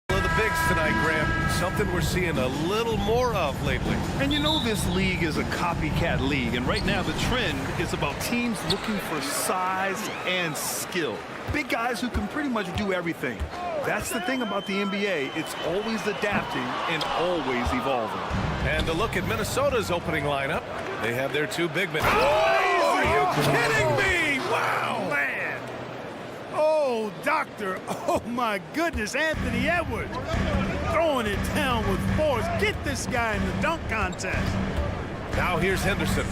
The bigs tonight, Graham. Something we're seeing a little more of lately. And you know this league is a copycat league, and right now the trend is about teams looking for size and skill. Big guys who can pretty much do everything. That's the thing about the NBA. It's always adapting and always evolving. And a look at Minnesota's opening lineup. They have their two big men. Oh, are you kidding me? Wow. Man. Oh, doctor. Oh, my goodness. Anthony Edwards throwing it down with force. Get this guy in the dunk contest. Now here's Henderson.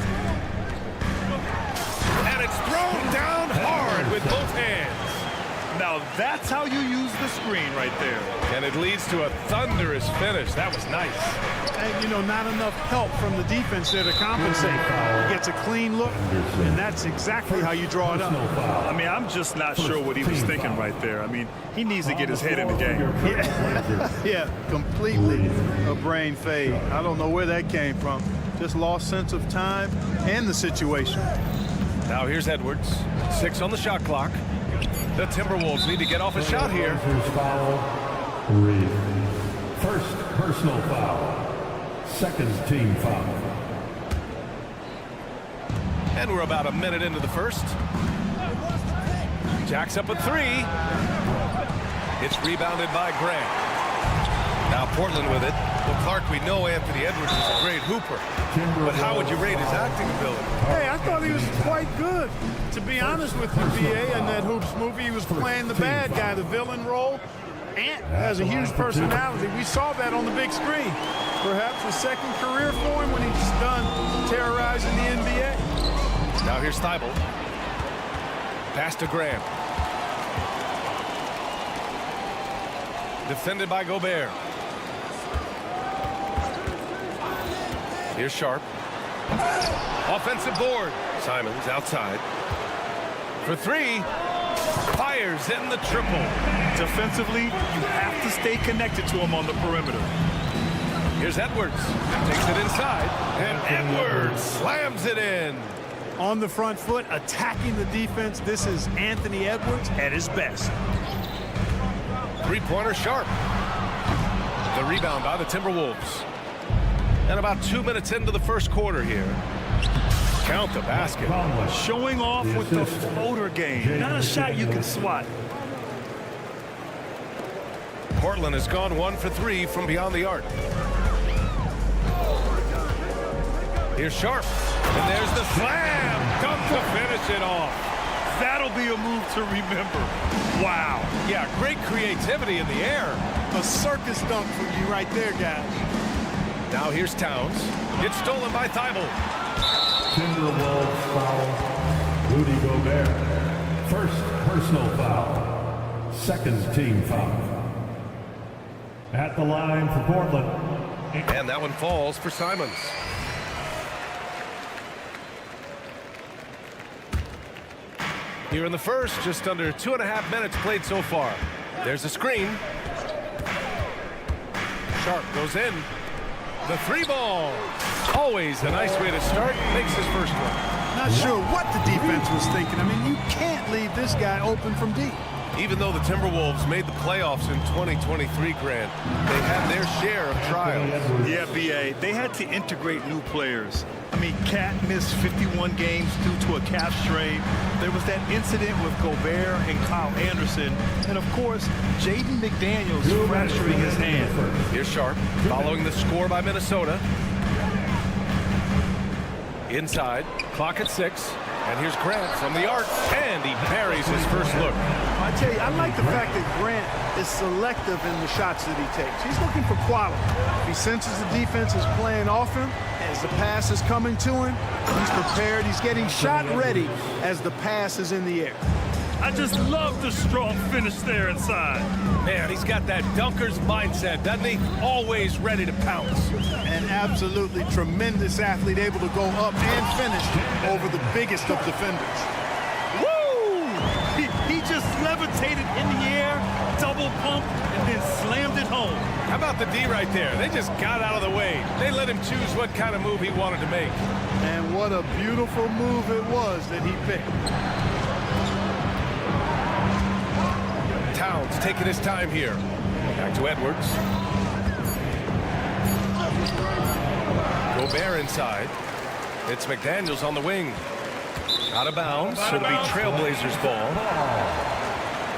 And it's thrown down hard with both hands. Now that's how you use the screen right there. And it leads to a thunderous finish. That was nice. And, you know, not enough help from the defense there to compensate. He gets a clean look, and that's exactly how you draw it up. I mean, I'm just not sure what he was thinking right there. I mean, he needs to get his head in the game. Yeah, completely a brain fade. I don't know where that came from. Just lost sense of time and the situation. Now here's Edwards. 6 on the shot clock. The Timberwolves need to get off a shot here. Foul, 3. First personal foul. Second team foul. And we're about a minute into the first. Jacks up a 3. It's rebounded by Grant. Now Portland with it. Well, Clark, we know Anthony Edwards is a great hooper. But how would you rate his acting ability? Hey, I thought he was quite good. To be honest with you, BA, in that Hoops movie, he was playing the bad guy, the villain role. Ant has a huge personality. We saw that on the big screen. Perhaps a second career for him when he's done terrorizing the NBA. Now here's Thibault. Pass to Graham. Defended by Gobert. Here's Sharp. Offensive board. Simons outside. For 3. Fires in the triple. Defensively, you have to stay connected to him on the perimeter. Here's Edwards. Takes it inside. And Edwards slams it in. On the front foot, attacking the defense. This is Anthony Edwards at his best. Three-pointer Sharp. The rebound by the Timberwolves. And about 2 minutes into the first quarter here. Count the basket. Showing off with the floater game. Not a shot you can swat. Portland has gone 1 for 3 from beyond the arc. Here's Sharp. And there's the slam. Dunk to finish it off. That'll be a move to remember. Wow. Yeah, great creativity in the air. A circus dunk for you right there, guys. Now here's Towns. It's stolen by Thibault. Timberwolves foul. Rudy Gobert. First personal foul. Second team foul. At the line for Portland. And that one falls for Simons. Here in the first, just under 2.5 minutes played so far. There's a screen. Sharp goes in. The 3 ball. Always a nice way to start. Makes his first one. Not sure what the defense was thinking. I mean, you can't leave this guy open from deep. Even though the Timberwolves made the playoffs in 2023, Grant, they had their share of trials. Yeah, BA, they had to integrate new players. I mean, Cat missed 51 games due to a calf strain. There was that incident with Gobert and Kyle Anderson. And, of course, Jaden McDaniels fracturing his hand. Here's Sharp, following the score by Minnesota. Inside, clock at 6. And here's Grant from the arc, and he parries his first look. I tell you, I like the fact that Grant is selective in the shots that he takes. He's looking for quality. He senses the defense is playing off him. As the pass is coming to him, he's prepared. He's getting shot ready as the pass is in the air. I just love the strong finish there inside. Man, he's got that dunker's mindset, doesn't he? Always ready to pounce. An absolutely tremendous athlete, able to go up and finish over the biggest of defenders. Woo! He just levitated in the air, double pump, and then slammed it home. How about the D right there? They just got out of the way. They let him choose what kind of move he wanted to make. And what a beautiful move it was that he picked. taking his time here. Back to Edwards. Gobert inside. It's McDaniels on the wing. Out of bounds. So it'll be Trailblazers ball.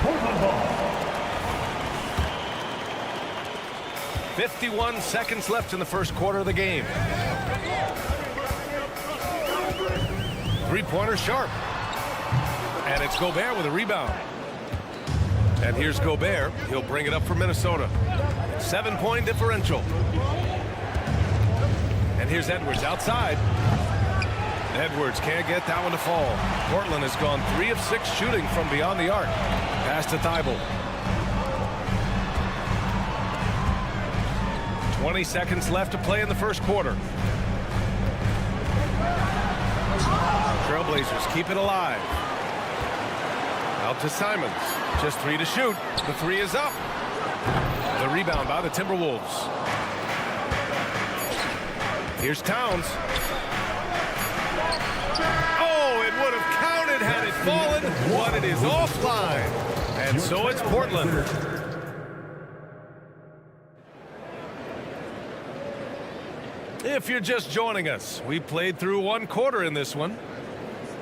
Portland ball. 51 seconds left in the first quarter of the game. Three-pointer sharp. And it's Gobert with a rebound. And here's Gobert. He'll bring it up for Minnesota. 7-point differential. And here's Edwards outside. Edwards can't get that one to fall. Portland has gone 3 of 6 shooting from beyond the arc. Pass to Thibault. 20 seconds left to play in the first quarter. Trailblazers keep it alive. Out to Simons. Just 3 to shoot. The 3 is up. The rebound by the Timberwolves. Here's Towns. Oh, it would have counted had it fallen, but it is offline. And so it's Portland. If you're just joining us, we played through 1 quarter in this one.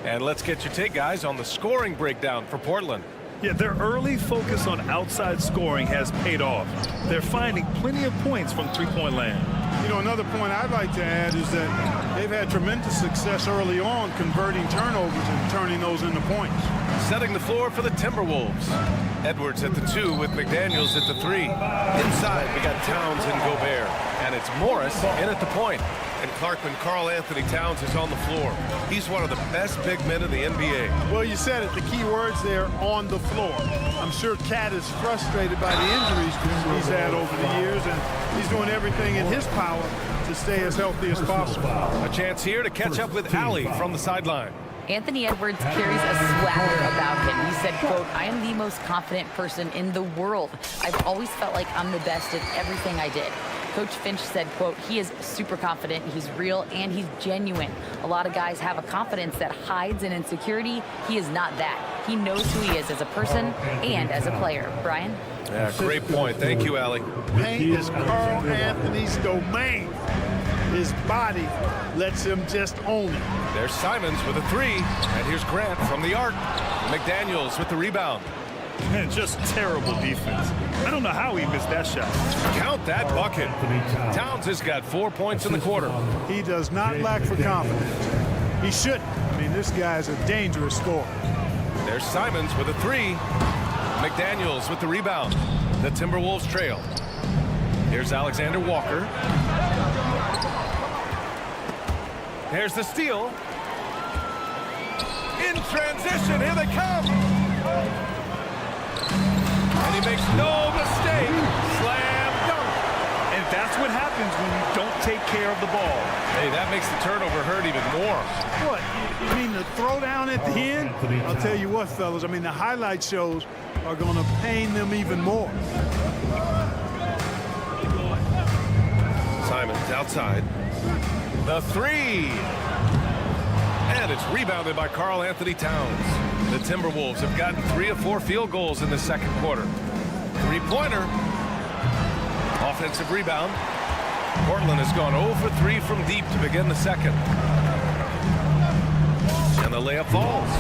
And let's get your take, guys, on the scoring breakdown for Portland. Yeah, their early focus on outside scoring has paid off. They're finding plenty of points from three-point land. You know, another point I'd like to add is that they've had tremendous success early on converting turnovers and turning those into points. Setting the floor for the Timberwolves. Edwards at the 2 with McDaniels at the 3. Inside, we got Towns and Gobert. And it's Morris in at the point. And Clark, when Karl Anthony Towns is on the floor, he's one of the best big men in the NBA. Well, you said it. The key words there, on the floor. I'm sure Cat is frustrated by the injuries he's had over the years, and he's doing everything in his power to stay as healthy as possible. A chance here to catch up with Ali from the sideline. Anthony Edwards carries a swagger about him. He said, quote, "I am the most confident person in the world. I've always felt like I'm the best at everything I did." Coach Finch said, quote, "He is super confident, he's real, and he's genuine. A lot of guys have a confidence that hides an insecurity. He is not that. He knows who he is as a person and as a player." Brian? Yeah, great point. Thank you, Ali. Paint is Karl Anthony's domain. His body lets him just own it. There's Simons with a 3. And here's Grant from the arc. McDaniels with the rebound. Man, just terrible defense. I don't know how he missed that shot. Count that bucket. Towns has got 4 points in the quarter. He does not lack for confidence. He shouldn't. I mean, this guy's a dangerous scorer. There's Simons with a 3. McDaniels with the rebound. The Timberwolves trail. Here's Alexander Walker. Here's the steal. In transition, here they come. And he makes no mistake. Slam dunk. And that's what happens when you don't take care of the ball. Hey, that makes the turnover hurt even more. What? You mean the throwdown at the end? I'll tell you what, fellas. I mean, the highlight shows are going to pain them even more. Simons outside. The 3. And it's rebounded by Karl Anthony Towns. The Timberwolves have gotten 3 of 4 field goals in the second quarter. 3-pointer. Offensive rebound. Portland has gone 0 for 3 from deep to begin the second. And the layup falls.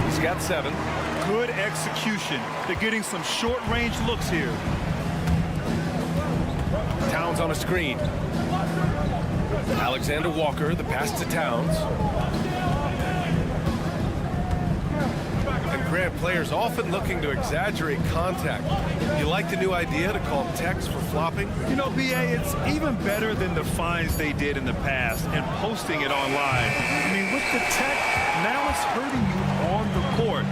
He's got 7. Good execution. They're getting some short-range looks here. Towns on a screen. Alexander Walker, the pass to Towns. And Grant, players often looking to exaggerate contact. You like the new idea to call techs for flopping? You know, BA, it's even better than the fines they did in the past and posting it online. I mean, with the tech, now it's hurting you on the court.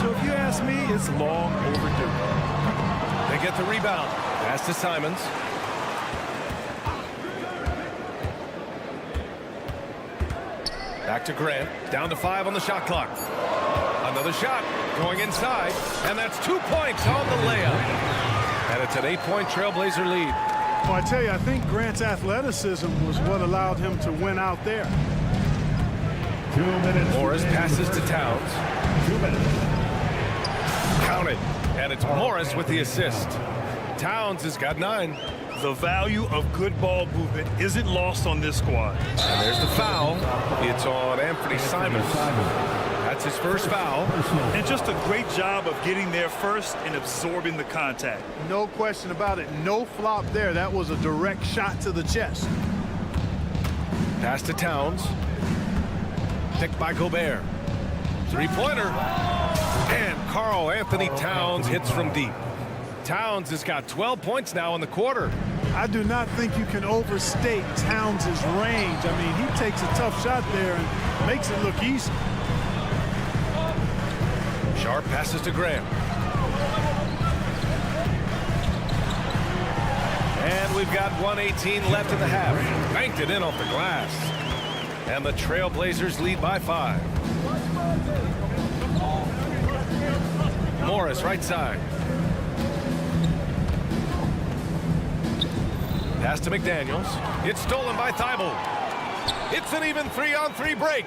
So if you ask me, it's long overdue. They get the rebound. Pass to Simons. Back to Grant. Down to 5 on the shot clock. Another shot going inside. And that's 2 points on the layup. And it's an 8-point Trailblazer lead. Well, I tell you, I think Grant's athleticism was what allowed him to win out there. 2 minutes. Morris passes to Towns. 2 minutes. Counted. it. And it's Morris with the assist. Towns has got 9. The value of good ball movement isn't lost on this squad. And there's the foul. It's on Anthony Simons. That's his first foul. And just a great job of getting there first and absorbing the contact. No question about it. No flop there. That was a direct shot to the chest. Pass to Towns. Picked by Gobert. Three-pointer. And Karl Anthony Towns hits from deep. Towns has got 12 points now in the quarter. I do not think you can overstate Towns' range. I mean, he takes a tough shot there and makes it look easy. Sharp passes to Graham. And we've got 1:18 left in the half. Banked it in off the glass. And the Trailblazers lead by 5. Morris right side. Pass to McDaniels. It's stolen by Thibault. It's an even 3-on-3 break.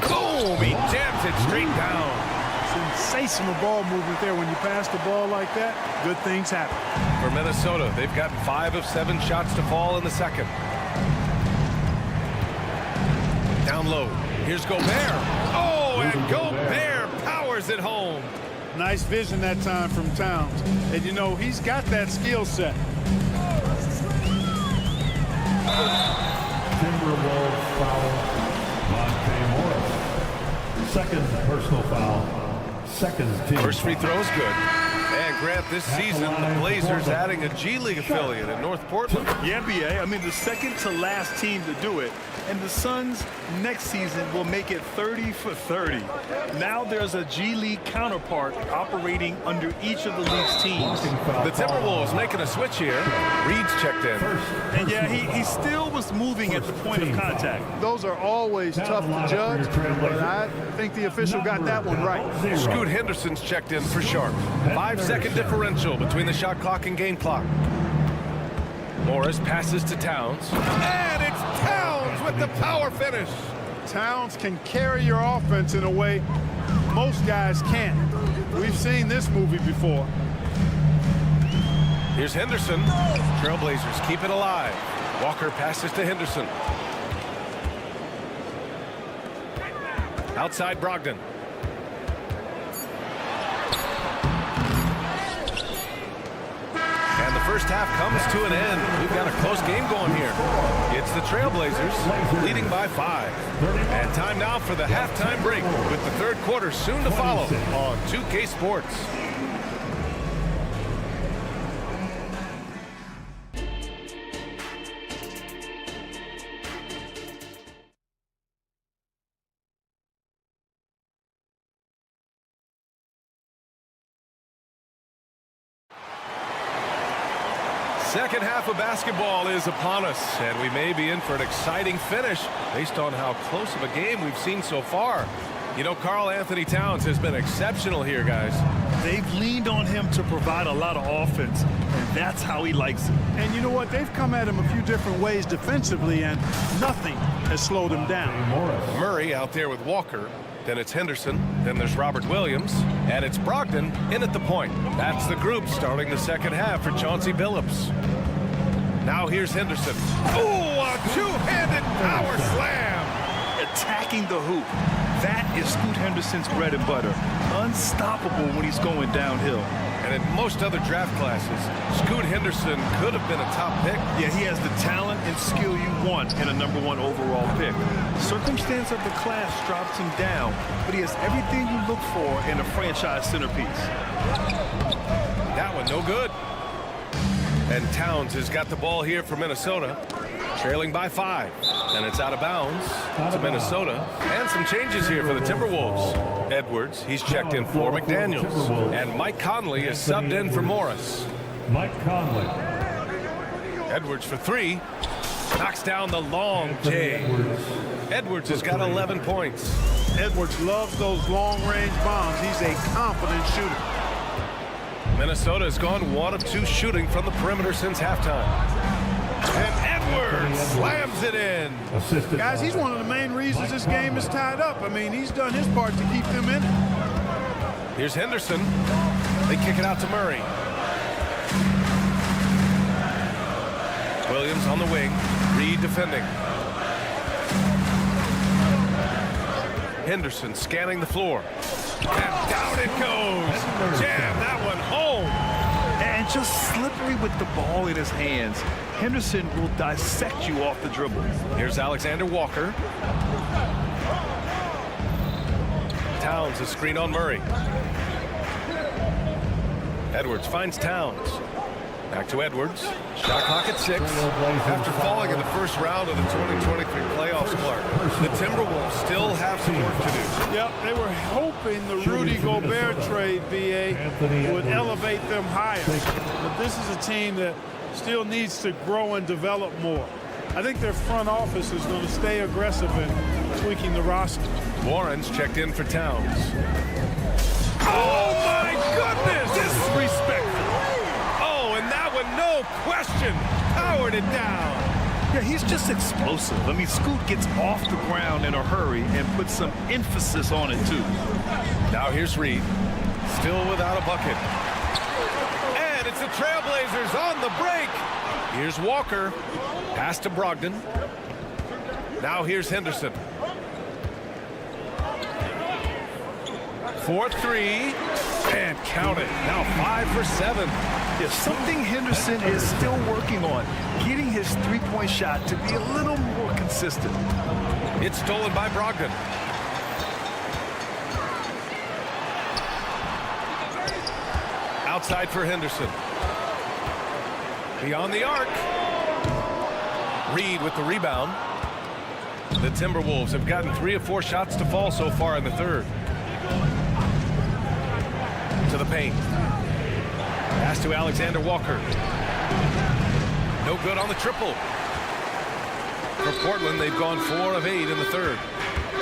Boom! He jams it straight down. Sensational ball movement there. When you pass the ball like that, good things happen. For Minnesota, they've gotten 5 of 7 shots to fall in the second. Down low. Here's Gobert. Oh, and Gobert powers it home. Nice vision that time from Towns. And, you know, he's got that skill set. Timberwolves foul. Monte Morris. Second personal foul. Second team. First free throw is good. And Grant, this season, the Blazers adding a G League affiliate in North Portland. Yeah, BA. I mean, the second to last team to do it. And the Suns next season will make it 30 for 30. Now there's a G League counterpart operating under each of the league's teams. The Timberwolves making a switch here. Reed's checked in. And yeah, he still was moving at the point of contact. Those are always tough to judge, but I think the official got that one right. Scoot Henderson's checked in for Sharp. 5-second differential between the shot clock and game clock. Morris passes to Towns. And it's Towns with the power finish. Towns can carry your offense in a way most guys can't. We've seen this movie before. Here's Henderson. Trailblazers keep it alive. Walker passes to Henderson. Outside Brogdon. And the first half comes to an end. We've got a close game going here. It's the Trailblazers leading by 5. And time now for the halftime break with the third quarter soon to follow on 2K Sports. Second half of basketball is upon us, and we may be in for an exciting finish based on how close of a game we've seen so far. You know, Karl Anthony Towns has been exceptional here, guys. They've leaned on him to provide a lot of offense, and that's how he likes it. And you know what? They've come at him a few different ways defensively, and nothing has slowed him down. Murray out there with Walker. Then it's Henderson. Then there's Robert Williams. And it's Brogdon in at the point. That's the group starting the second half for Chauncey Billups. Now here's Henderson. Oh, a two-handed power slam. Attacking the hoop. That is Scoot Henderson's bread and butter. Unstoppable when he's going downhill. And in most other draft classes, Scoot Henderson could have been a top pick. Yeah, he has the talent and skill you want in a #1 overall pick. Circumstance of the class drops him down, but he has everything you look for in a franchise centerpiece. That one no good. And Towns has got the ball here for Minnesota, trailing by 5. And it's out of bounds to Minnesota. And some changes here for the Timberwolves. Edwards, he's checked in for McDaniels. And Mike Conley is subbed in for Morris. Mike Conley. Edwards for 3. Knocks down the long J. Edwards has got 11 points. Edwards loves those long-range bombs. He's a confident shooter. Minnesota has gone 1 of 2 shooting from the perimeter since halftime. And Edwards slams it in. Guys, he's one of the main reasons this game is tied up. I mean, he's done his part to keep them in it. Here's Henderson. They kick it out to Murray. Williams on the wing. Reed defending. Henderson scanning the floor. And down it goes. Jam that one home. And just slippery with the ball in his hands. Henderson will dissect you off the dribble. Here's Alexander Walker. Towns, a screen on Murray. Edwards finds Towns. Back to Edwards. Shot clock at 6. After falling in the first round of the 2023 playoffs, Clark, the Timberwolves still have some work to do. Yep, they were hoping the Rudy Gobert trade, BA, would elevate them higher. But this is a team that still needs to grow and develop more. I think their front office is going to stay aggressive in tweaking the roster. Warren's checked in for Towns. Oh, my goodness! Disrespectful. Oh, and that one, no question, powered it down. Yeah, he's just explosive. I mean, Scoot gets off the ground in a hurry and puts some emphasis on it, too. Now here's Reed, still without a bucket. And it's the Trailblazers on the break. Here's Walker, pass to Brogdon. Now here's Henderson. 4-3, and count it. Now 5 for 7. Yeah, something Henderson is still working on, getting his three-point shot to be a little more consistent. It's stolen by Brogdon. Outside for Henderson. Beyond the arc. Reed with the rebound. The Timberwolves have gotten 3 of 4 shots to fall so far in the third. To the paint. Pass to Alexander Walker. No good on the triple. For Portland, they've gone 4 of 8 in the third.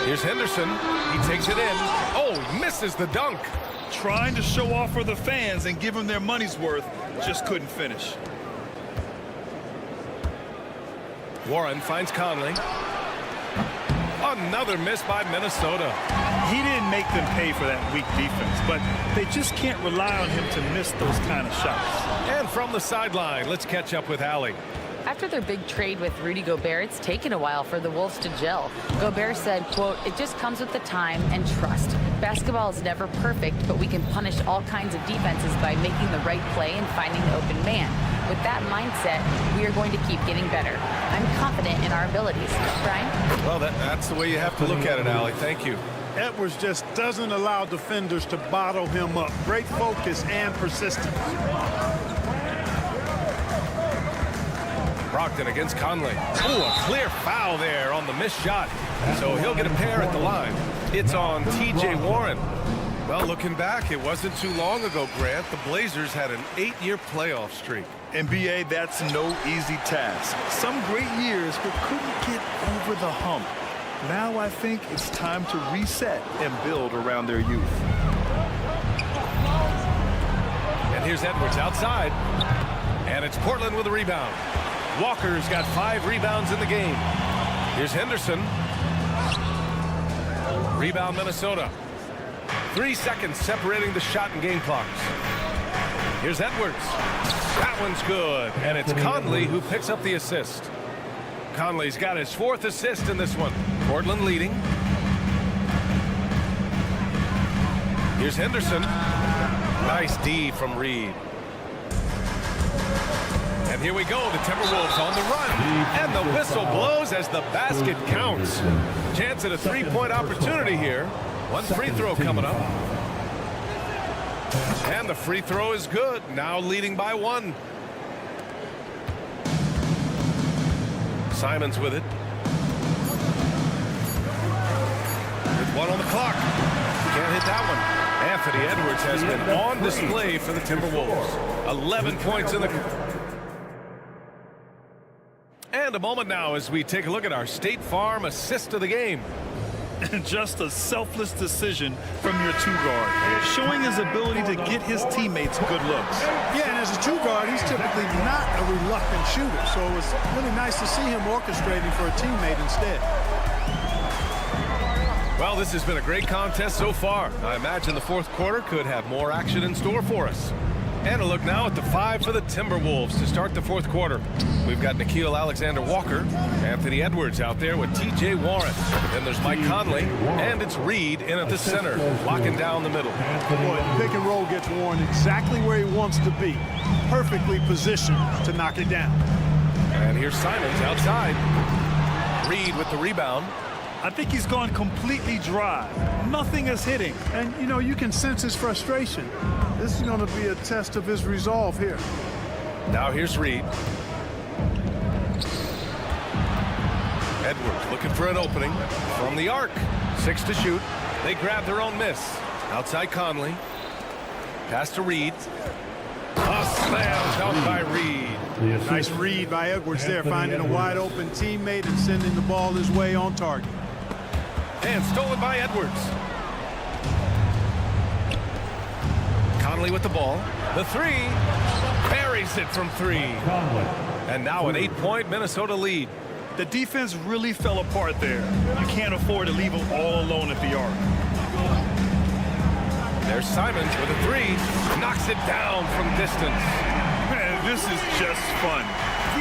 Here's Henderson. He takes it in. Oh, misses the dunk. Trying to show off for the fans and give them their money's worth, just couldn't finish. Warren finds Conley. Another miss by Minnesota. He didn't make them pay for that weak defense, but they just can't rely on him to miss those kind of shots. And from the sideline, let's catch up with Allie. After their big trade with Rudy Gobert, it's taken a while for the Wolves to gel. Gobert said, quote, "It just comes with the time and trust. Basketball is never perfect, but we can punish all kinds of defenses by making the right play and finding the open man. With that mindset, we are going to keep getting better. I'm confident in our abilities." Brian? Well, that's the way you have to look at it, Allie. Thank you. Edwards just doesn't allow defenders to bottle him up. Great focus and persistence. Brogdon against Conley. Ooh, a clear foul there on the missed shot. So he'll get a pair at the line. It's on T.J. Warren. Well, looking back, it wasn't too long ago, Grant. The Blazers had an 8-year playoff streak. NBA, that's no easy task. Some great years, but couldn't get over the hump. Now I think it's time to reset and build around their youth. And here's Edwards outside. And it's Portland with a rebound. Walker's got 5 rebounds in the game. Here's Henderson. Rebound Minnesota. 3 seconds separating the shot and game clocks. Here's Edwards. That one's good. And it's Conley who picks up the assist. Conley's got his 4th assist in this one. Portland leading. Here's Henderson. Nice D from Reed. And here we go, the Timberwolves on the run. And the whistle blows as the basket counts. Chance at a 3-point opportunity here. 1 free throw coming up. And the free throw is good. Now leading by 1. Simons with it. With 1 on the clock. Can't hit that one. Anthony Edwards has been on display for the Timberwolves. 11 points in the... And a moment now as we take a look at our State Farm assist of the game. Just a selfless decision from your 2-guard, showing his ability to get his teammates good looks. Yeah, and as a 2-guard, he's typically not a reluctant shooter, so it was really nice to see him orchestrating for a teammate instead. Well, this has been a great contest so far. I imagine the fourth quarter could have more action in store for us. And a look now at the 5 for the Timberwolves to start the fourth quarter. We've got Nickeil Alexander-Walker, Anthony Edwards out there with T.J. Warren. Then there's Mike Conley, and it's Reed in at the center, locking down the middle. Boy, the pick and roll gets Warren exactly where he wants to be. Perfectly positioned to knock it down. And here's Simons outside. Reed with the rebound. I think he's gone completely dry. Nothing is hitting. And, you know, you can sense his frustration. This is going to be a test of his resolve here. Now here's Reed. Edwards looking for an opening from the arc. 6 to shoot. They grab their own miss. Outside Conley. Pass to Reed. Slam dunk by Reed. Nice read by Edwards there, finding a wide open teammate and sending the ball his way on target. And stolen by Edwards. Conley with the ball. The 3. Buries it from 3. And now an 8-point Minnesota lead. The defense really fell apart there. You can't afford to leave them all alone at the arc. There's Simons with a 3. Knocks it down from distance. Man, this is just fun.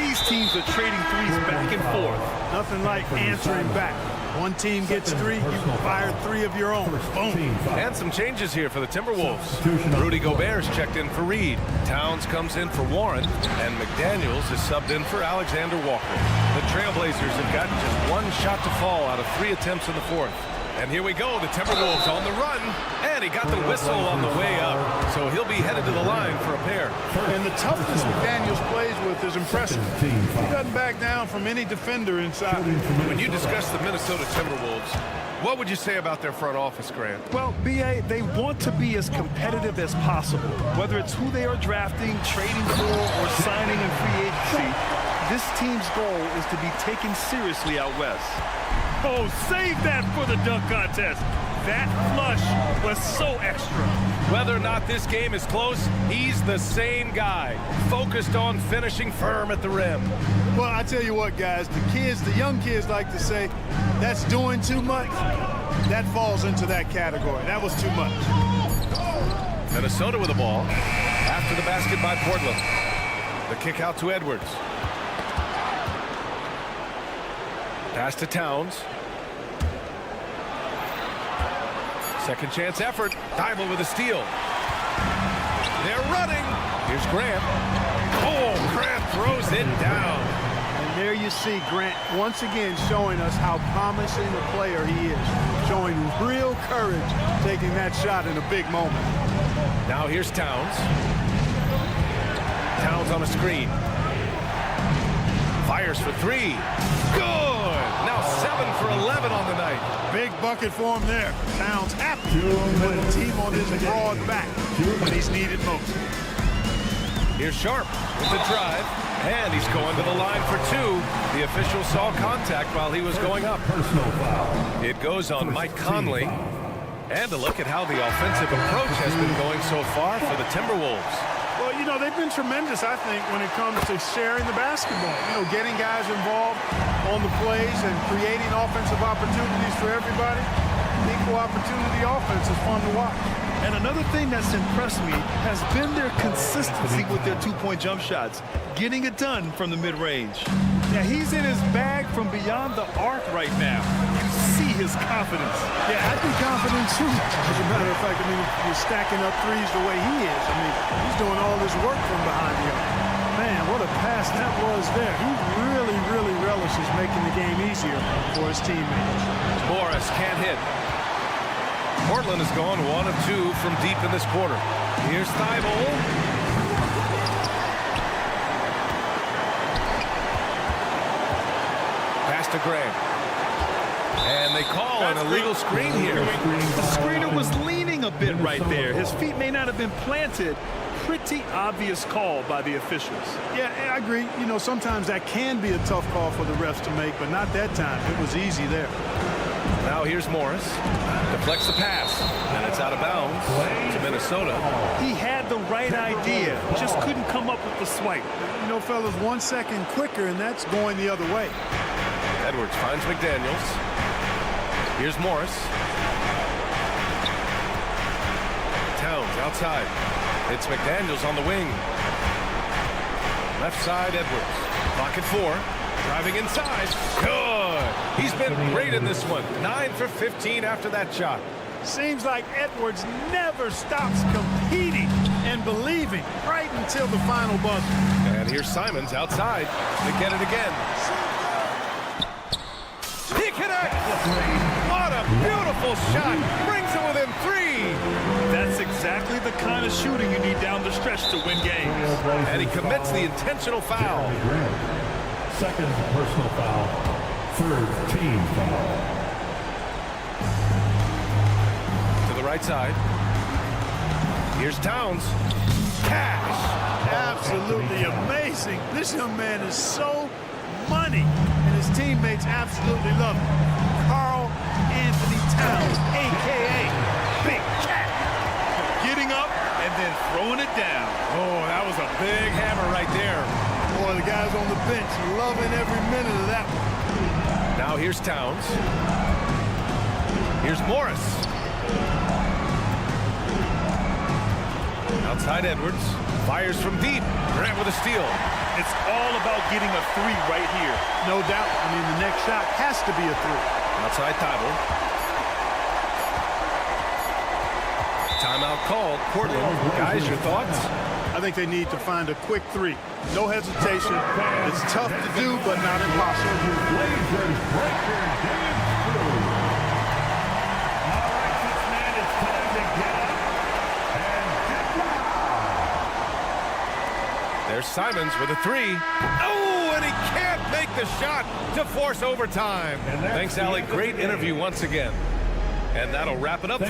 These teams are trading threes back and forth. Nothing like answering back. One team gets 3, you fire 3 of your own. Boom. And some changes here for the Timberwolves. Rudy Gobert's checked in for Reed. Towns comes in for Warren. And McDaniels is subbed in for Alexander-Walker. The Trailblazers have gotten just 1 shot to fall out of 3 attempts in the fourth. And here we go, the Timberwolves on the run. And he got the whistle on the way up. So he'll be headed to the line for a pair. And the toughness McDaniels plays with is impressive. He doesn't back down from any defender inside. When you discuss the Minnesota Timberwolves, what would you say about their front office, Grant? Well, B.A., they want to be as competitive as possible. Whether it's who they are drafting, trading for, or signing in free agency, this team's goal is to be taken seriously out west. Oh, save that for the dunk contest. That flush was so extra. Whether or not this game is close, he's the same guy, focused on finishing firm at the rim. Well, I tell you what, guys, the young kids like to say, that's doing too much. That falls into that category. That was too much. Minnesota with the ball. After the basket by Portland. The kick out to Edwards. Pass to Towns. Second chance effort. Thibault with a steal. They're running. Here's Grant. Oh, Grant throws it down. And there you see Grant once again showing us how promising a player he is. Showing real courage taking that shot in a big moment. Now here's Towns. Towns on a screen. Fires for 3. Good. Now 7 for 11 on the night. Big bucket for him there. Towns happy with the team on his broad back when he's needed most. Here's Sharp with the drive. And he's going to the line for 2. The official saw contact while he was going up. It goes on Mike Conley. And a look at how the offensive approach has been going so far for the Timberwolves. Well, you know, they've been tremendous, I think, when it comes to sharing the basketball. You know, getting guys involved on the plays and creating offensive opportunities for everybody. Equal opportunity offense is fun to watch. And another thing that's impressed me has been their consistency with their two-point jump shots, getting it done from the mid-range. Yeah, he's in his bag from beyond the arc right now. You see his confidence. Yeah, I'd be confident too. As a matter of fact, I mean, if you're stacking up threes the way he is, I mean, he's doing all this work from behind the arc. Man, what a pass that was there. He really, really relishes making the game easier for his teammates. Morris can't hit. Portland has gone 1 of 2 from deep in this quarter. Here's Thibault. Pass to Grant. And they call an illegal screen here. The screener was leaning a bit right there. His feet may not have been planted. Pretty obvious call by the officials. Yeah, I agree. You know, sometimes that can be a tough call for the refs to make, but not that time. It was easy there. Now here's Morris. Deflects the pass. And it's out of bounds to Minnesota. He had the right idea. Just couldn't come up with the swipe. You know, fellas, 1 second quicker, and that's going the other way. Edwards finds McDaniels. Here's Morris. Towns outside. It's McDaniels on the wing. Left side, Edwards. Clock at 4. Driving inside. Good. He's been great in this one. 9 for 15 after that shot. Seems like Edwards never stops competing and believing right until the final buzzer. And here's Simons outside to get it again. He connects. What a beautiful shot. Brings it within 3. That's exactly the kind of shooting you need down the stretch to win games. And he commits the intentional foul. Second personal foul. Third team foul. To the right side. Here's Towns. Cash. Absolutely amazing. This young man is so money, and his teammates absolutely love him. Karl Anthony Towns, a.k.a. Big Cat. Getting up and then throwing it down. Oh, that was a big hammer right there. Boy, the guys on the bench loving every minute of that one. Now here's Towns. Here's Morris. Outside Edwards. Fires from deep. Grant with a steal. It's all about getting a 3 right here. No doubt. I mean, the next shot has to be a 3. Outside Thibault. Timeout called. Portland. Guys, your thoughts? I think they need to find a quick 3. No hesitation. It's tough to do, but not impossible. Blazers break their game through. All right, this man, it's time to get up and get down. There's Simons with a 3. Oh, and he can't make the shot to force overtime. Thanks, Allie. Great interview once again. And that'll wrap it up.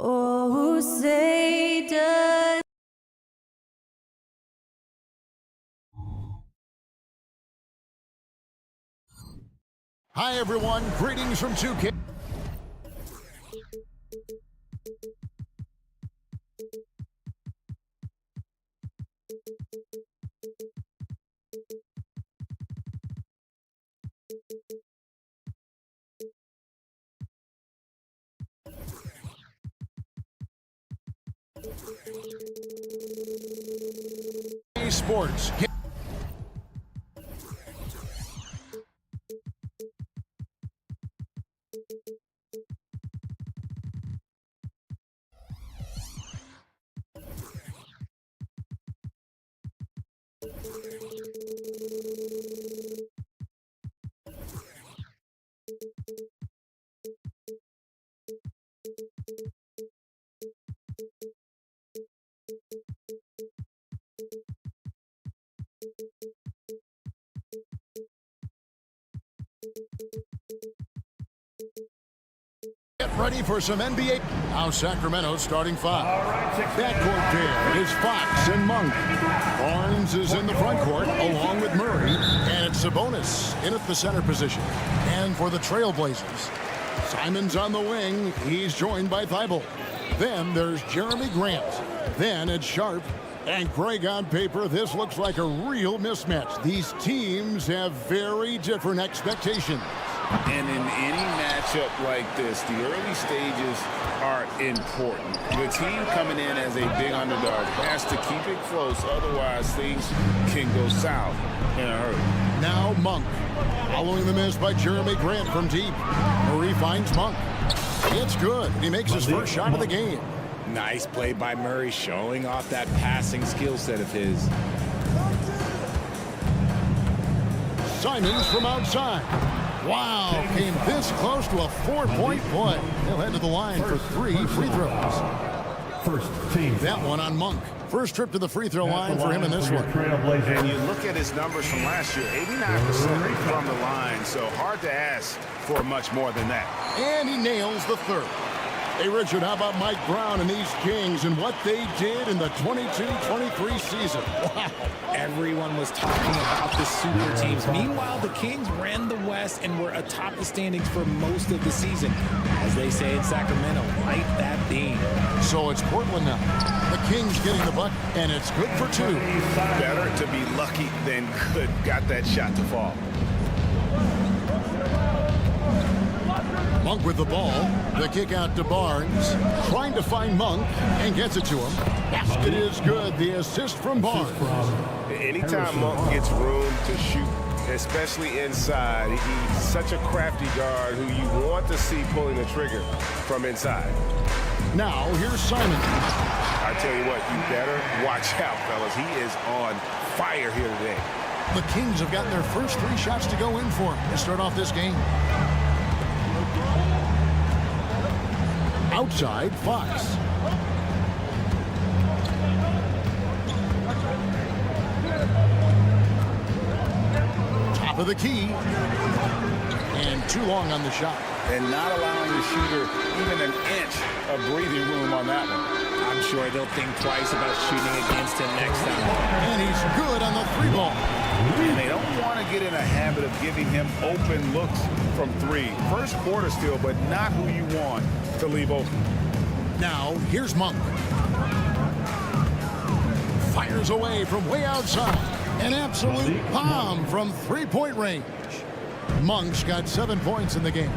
Oh, say does. Hi, everyone. Greetings from 2K. Sports. Get ready for some NBA. Now Sacramento's starting five. Backcourt pair is Fox and Monk. Barnes is in the front court along with Murray. And it's Sabonis in at the center position. And for the Trailblazers, Simon's on the wing. He's joined by Thibault. Then there's Jeremy Grant. Then it's Sharp. And Greg, on paper, this looks like a real mismatch. These teams have very different expectations. And in any matchup like this, the early stages are important. The team coming in as a big underdog has to keep it close, otherwise things can go south in a hurry. Now Monk, following the miss by Jeremy Grant from deep. Murray finds Monk. It's good. He makes his first shot of the game. Nice play by Murray, showing off that passing skill set of his. Simons from outside. Wow, came this close to a 4-point play. He'll head to the line for 3 free throws. First team. That one on Monk. First trip to the free throw line for him in this one. And you look at his numbers from last year, 89% from the line, so hard to ask for much more than that. And he nails the third. Hey, Richard, how about Mike Brown and these Kings and what they did in the 22-23 season? Wow. Everyone was talking about the super teams. Meanwhile, the Kings ran the West and were atop the standings for most of the season. As they say in Sacramento, light that beam. So it's Portland now. The Kings getting the bucket, and it's good for 2. Better to be lucky than good. Got that shot to fall. Monk with the ball. The kick out to Barnes. Trying to find Monk and gets it to him. Basket is good. The assist from Barnes. Anytime Monk gets room to shoot, especially inside, he's such a crafty guard who you want to see pulling the trigger from inside. Now here's Simon. I tell you what, you better watch out, fellas. He is on fire here today. The Kings have gotten their first 3 shots to go in for him to start off this game. Outside, Fox. Top of the key. And too long on the shot. And not allowing the shooter even an inch of breathing room on that one. I'm sure they'll think twice about shooting against him next time. And he's good on the 3 ball. And they don't want to get in a habit of giving him open looks from 3. First quarter still, but not who you want to leave open. Now, here's Monk. Fires away from way outside. An absolute bomb from 3-point range. Monk's got 7 points in the game.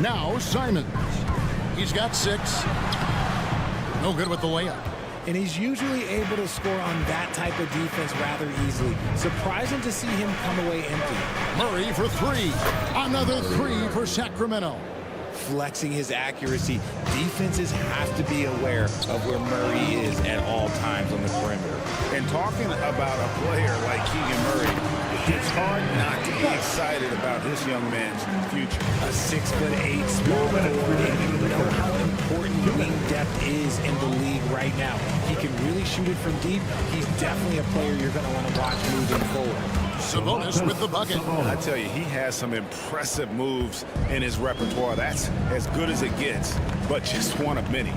Now, Simons. He's got 6. No good with the layup. And he's usually able to score on that type of defense rather easily. Surprising to see him come away empty. Murray for 3. Another 3 for Sacramento. Flexing his accuracy. Defenses have to be aware of where Murray is at all times on the perimeter. And talking about a player like Keegan Murray, it's hard not to be excited about this young man's future. A 6'8" small forward, and you know how important wing depth is in the league right now. He can really shoot it from deep. He's definitely a player you're going to want to watch moving forward. Sivonja with the bucket. I tell you, he has some impressive moves in his repertoire. That's as good as it gets, but just one of many.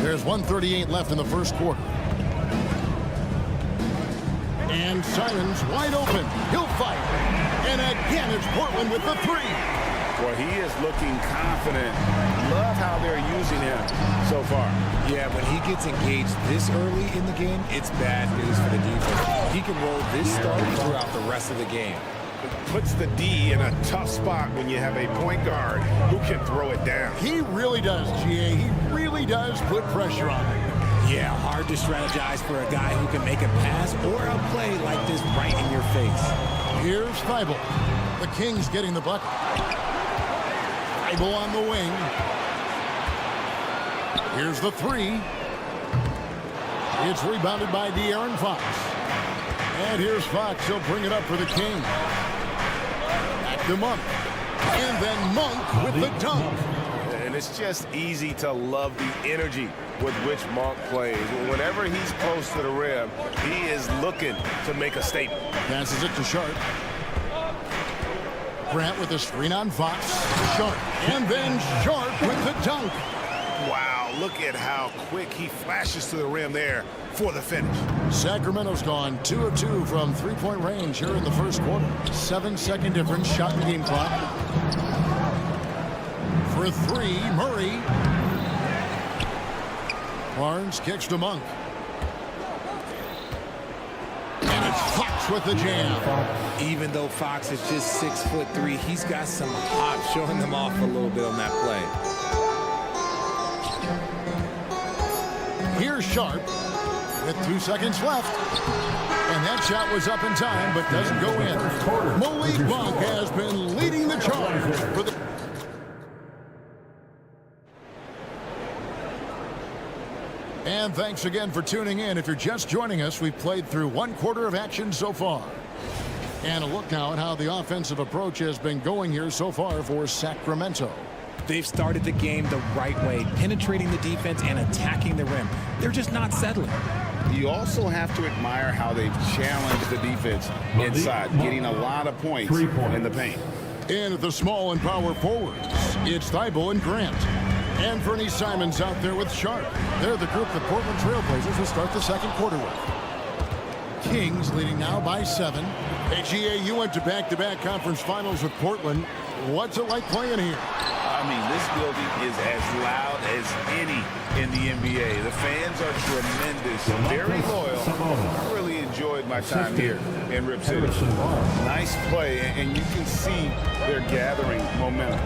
There's 1:38 left in the first quarter. And Simons wide open. He'll fight. And again, it's Portland with the three. Well, he is looking confident. Love how they're using him so far. Yeah, when he gets engaged this early in the game, it's bad news for the defense. He can roll this start throughout the rest of the game. Puts the D in a tough spot when you have a point guard who can throw it down. He really does, GA. He really does put pressure on him. Yeah, hard to strategize for a guy who can make a pass or a play like this right in your face. Here's Thibault. The Kings getting the bucket. Thibault on the wing. Here's the three. It's rebounded by De'Aaron Fox. And here's Fox. He'll bring it up for the Kings. Back to Monk. And then Monk with the dunk. And it's just easy to love the energy with which Monk plays. Whenever he's close to the rim, he is looking to make a statement. Passes it to Sharp. Grant with a screen on Fox. Sharp. And then Sharp with the dunk. Wow, look at how quick he flashes to the rim there for the finish. Sacramento's gone 2 of 2 from three-point range here in the first quarter. 7-second difference, shot in game clock. For three, Murray. Barnes kicks to Monk. And it's Fox with the jam. Even though Fox is just 6'3", he's got some hop, showing them off a little bit on that play. Here's Sharp with 2 seconds left. And that shot was up in time, but doesn't go in. Malik Monk has been leading the charge for the... And thanks again for tuning in. If you're just joining us, we've played through 1 quarter of action so far. And a look now at how the offensive approach has been going here so far for Sacramento. They've started the game the right way, penetrating the defense and attacking the rim. They're just not settling. You also have to admire how they've challenged the defense inside, getting a lot of points in the paint. And at the small and power forwards, it's Thibault and Grant. And Fernie Simons out there with Sharp. They're the group the Portland Trailblazers will start the second quarter with. Kings leading now by 7. Hey, GA, you went to back-to-back conference finals with Portland. What's it like playing here? I mean, this building is as loud as any in the NBA. The fans are tremendous, very loyal. I really enjoyed my time here in Rip City. Nice play, and you can see they're gathering momentum.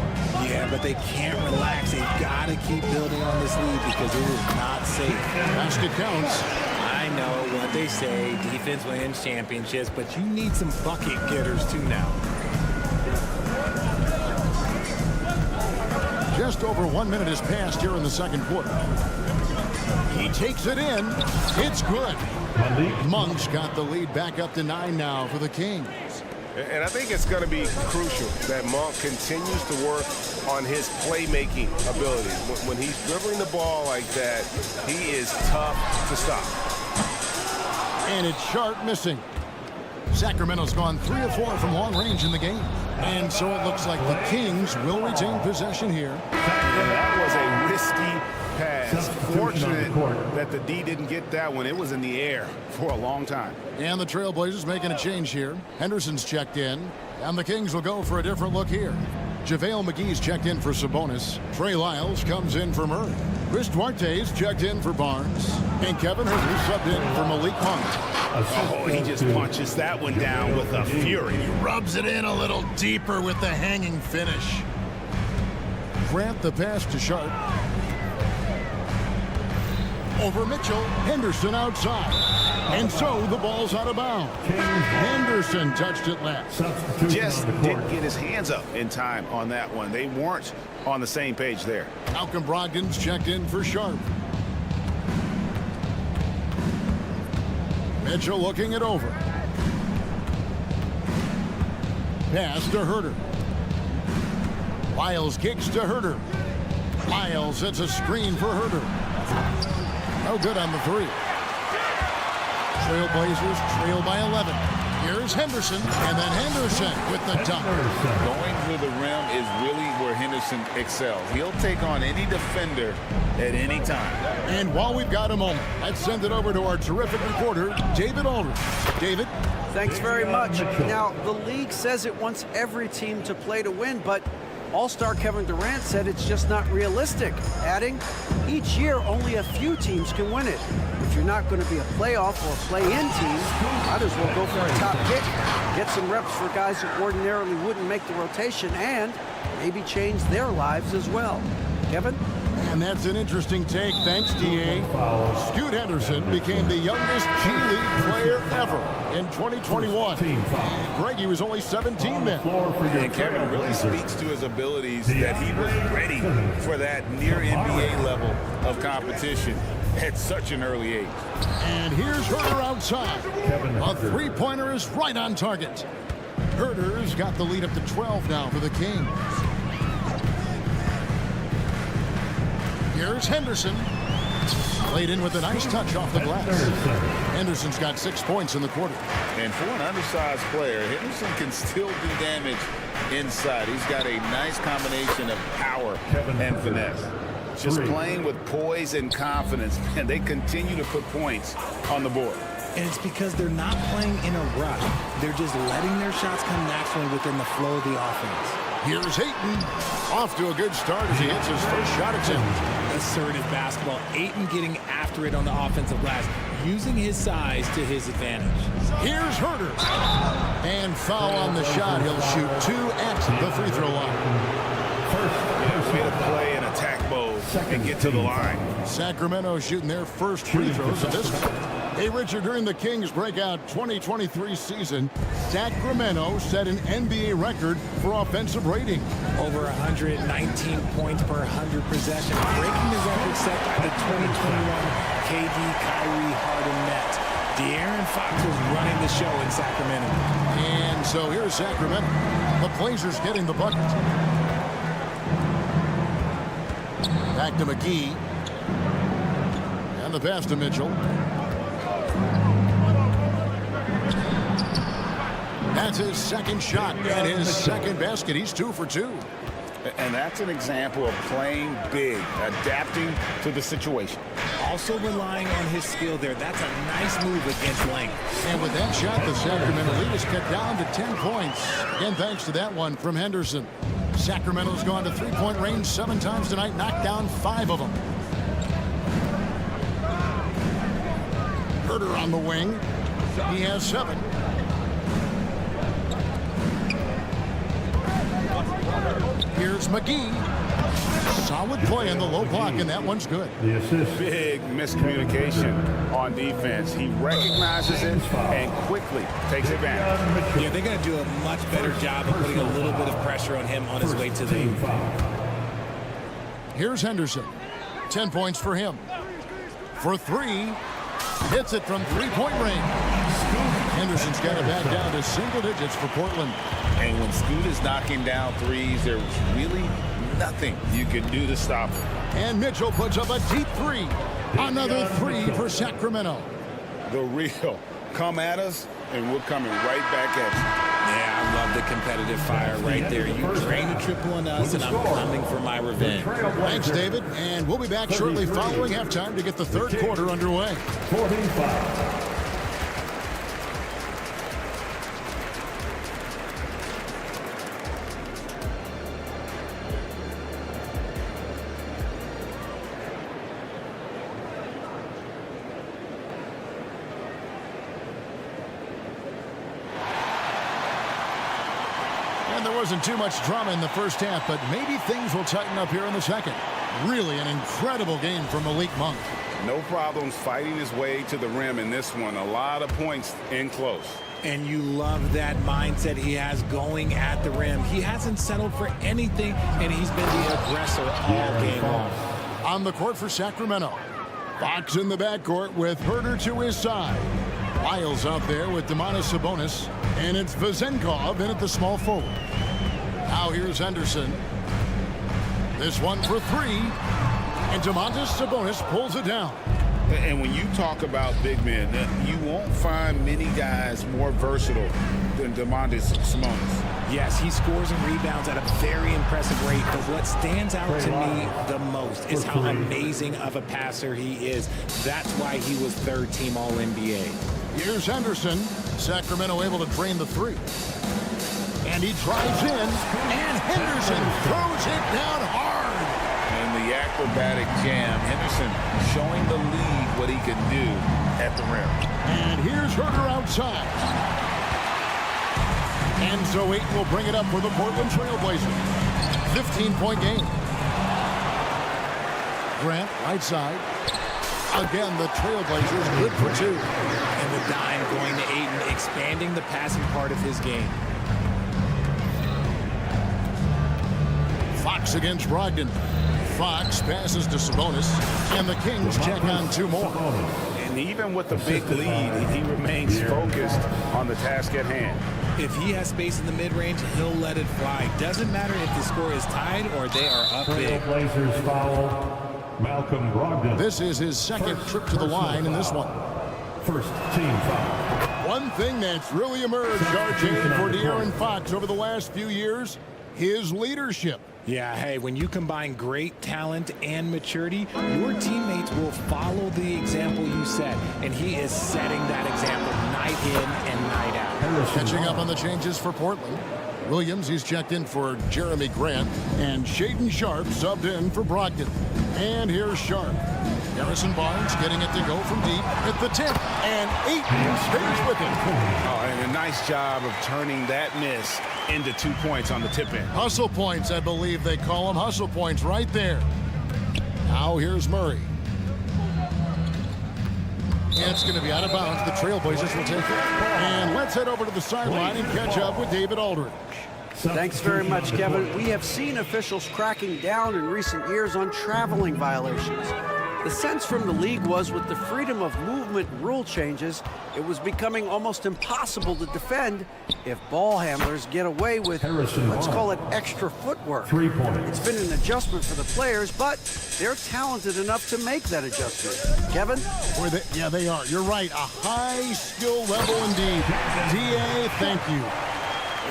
Yeah, but they can't relax. They've got to keep building on this lead because it is not safe. Basket counts. I know what they say, defense wins championships, but you need some bucket getters too now. Just over 1 minute has passed here in the second quarter. He takes it in. It's good. Monk's got the lead back up to 9 now for the Kings. And I think it's going to be crucial that Monk continues to work on his playmaking ability. When he's dribbling the ball like that, he is tough to stop. And it's Sharp missing. Sacramento's gone 3 of 4 from long range in the game. And so it looks like the Kings will retain possession here. And that was a risky pass. Fortunate that the D didn't get that one. It was in the air for a long time. And the Trailblazers making a change here. Henderson's checked in. And the Kings will go for a different look here. JaVale McGee's checked in for Sabonis. Trey Lyles comes in for Murray. Chris Duarte's checked in for Barnes. And Kevin Huerter subbed in for Malik Monk. Oh, he just punches that one down with a fury. He rubs it in a little deeper with the hanging finish. Grant the pass to Sharp. Over Mitchell. Henderson outside. And so the ball's out of bounds. Henderson touched it last. Just didn't get his hands up in time on that one. They weren't on the same page there. Malcolm Brogdon's checked in for Sharp. Mitchell looking it over. Pass to Huerter. Lyles kicks to Huerter. Lyles, it's a screen for Huerter. No good on the 3. Trailblazers trail by 11. Here's Henderson, and then Henderson with the dunk. Going to the rim is really where Henderson excels. He'll take on any defender at any time. And while we've got a moment, let's send it over to our terrific reporter, David Aldridge. David? Thanks very much. Now, the league says it wants every team to play to win, but All-Star Kevin Durant said it's just not realistic, adding, each year only a few teams can win it. If you're not going to be a playoff or a play-in team, might as well go for a top pick, get some reps for guys who ordinarily wouldn't make the rotation, and maybe change their lives as well. Kevin? And that's an interesting take. Thanks, D.A. Scoot Henderson became the youngest G League player ever in 2021. Greg, he was only 17 then. And Kevin really speaks to his abilities that he was ready for that near NBA level of competition at such an early age. And here's Herder outside. A three-pointer is right on target. Herder's got the lead up to 12 now for the Kings. Here's Henderson. Played in with a nice touch off the glass. Henderson's got 6 points in the quarter. And for an undersized player, Henderson can still do damage inside. He's got a nice combination of power and finesse. Just playing with poise and confidence, and they continue to put points on the board. And it's because they're not playing in a rush. They're just letting their shots come naturally within the flow of the offense. Here's Ayton. Off to a good start as he hits his first shot attempt. Assertive basketball. Ayton getting after it on the offensive glass, using his size to his advantage. Here's Herder. And foul on the shot. He'll shoot 2 at the free throw line. First, way to play in attack mode and get to the line. Sacramento shooting their first free throws of this one. Hey, Richard, during the Kings' breakout 2023 season, Sacramento set an NBA record for offensive rating. Over 119 points per 100 possessions, breaking the record set by the 2021 KD Kyrie Harden net. De'Aaron Fox was running the show in Sacramento. And so here's Sacramento. The Blazers getting the bucket. Back to McGee. And the pass to Mitchell. That's his second shot and his second basket. He's 2 for 2. And that's an example of playing big, adapting to the situation. Also relying on his skill there. That's a nice move against length. And with that shot, the Sacramento lead is cut down to 10 points. Again, thanks to that one from Henderson. Sacramento's gone to three-point range 7 times tonight, knocked down 5 of them. Herder on the wing. He has 7. Here's McGee. Solid play in the low block, and that one's good. Big miscommunication on defense. He recognizes it and quickly takes advantage. Yeah, they're going to do a much better job of putting a little bit of pressure on him on his way to the... Here's Henderson. 10 points for him. For 3. Hits it from three-point range. Henderson's got it back down to single digits for Portland. And when Scoot is knocking down threes, there's really nothing you can do to stop him. And Mitchell puts up a deep 3. Another 3 for Sacramento. The real. Come at us, and we're coming right back at you. Yeah, I love the competitive fire right there. You drain a triple on us, and I'm coming for my revenge. Thanks, David. And we'll be back shortly following halftime to get the third quarter underway. 45. There wasn't too much drama in the first half, but maybe things will tighten up here in the second. Really an incredible game from Malik Monk. No problems fighting his way to the rim in this one. A lot of points in close. And you love that mindset he has going at the rim. He hasn't settled for anything, and he's been the aggressor all game long. On the court for Sacramento. Fox in the backcourt with Herder to his side. Lyles out there with Domantas Sabonis. And it's Vezenkov in at the small forward. Now here's Henderson. This one for 3. And Domantas Sabonis pulls it down. And when you talk about big men, you won't find many guys more versatile than Domantas Sabonis. Yes, he scores and rebounds at a very impressive rate, but what stands out to me the most is how amazing of a passer he is. That's why he was third-team All-NBA. Here's Henderson. Sacramento able to drain the three. And he drives in, and Henderson throws it down hard. And the acrobatic jam, Henderson showing the league what he can do at the rim. And here's Herter outside. And so Ayton will bring it up for the Portland Trailblazers. 15-point game. Grant, right side. Again, the Trailblazers good for two. And the dime going to Ayton, expanding the passing part of his game. Fox against Brogdon. Fox passes to Sabonis, and the Kings check on two more. And even with the big lead, he remains focused on the task at hand. If he has space in the mid-range, he'll let it fly. Doesn't matter if the score is tied or they are up big. Blazers foul. Malcolm Brogdon. This is his second trip to the line in this one. First team foul. One thing that's really emerged, RJ, for De'Aaron Fox over the last few years, his leadership. Yeah, hey, when you combine great talent and maturity, your teammates will follow the example you set, and he is setting that example night in and night out. Catching up on the changes for Portland. Williams, he's checked in for Jeremy Grant, and Shaedon Sharpe subbed in for Brogdon. And here's Sharpe. Harrison Barnes getting it to go from deep at the tip, and Ayton stays with it. Oh, and a nice job of turning that miss into 2 points on the tip end. Hustle points, I believe they call them. Hustle points right there. Now here's Murray. And it's going to be out of bounds. The Trailblazers will take it. And let's head over to the sideline and catch up with David Aldridge. Thanks very much, Kevin. We have seen officials cracking down in recent years on traveling violations. The sense from the league was with the freedom of movement rule changes, it was becoming almost impossible to defend if ball handlers get away with, let's call it extra footwork. 3 points. It's been an adjustment for the players, but they're talented enough to make that adjustment. Kevin? Yeah, they are. You're right. A high skill level indeed. DA, thank you.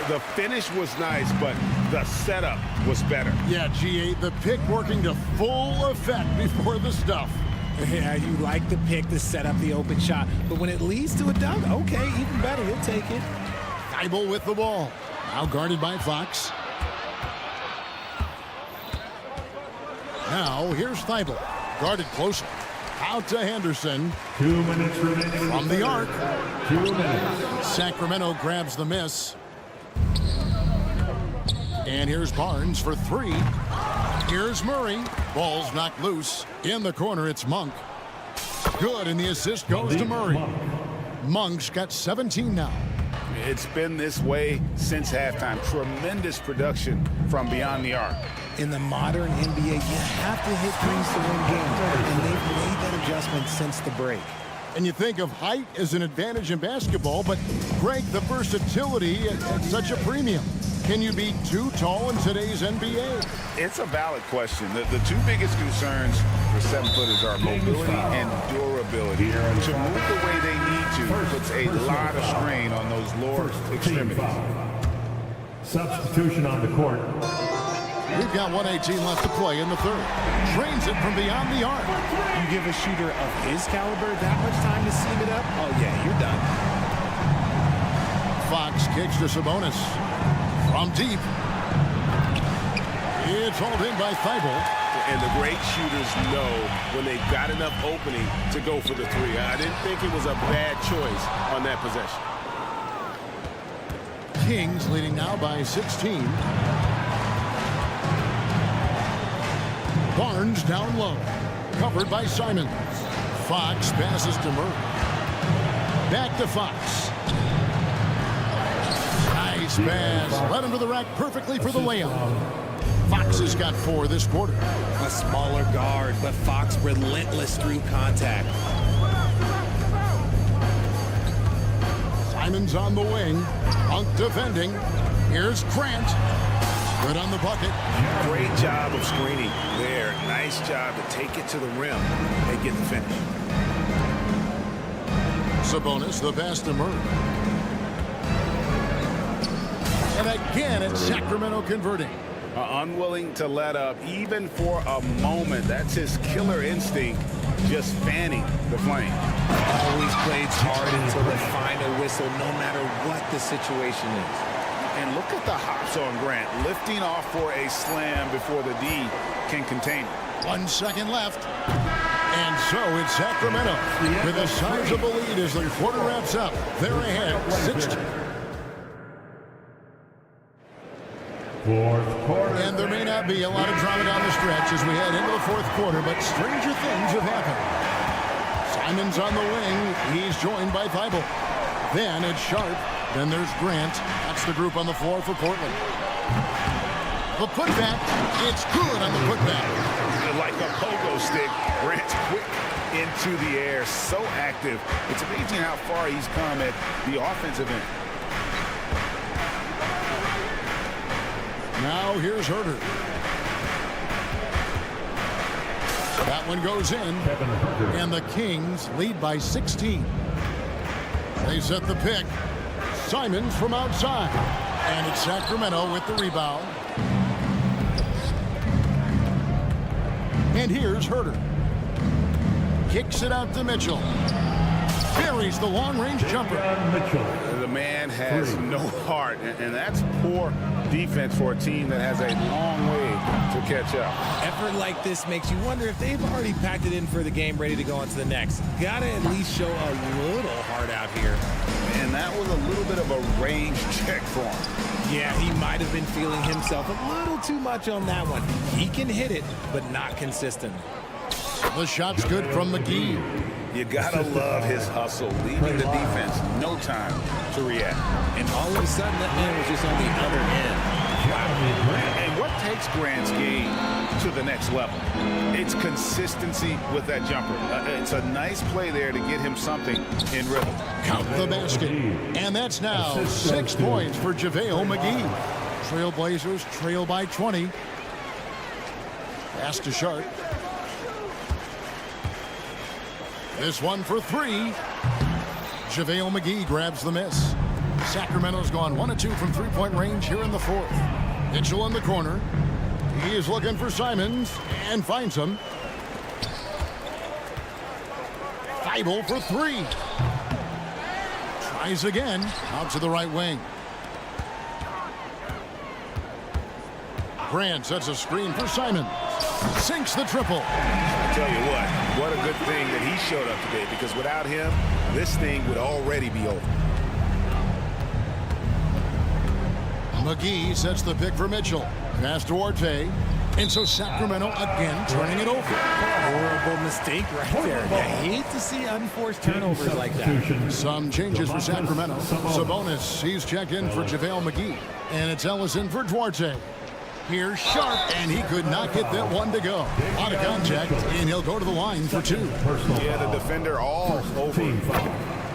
The finish was nice, but the setup was better. Yeah, GA, the pick working to full effect before the stuff. Yeah, you like the pick to set up the open shot, but when it leads to a dunk, okay, even better, he'll take it. Thibault with the ball. Now guarded by Fox. Now here's Thibault. Guarded closer. Out to Henderson. 2 minutes remaining. From the arc. 2 minutes. Sacramento grabs the miss. And here's Barnes for three. Here's Murray. Ball's knocked loose. In the corner, it's Monk. Good, and the assist goes to Murray. Monk's got 17 now. It's been this way since halftime. Tremendous production from beyond the arc. In the modern NBA, you have to hit threes to win games, and they've made that adjustment since the break. And you think of height as an advantage in basketball, but Greg, the versatility at such a premium. Can you be too tall in today's NBA? It's a valid question. The two biggest concerns for 7-footers are mobility and durability. To move the way they need to puts a lot of strain on those lower extremities. Substitution on the court. We've got 1:18 left to play in the third. Drains it from beyond the arc. You give a shooter of his caliber that much time to seam it up, oh yeah, you're done. Fox kicks to Sabonis. From deep. It's hauled in by Thibault. And the great shooters know when they've got enough opening to go for the three. I didn't think it was a bad choice on that possession. Kings leading now by 16. Barnes down low. Covered by Simons. Fox passes to Murray. Back to Fox. Nice pass. Led him to the rack perfectly for the layup. Fox has got 4 this quarter. A smaller guard, but Fox relentless through contact. Simons on the wing. Monk defending. Here's Grant. Good on the bucket. Great job of screening there. Nice job to take it to the rim and get the finish. Sabonis, the pass to Murray. And again, it's Sacramento converting. Unwilling to let up even for a moment. That's his killer instinct, just fanning the flame. Always plays hard until the final whistle, no matter what the situation is. And look at the hops on Grant, lifting off for a slam before the D can contain it. 1 second left. And so it's Sacramento with a sizable lead as the quarter wraps up. They're ahead 6-2. Fourth quarter. And there may not be a lot of drama down the stretch as we head into the fourth quarter, but stranger things have happened. Simon's on the wing. He's joined by Thibault. Then it's Sharp. Then there's Grant. That's the group on the floor for Portland. The putback. It's good on the putback. Like a pogo stick, Grant's quick into the air, so active. It's amazing how far he's come at the offensive end. Now here's Herter. That one goes in, and the Kings lead by 16. They set the pick. Simons from outside, and it's Sacramento with the rebound. And here's Herter. Kicks it out to Mitchell. Buries the long-range jumper. The man has no heart, and that's poor defense for a team that has a long way to catch up. Effort like this makes you wonder if they've already packed it in for the game, ready to go on to the next. Gotta at least show a little heart out here. And that was a little bit of a range check for him. Yeah, he might have been feeling himself a little too much on that one. He can hit it, but not consistently. The shot's good from McGee. You gotta love his hustle, leaving the defense no time to react. And all of a sudden, that man was just on the other end. And what takes Grant's game to the next level? It's consistency with that jumper. It's a nice play there to get him something in rhythm. Count the basket. And that's now 6 points for JaVale McGee. Trailblazers trail by 20. Pass to Sharp. This one for 3. JaVale McGee grabs the miss. Sacramento's gone 1 of 2 from three-point range here in the fourth. Mitchell in the corner. He is looking for Simons and finds him. Thibault for 3. Tries again. Out to the right wing. Grant sets a screen for Simons. Sinks the triple. I tell you what a good thing that he showed up today, because without him, this thing would already be over. McGee sets the pick for Mitchell. Pass to Orte. And so Sacramento again turning it over. Horrible mistake right there. I hate to see unforced turnovers like that. Some changes for Sacramento. Sabonis, he's checked in for JaVale McGee. And it's Ellison for Duarte. Here's Sharp, and he could not get that one to go. Out of contact, and he'll go to the line for 2. Yeah, the defender all over.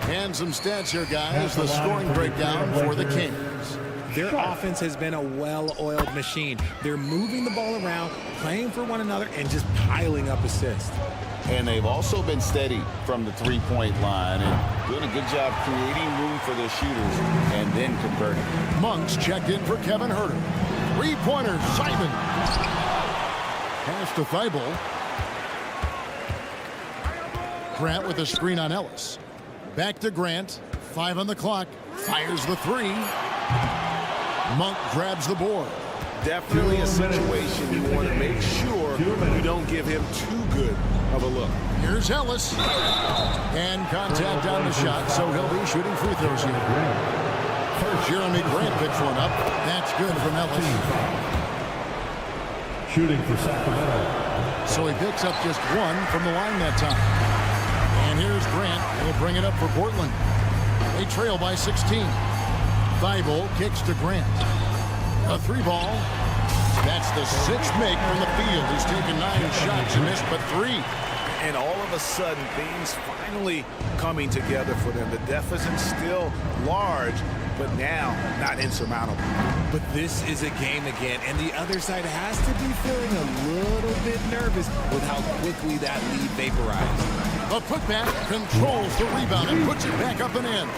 And some stats here, guys. The scoring breakdown for the Kings. Their offense has been a well-oiled machine. They're moving the ball around, playing for one another, and just piling up assists. And they've also been steady from the three-point line and doing a good job creating room for their shooters and then converting. Monks checked in for Kevin Herter. 3-pointer, Simon. Pass to Thibault. Grant with a screen on Ellis. Back to Grant. 5 on the clock. Fires the 3. Monk grabs the board. Definitely a situation you want to make sure you don't give him too good of a look. Here's Ellis. And contact on the shot, so he'll be shooting free throws here. Jeremy Grant picks one up. That's good from Ellis. Shooting for Sacramento. So he picks up just 1 from the line that time. And here's Grant. He'll bring it up for Portland. They trail by 16. Thibault kicks to Grant. A 3-ball. That's the 6th make from the field. He's taken 9 shots and missed but 3. And all of a sudden, things finally coming together for them. The deficit's still large, but now not insurmountable. But this is a game again, and the other side has to be feeling a little bit nervous with how quickly that lead vaporized. The putback controls the rebound and puts it back up and in.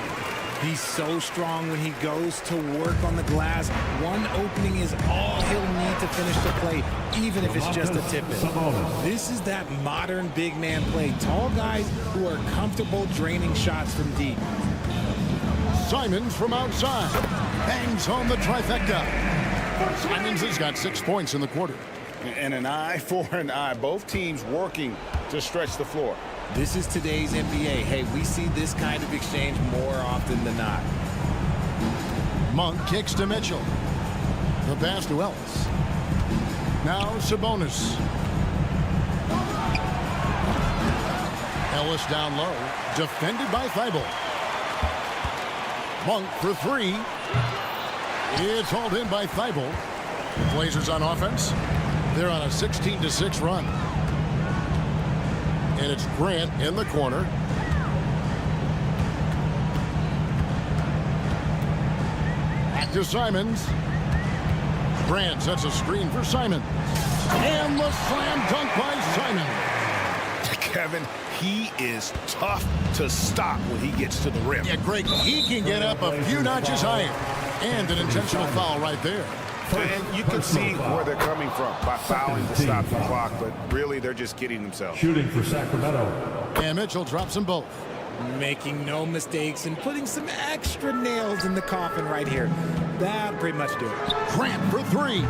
He's so strong when he goes to work on the glass. One opening is all he'll need to finish the play, even if it's just a tip-in. This is that modern big man play. Tall guys who are comfortable draining shots from deep. Simons from outside. Bangs home the trifecta. Simons has got 6 points in the quarter. And an eye for an eye. Both teams working to stretch the floor. This is today's NBA. Hey, we see this kind of exchange more often than not. Monk kicks to Mitchell. The pass to Ellis. Now Sabonis. Ellis down low. Defended by Thibault. Monk for three. It's hauled in by Thibault. Blazers on offense. They're on a 16-6 run. And it's Grant in the corner. Back to Simons. Grant sets a screen for Simons. And the slam dunk by Simons. Kevin, he is tough to stop when he gets to the rim. Yeah, Greg, he can get up a few notches higher. And an intentional foul right there. And you can see where they're coming from by fouling to stop the clock, but really they're just kidding themselves. Shooting for Sacramento. And Mitchell drops them both. Making no mistakes and putting some extra nails in the coffin right here. That pretty much do it. Grant for three.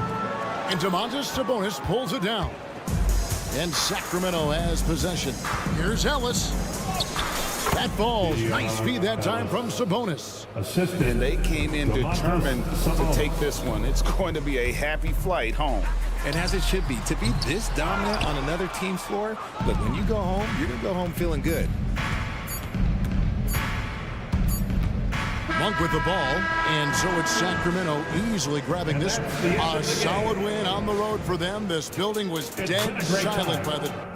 And Domantas Sabonis pulls it down. And Sacramento has possession. Here's Ellis. That falls. Nice feed that time from Sabonis. Assisted. And they came in determined to take this one. It's going to be a happy flight home. And as it should be. To be this dominant on another team's floor, look, when you go home, you're going to go home feeling good. Monk with the ball, and so it's Sacramento easily grabbing this one. A solid win on the road for them. This building was dead silent by the...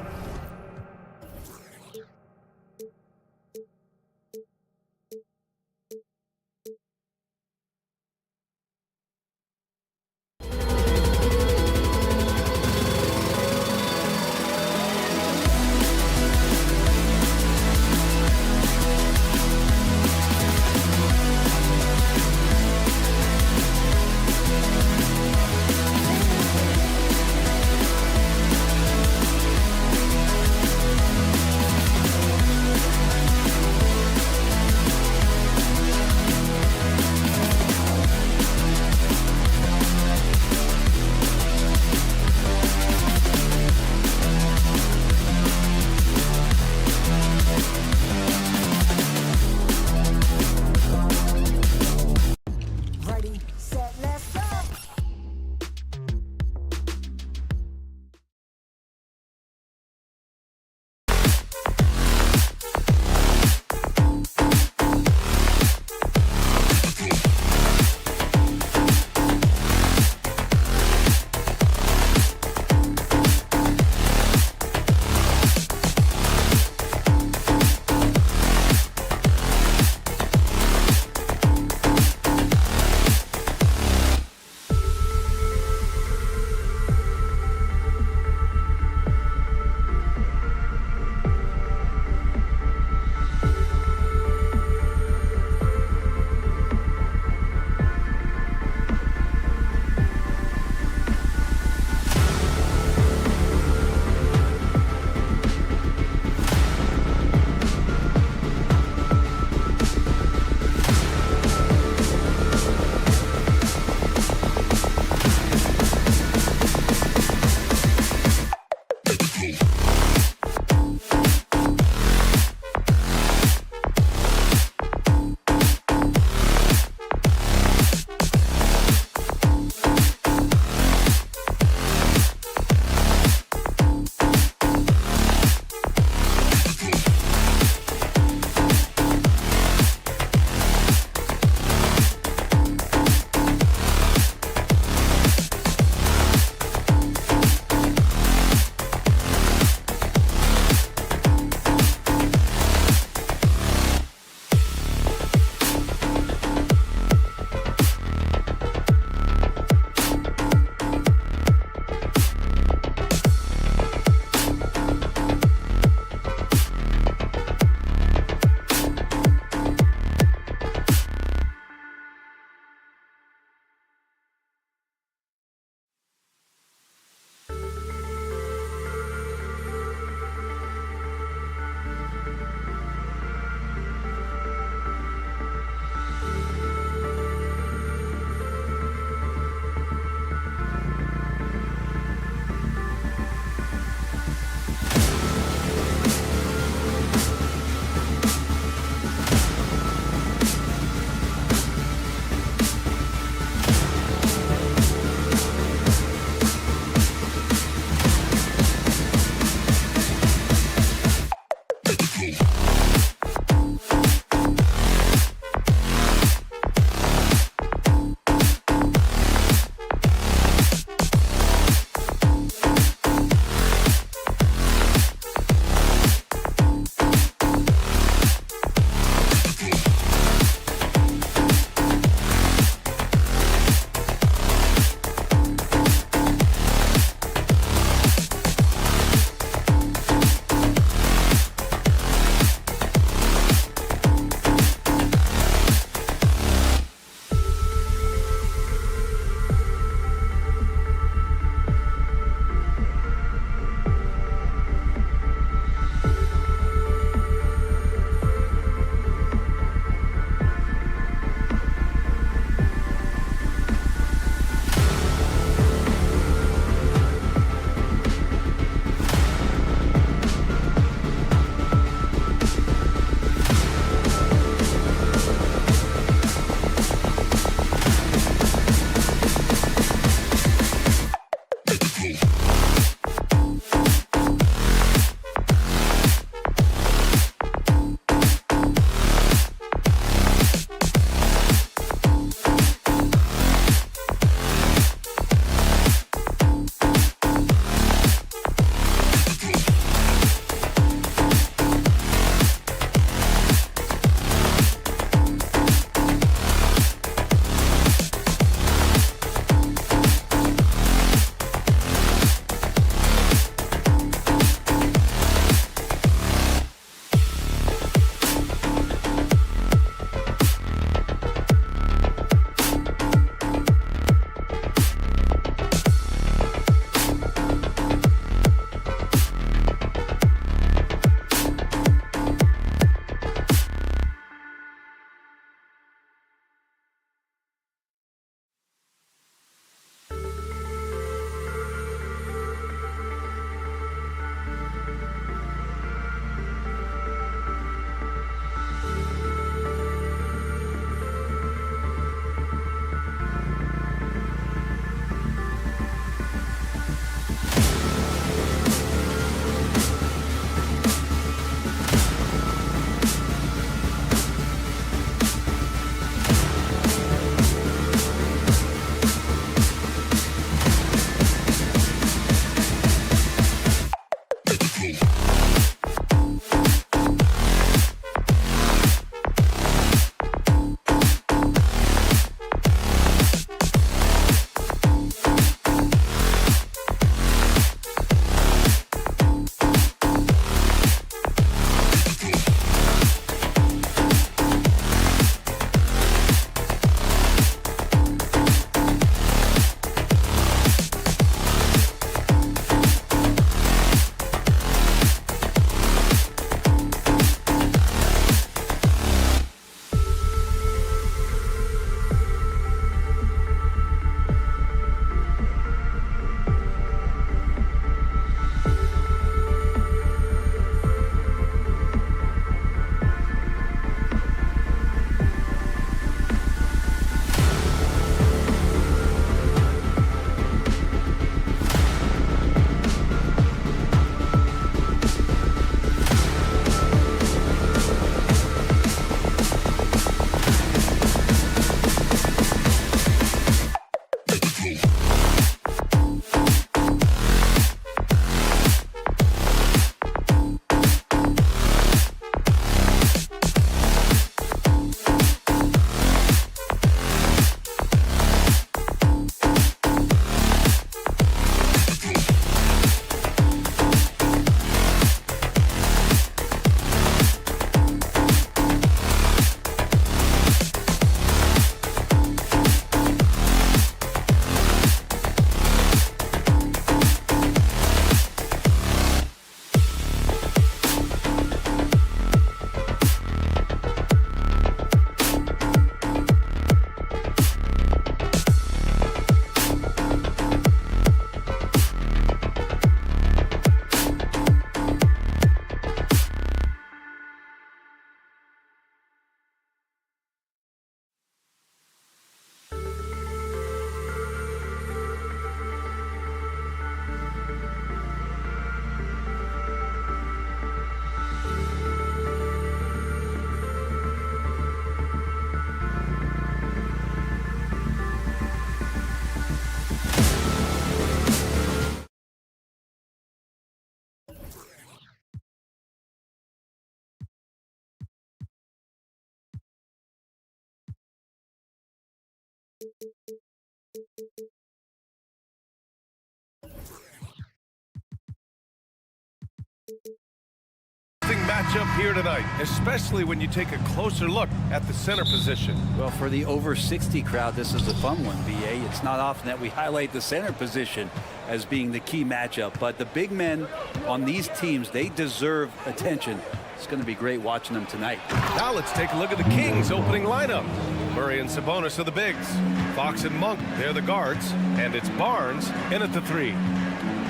Matchup here tonight, especially when you take a closer look at the center position. Well, for the over 60 crowd, this is a fun one, BA. It's not often that we highlight the center position as being the key matchup, but the big men on these teams, they deserve attention. It's going to be great watching them tonight. Now let's take a look at the Kings opening lineup. Murray and Sabonis are the bigs. Fox and Monk, they're the guards. And it's Barnes in at the 3.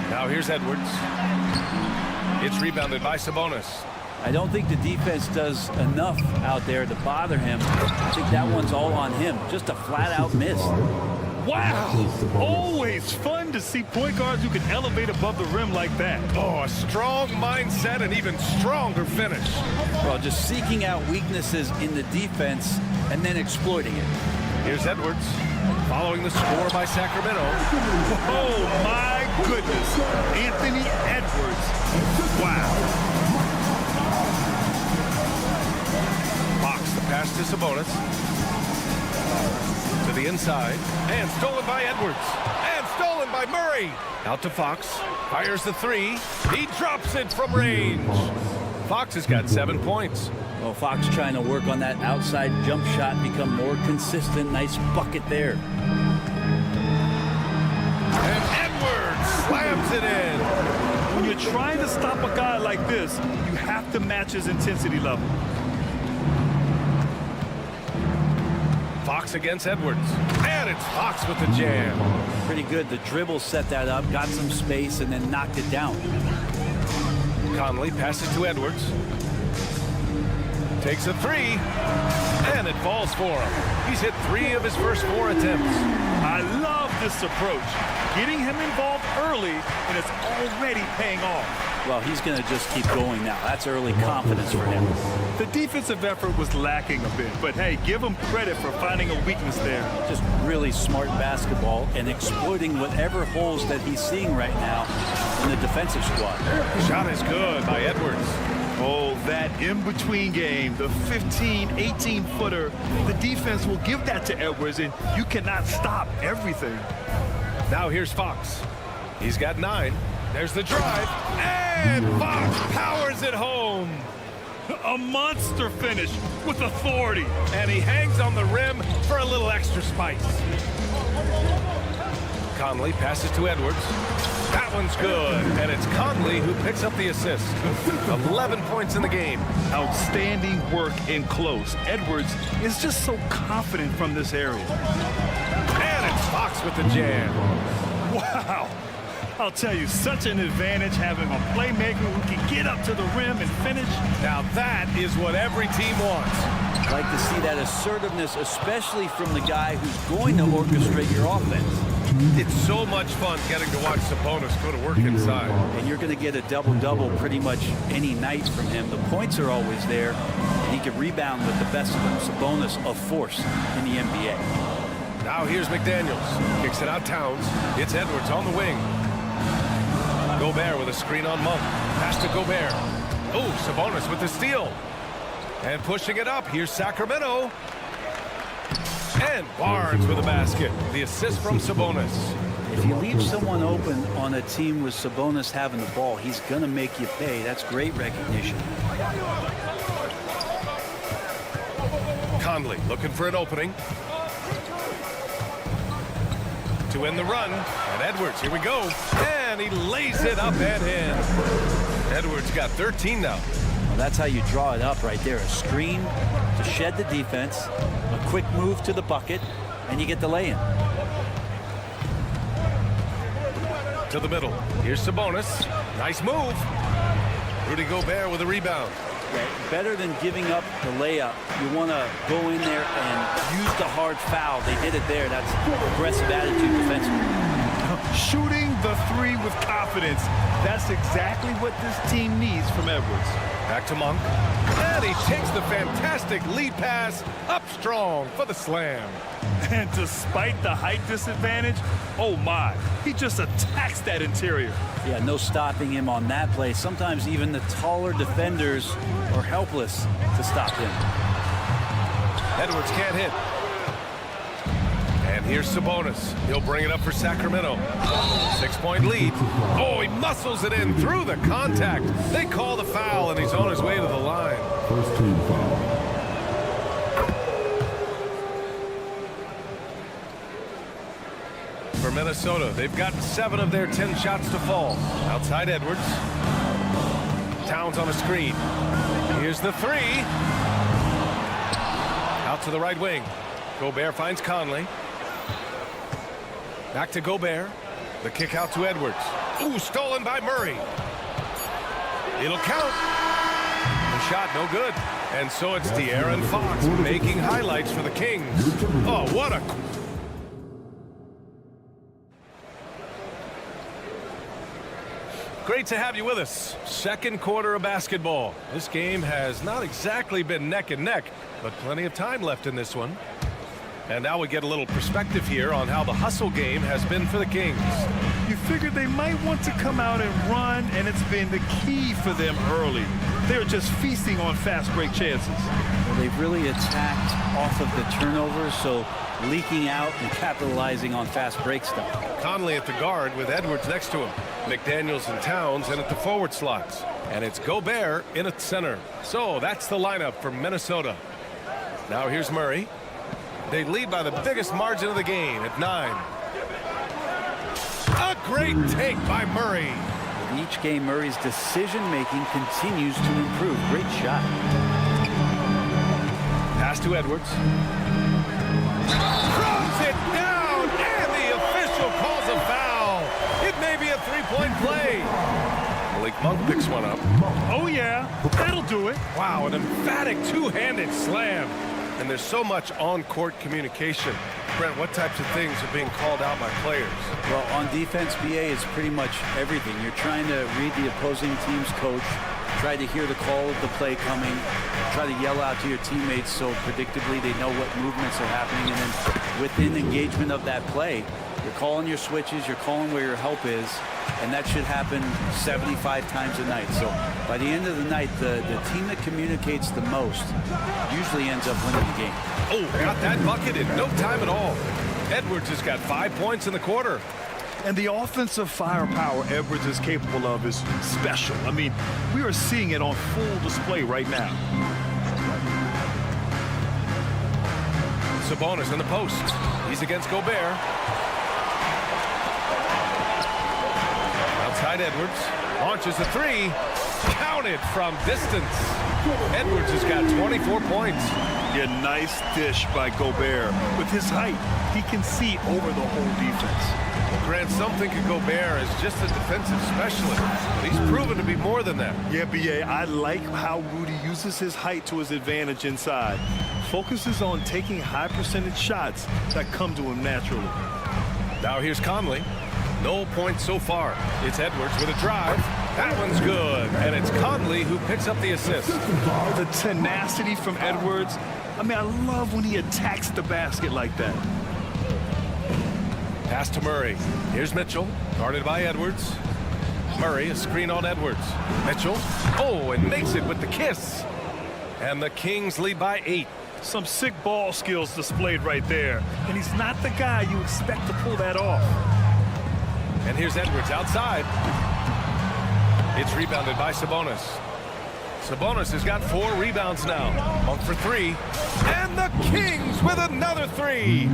Now here's Edwards. It's rebounded by Sabonis. I don't think the defense does enough out there to bother him. I think that one's all on him. Just a flat-out miss. Wow! Always fun to see point guards who can elevate above the rim like that. Oh, a strong mindset and even stronger finish. Well, just seeking out weaknesses in the defense and then exploiting it. Here's Edwards, following the score by Sacramento. Oh, my goodness. Anthony Edwards. Wow. Pass to Sabonis. To the inside. And stolen by Edwards. And stolen by Murray. Out to Fox. Fires the 3. He drops it from range. Fox has got 7 points. Well, Fox trying to work on that outside jump shot, become more consistent. Nice bucket there. And Edwards slams it in. When you're trying to stop a guy like this, you have to match his intensity level. Fox against Edwards. And it's Fox with the jam. Pretty good. The dribble set that up, got some space, and then knocked it down. Conley passes to Edwards. Takes a 3. And it falls for him. He's hit 3 of his first 4 attempts. I love this approach. Getting him involved early, and it's already paying off. Well, he's going to just keep going now. That's early confidence for him. The defensive effort was lacking a bit, but hey, give him credit for finding a weakness there. Just really smart basketball and exploiting whatever holes that he's seeing right now in the defensive squad. Shot is good by Edwards. Oh, that in-between game, the 15, 18-footer, the defense will give that to Edwards, and you cannot stop everything. Now here's Fox. He's got 9. There's the drive, and Fox powers it home. A monster finish with authority. And he hangs on the rim for a little extra spice. Conley passes to Edwards. That one's good, and it's Conley who picks up the assist. 11 points in the game. Outstanding work in close. Edwards is just so confident from this area. And it's Fox with the jam. Wow. I'll tell you, such an advantage having a playmaker who can get up to the rim and finish. Now that is what every team wants. I like to see that assertiveness, especially from the guy who's going to orchestrate your offense. It's so much fun getting to watch Sabonis go to work inside. And you're going to get a double-double pretty much any night from him. The points are always there, and he can rebound with the best of them. Sabonis, a force in the NBA. Now here's McDaniels. Kicks it out Towns. It's Edwards on the wing. Gobert with a screen on Monk. Pass to Gobert. Oh, Sabonis with the steal. And pushing it up. Here's Sacramento. And Barnes with a basket. The assist from Sabonis. If you leave someone open on a team with Sabonis having the ball, he's going to make you pay. That's great recognition. Conley looking for an opening. To end the run. And Edwards, here we go. And he lays it up and in. Edwards got 13 now. Well, that's how you draw it up right there. A screen to shed the defense, a quick move to the bucket, and you get the lay-in. To the middle. Here's Sabonis. Nice move. Rudy Gobert with a rebound. Yeah, better than giving up the layup. You want to go in there and use the hard foul. They did it there. That's aggressive attitude defensively. Shooting the 3 with confidence. That's exactly what this team needs from Edwards. Back to Monk. And he takes the fantastic lead pass up strong for the slam. And despite the height disadvantage, oh my, he just attacks that interior. Yeah, no stopping him on that play. Sometimes even the taller defenders are helpless to stop him. Edwards can't hit. And And here's Sabonis. He'll bring it up for Sacramento. 6-point lead. Oh, he muscles it in through the contact. They call the foul, and he's on his way to the line. First team foul. For Minnesota, they've gotten 7 of their 10 shots to fall. Outside Edwards. Towns on a screen. Here's the 3. Out to the right wing. Gobert finds Conley. Back to Gobert. The kick out to Edwards. Ooh, stolen by Murray. It'll count. The shot no good. And so it's De'Aaron Fox making highlights for the Kings. Oh, what a... Great to have you with us. Second quarter of basketball. This game has not exactly been neck and neck, but plenty of time left in this one. And now we get a little perspective here on how the hustle game has been for the Kings. You figured they might want to come out and run, and it's been the key for them early. They're just feasting on fast break chances. Well, they've really attacked off of the turnovers, so leaking out and capitalizing on fast break stuff. Conley at the guard with Edwards next to him. McDaniels and Towns in at the forward slots. And it's Gobert in at center. So that's the lineup for Minnesota. Now here's Murray. They lead by the biggest margin of the game at 9. A great take by Murray. In each game, Murray's decision-making continues to improve. Great shot. Pass to Edwards. Throws it down, and the official calls a foul. It may be a three-point play. Malik Monk picks one up. Oh, yeah. That'll do it. Wow, an emphatic two-handed slam. And there's so much on-court communication. Brent, what types of things are being called out by players? Well, on defense, BA, it's pretty much everything. You're trying to read the opposing team's coach, try to hear the call of the play coming, try to yell out to your teammates so predictably they know what movements are happening. And then within engagement of that play, you're calling your switches, you're calling where your help is, and that should happen 75 times a night. So by the end of the night, the team that communicates the most usually ends up winning the game. Oh, got that bucket in no time at all. Edwards has got 5 points in the quarter. And the offensive firepower Edwards is capable of is special. I mean, we are seeing it on full display right now. Sabonis in the post. He's against Gobert. Outside Edwards. Launches a 3. Counted from distance. Edwards has got 24 points. Yeah, nice dish by Gobert. With his height, he can see over the whole defense. Well, Grant, some think of Gobert as just a defensive specialist, but he's proven to be more than that. Yeah, BA, I like how Rudy uses his height to his advantage inside. Focuses on taking high percentage shots that come to him naturally. Now here's Conley. No points so far. It's Edwards with a drive. That one's good. And it's Conley who picks up the assist. The tenacity from Edwards. I mean, I love when he attacks the basket like that. Pass to Murray. Here's Mitchell, guarded by Edwards. Murray, a screen on Edwards. Mitchell, oh, and makes it with the kiss. And the Kings lead by 8. Some sick ball skills displayed right there. And he's not the guy you expect to pull that off. And here's Edwards outside. It's rebounded by Sabonis. Sabonis has got 4 rebounds now. Monk for 3. And the Kings with another 3.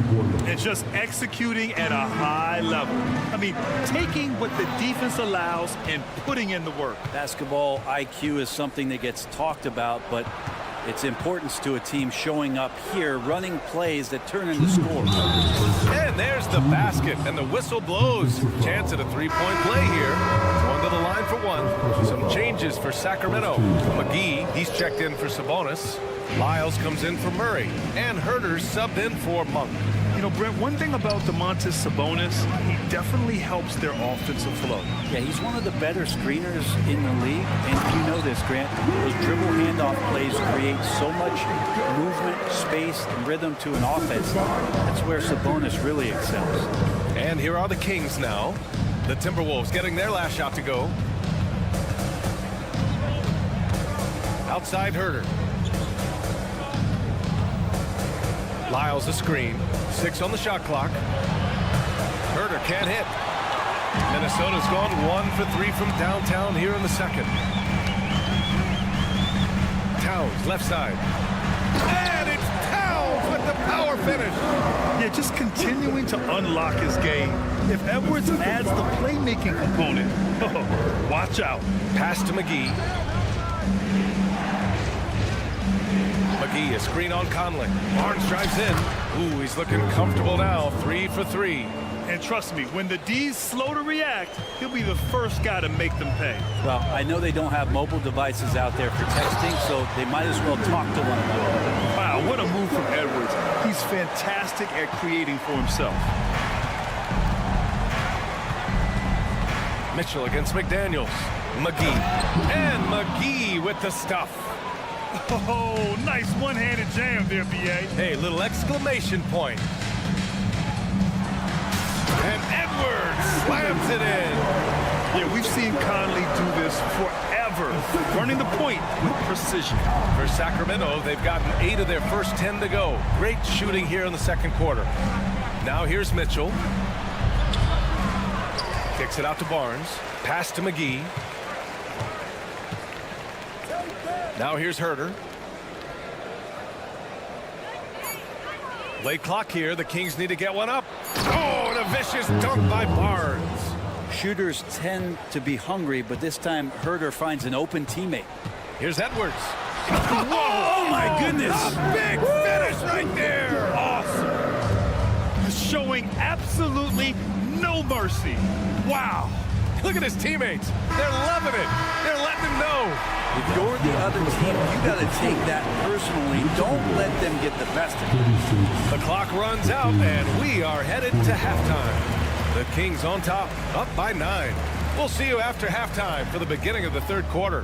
And just executing at a high level. I mean, taking what the defense allows and putting in the work. Basketball IQ is something that gets talked about, but its importance to a team showing up here, running plays that turn into scores. And there's the basket, and the whistle blows. Chance at a 3-point play here. Going to the line for 1. Some changes for Sacramento. McGee, he's checked in for Sabonis. Lyles comes in for Murray. And Herter's subbed in for Monk. You know, Brent, one thing about Domantas Sabonis, he definitely helps their offensive flow. Yeah, he's one of the better screeners in the league. And you know this, Grant. Those dribble handoff plays create so much movement, space, and rhythm to an offense. That's where Sabonis really excels. And here are the Kings now. The Timberwolves getting their last shot to go. Outside Herter. Lyles a screen. 6 on the shot clock. Herder can't hit. Minnesota's gone 1 for 3 from downtown here in the second. Towns, left side. And it's Towns with the power finish. Yeah, just continuing to unlock his game. If Edwards adds the playmaking component, watch out. Pass to McGee. McGee, a screen on Conley. Barnes drives in. Ooh, he's looking comfortable now. 3 for 3. And trust me, when the D's slow to react, he'll be the first guy to make them pay. Well, I know they don't have mobile devices out there for texting, so they might as well talk to one another. Wow, what a move from Edwards. He's fantastic at creating for himself. Mitchell against McDaniels. McGee. And McGee with the stuff. Oh, nice one-handed jam there, B.A. Hey, little exclamation point. And Edwards slams it in. Yeah, we've seen Conley do this forever, running the point with precision. For Sacramento, they've gotten 8 of their first 10 to go. Great shooting here in the second quarter. Now here's Mitchell. Kicks it out to Barnes. Pass to McGee. Now here's Herder. Late clock here. The Kings need to get one up. Oh, and a vicious dunk by Barnes. Shooters tend to be hungry, but this time Herder finds an open teammate. Here's Edwards. Whoa! Oh, my goodness. A big finish right there. Awesome. Showing absolutely no mercy. Wow. Look at his teammates. They're loving it. They're letting him know. If you're the other team, you got to take that personally. Don't let them get the best of you. The clock runs out, and we are headed to halftime. The Kings on top, up by 9. We'll see you after halftime for the beginning of the third quarter.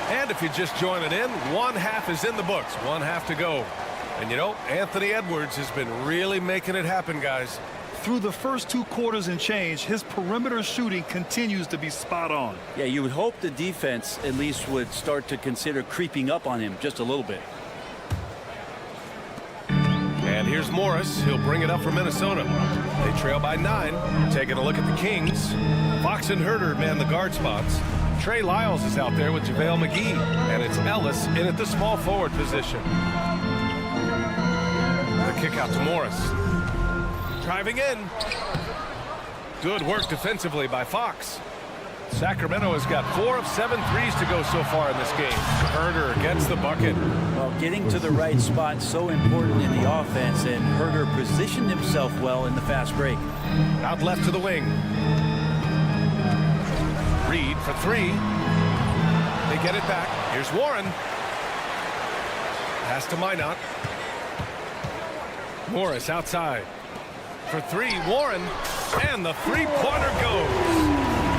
And if you're just joining in, one half is in the books, one half to go. And you know, Anthony Edwards has been really making it happen, guys. Through the first 2 quarters and change, his perimeter shooting continues to be spot on. Yeah, you would hope the defense at least would start to consider creeping up on him just a little bit. And here's Morris. He'll bring it up for Minnesota. They trail by 9. Taking a look at the Kings. Fox and Herder man the guard spots. Trey Lyles is out there with JaVale McGee. And it's Ellis in at the small forward position. The kick out to Morris. Driving in. Good work defensively by Fox. Sacramento has got 4 of 7 threes to go so far in this game. Herder gets the bucket. Well, getting to the right spot so important in the offense, and Herder positioned himself well in the fast break. Out left to the wing. Reed for 3. They get it back. Here's Warren. Pass to Minot. Morris outside. For 3, Warren. And the three-pointer goes.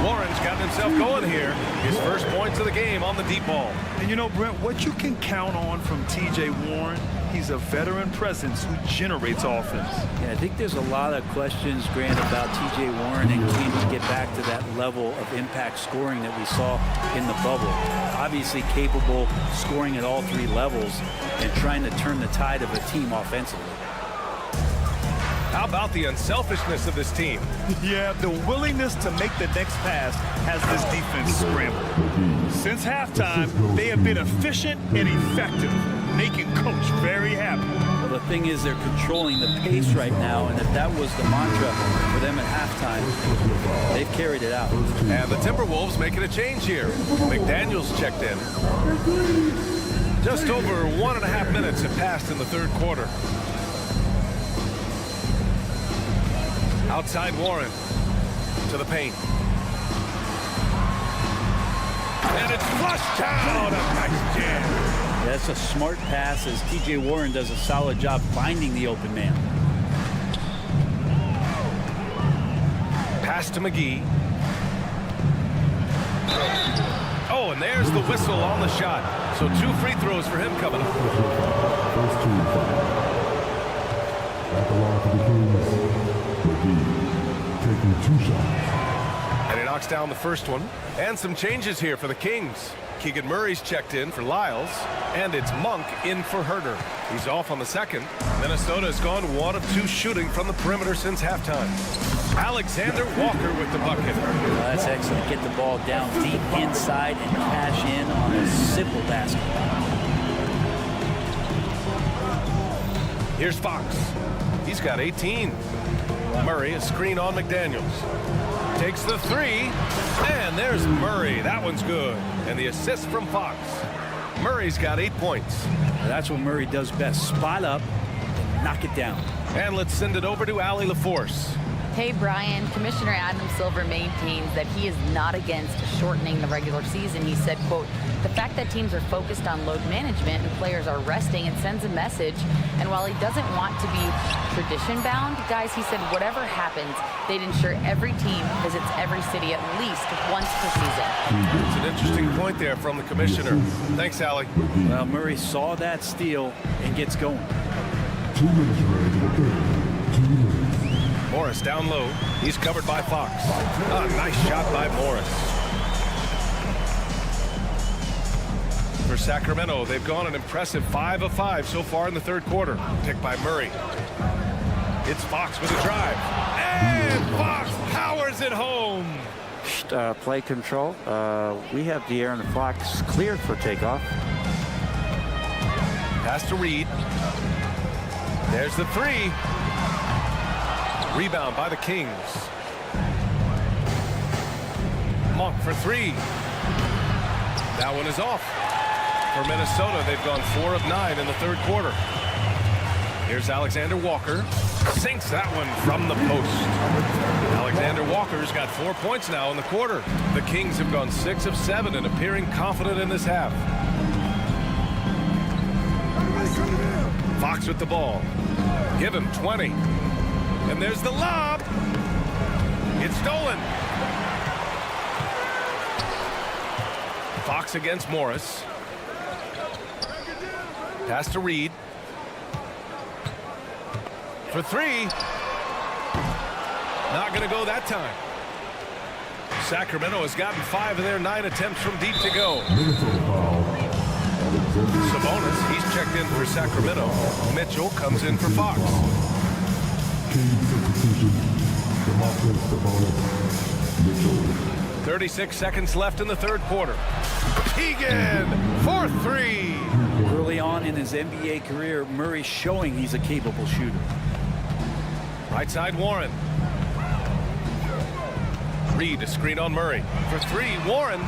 Warren's gotten himself going here. His first points of the game on the deep ball. And you know, Brent, what you can count on from T.J. Warren, he's a veteran presence who generates offense. Yeah, I think there's a lot of questions, Grant, about T.J. Warren and can he get back to that level of impact scoring that we saw in the bubble. Obviously capable scoring at all 3 levels and trying to turn the tide of a team offensively. How about the unselfishness of this team? Yeah, the willingness to make the next pass has this defense scrambled. Since halftime, they have been efficient and effective, making Coach very happy. Well, the thing is they're controlling the pace right now, and if that was the mantra for them at halftime, they've carried it out. And the Timberwolves making a change here. McDaniels checked in. Just over 1.5 minutes have passed in the third quarter. Outside Warren to the paint. And it's flushed down. A nice jam. That's a smart pass as T.J. Warren does a solid job finding the open man. Pass to McGee. Oh, and there's the whistle on the shot. So 2 free throws for him coming up. At the line for the Kings, McGee taking 2 shots. And he knocks down the first one. And some changes here for the Kings. Keegan Murray's checked in for Lyles, and it's Monk in for Herter. He's off on the second. Minnesota has gone 1 of 2 shooting from the perimeter since halftime. Alexander Walker with the bucket. That's excellent. Get the ball down deep inside and cash in on a simple basket. Here's Fox. He's got 18. Murray, a screen on McDaniels. Takes the 3, and there's Murray. That one's good. And the assist from Fox. Murray's got 8 points. That's what Murray does best. Spot up and knock it down. And let's send it over to Allie LaForce. Hey, Brian, Commissioner Adam Silver maintains that he is not against shortening the regular season. He said, quote, the fact that teams are focused on load management and players are resting, it sends a message. And while he doesn't want to be tradition-bound, guys, he said whatever happens, they'd ensure every team visits every city at least once per season. It's an interesting point there from the commissioner. Thanks, Allie. Well, Murray saw that steal and gets going. 2 minutes remaining to the third. 2 minutes. Morris down low. He's covered by Fox. Nice shot by Morris. For Sacramento, they've gone an impressive 5 of 5 so far in the third quarter. Picked by Murray. It's Fox with a drive. And Fox powers it home. Play control. We have De'Aaron Fox cleared for takeoff. Pass to Reed. There's the 3. Rebound by the Kings. Monk for 3. That one is off. For Minnesota, they've gone 4 of 9 in the third quarter. Here's Alexander Walker. Sinks that one from the post. Alexander Walker's got 4 points now in the quarter. The Kings have gone 6 of 7 and appearing confident in this half. Fox with the ball. Give him 20. And there's the lob. It's stolen. Fox against Morris. Pass to Reed. For 3. Not going to go that time. Sacramento has gotten 5 of their 9 attempts from deep to go. Sivonja, he's checked in for Sacramento. Mitchell comes in for Fox. 36 seconds left in the third quarter. Keegan for 3. Early on in his NBA career, Murray showing he's a capable shooter. Right side Warren. Reed a screen on Murray. For 3, Warren.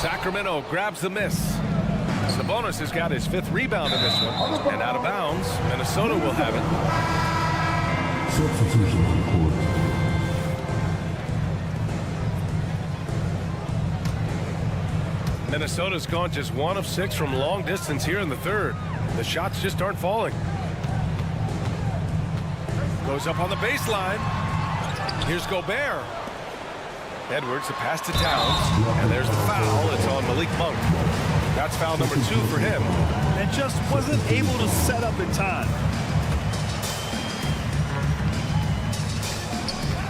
Sacramento grabs the miss. Sabonis has got his 5th rebound in this one. And out of bounds, Minnesota will have it. Substitution on the court. Minnesota's gone just 1 of 6 from long distance here in the third. The shots just aren't falling. Goes up on the baseline. Here's Gobert. Edwards, the pass to Towns. And there's the foul. It's on Malik Monk. That's foul number 2 for him. And just wasn't able to set up in time.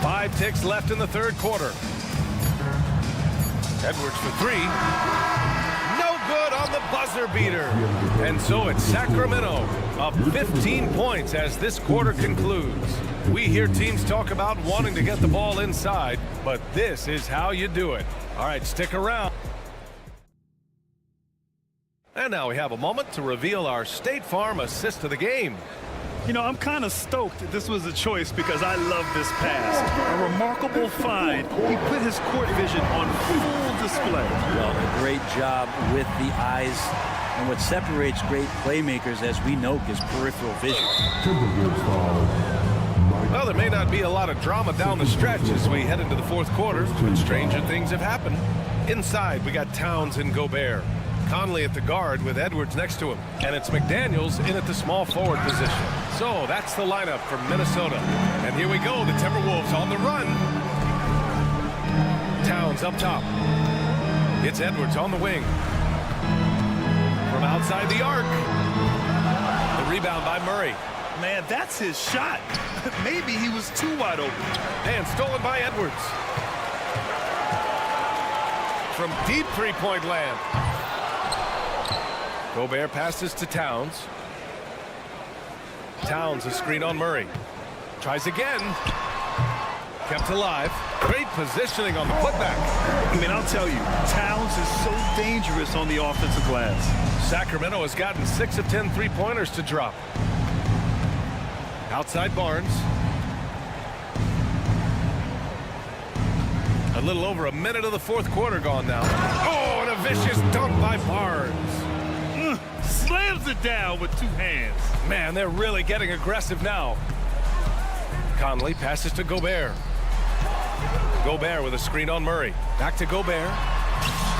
5 ticks left in the third quarter. Edwards for 3. No good on the buzzer beater. And so it's Sacramento up 15 points as this quarter concludes. We hear teams talk about wanting to get the ball inside, but this is how you do it. All right, stick around. And now we have a moment to reveal our State Farm assist of the game. You know, I'm kind of stoked that this was a choice because I love this pass. A remarkable find. He put his court vision on full display. Well, a great job with the eyes. And what separates great playmakers, as we know, is peripheral vision. Well, there may not be a lot of drama down the stretch as we head into the fourth quarter, but stranger things have happened. Inside, we got Towns and Gobert. Conley at the guard with Edwards next to him. And it's McDaniels in at the small forward position. So that's the lineup from Minnesota. And here we go, the Timberwolves on the run. Towns up top. It's Edwards on the wing. From outside the arc. The rebound by Murray. Man, that's his shot. Maybe he was too wide open. And stolen by Edwards. From deep three-point land. Gobert passes to Towns. Towns, a screen on Murray. Tries again. Kept alive. Great positioning on the putback. I mean, I'll tell you, Towns is so dangerous on the offensive glass. Sacramento has gotten 6 of 10 three-pointers to drop. Outside Barnes. A little over a minute of the fourth quarter gone now. Oh, and a vicious dunk by Barnes. Slams it down with two hands. Man, they're really getting aggressive now. Conley passes to Gobert. Gobert with a screen on Murray. Back to Gobert.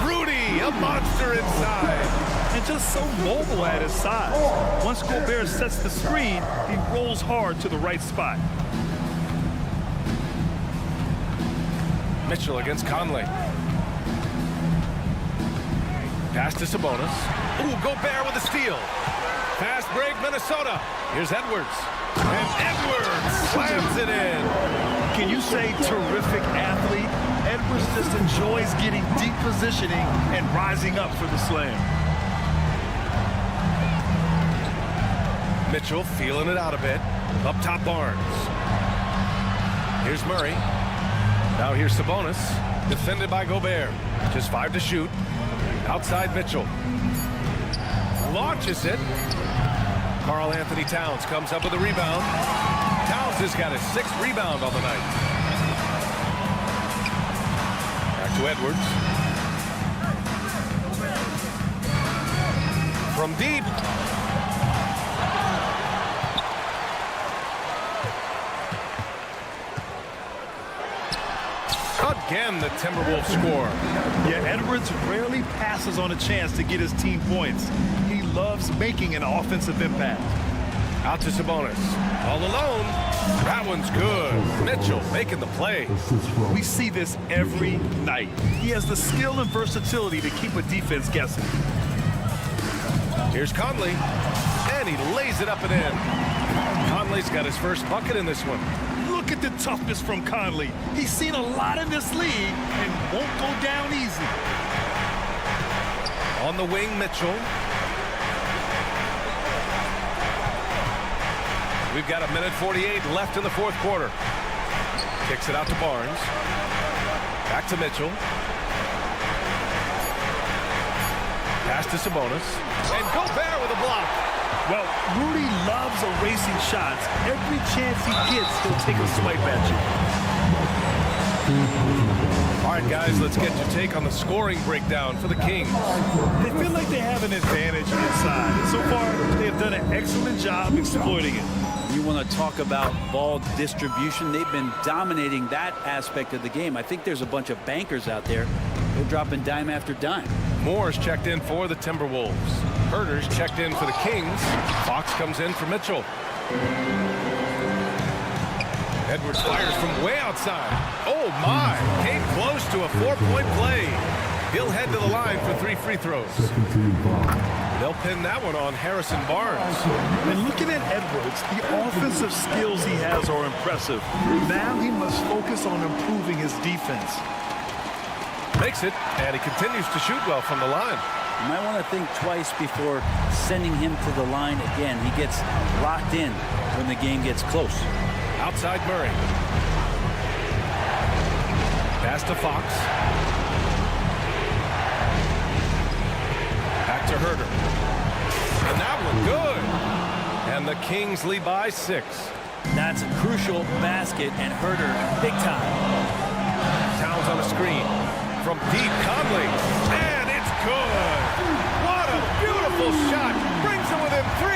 Rudy, a monster inside. And just so mobile at his size. Once Gobert sets the screen, he rolls hard to the right spot. Mitchell against Conley. Pass to Sabonis. Ooh, Gobert with a steal. Fast break, Minnesota. Here's Edwards. And Edwards slams it in. Can you say terrific athlete? Edwards just enjoys getting deep positioning and rising up for the slam. Mitchell feeling it out a bit. Up top Barnes. Here's Murray. Now here's Sabonis. Defended by Gobert. Just 5 to shoot. Outside Mitchell. Launches it. Karl Anthony Towns comes up with a rebound. Towns has got his 6th rebound on the night. Back to Edwards. From deep. Again, the Timberwolves score. Yeah, Edwards rarely passes on a chance to get his team points. He loves making an offensive impact. Out to Sabonis. All alone. That one's good. Mitchell making the play. We see this every night. He has the skill and versatility to keep a defense guessing. Here's Conley. And he lays it up and in. Conley's got his first bucket in this one. Look at the toughness from Conley. He's seen a lot in this league and won't go down easy. On the wing, Mitchell. We've got 1:48 left in the fourth quarter. Kicks it out to Barnes. Back to Mitchell. Pass to Sabonis. And Gobert with a block. Well, Rudy loves erasing shots. Every chance he gets, he'll take a swipe at you. All right, guys, let's get your take on the scoring breakdown for the Kings. They feel like they have an advantage inside. And so far, they have done an excellent job exploiting it. You want to talk about ball distribution. They've been dominating that aspect of the game. I think there's a bunch of bankers out there. They're dropping dime after dime. Moore's checked in for the Timberwolves. Herter's checked in for the Kings. Fox comes in for Mitchell. Edwards fires from way outside. Oh, my. Came close to a 4-point play. He'll head to the line for 3 free throws. They'll pin that one on Harrison Barnes. And looking at Edwards, the offensive skills he has are impressive. Now he must focus on improving his defense. Makes it, and he continues to shoot well from the line. You might want to think twice before sending him to the line again. He gets locked in when the game gets close. Outside Murray. Pass to Fox. Back to Herter. And that one good. And the Kings lead by 6. That's a crucial basket, and Herter big time. Towns on a screen. From deep, Conley. And it's good. What a beautiful shot. Brings him within 3.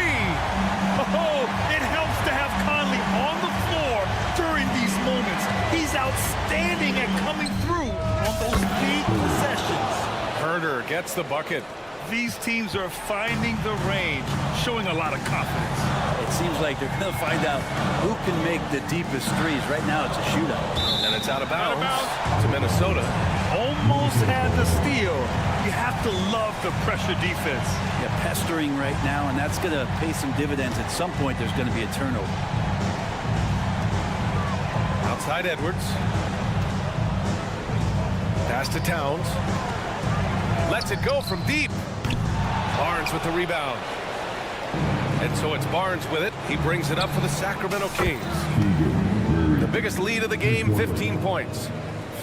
Oh, it helps to have Conley on the floor during these moments. He's outstanding at coming through on those big possessions. Herter gets the bucket. These teams are finding the range, showing a lot of confidence. It seems like they're going to find out who can make the deepest threes. Right now, it's a shootout. And it's out of bounds to Minnesota. Home almost had the steal. You have to love the pressure defense. Yeah, pestering right now, and that's going to pay some dividends. At some point, there's going to be a turnover. Outside Edwards. Pass to Towns. Lets it go from deep. Barnes with the rebound. And so it's Barnes with it. He brings it up for the Sacramento Kings. The biggest lead of the game, 15 points.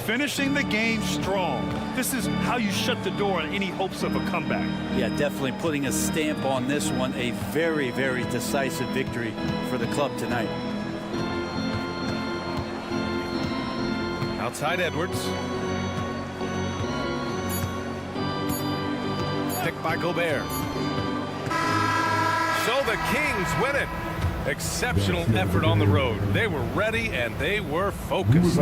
Finishing the game strong. This is how you shut the door on any hopes of a comeback. Yeah, definitely putting a stamp on this one. A very, very decisive victory for the club tonight. Outside Edwards. Picked by Gobert. So the Kings win it. Exceptional effort on the road. They were ready and they were focused.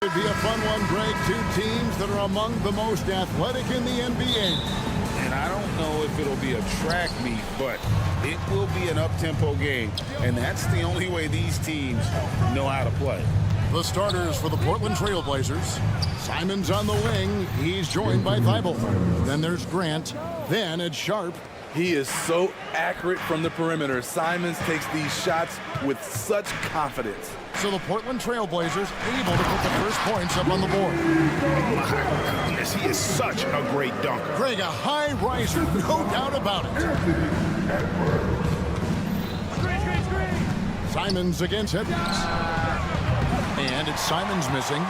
It'd be a fun one, Greg. Two teams that are among the most athletic in the NBA. And I don't know if it'll be a track meet, but it will be an up-tempo game. And that's the only way these teams know how to play. The starters for the Portland Trail Blazers. Simons on the wing. He's joined by Thibault. Then there's Grant. Then it's Sharp. He is so accurate from the perimeter. Simons takes these shots with such confidence. So the Portland Trail Blazers able to put the first points up on the board. My goodness, he is such a great dunker. Greg, a high riser, no doubt about it. Simons against Edwards. And it's Simons missing.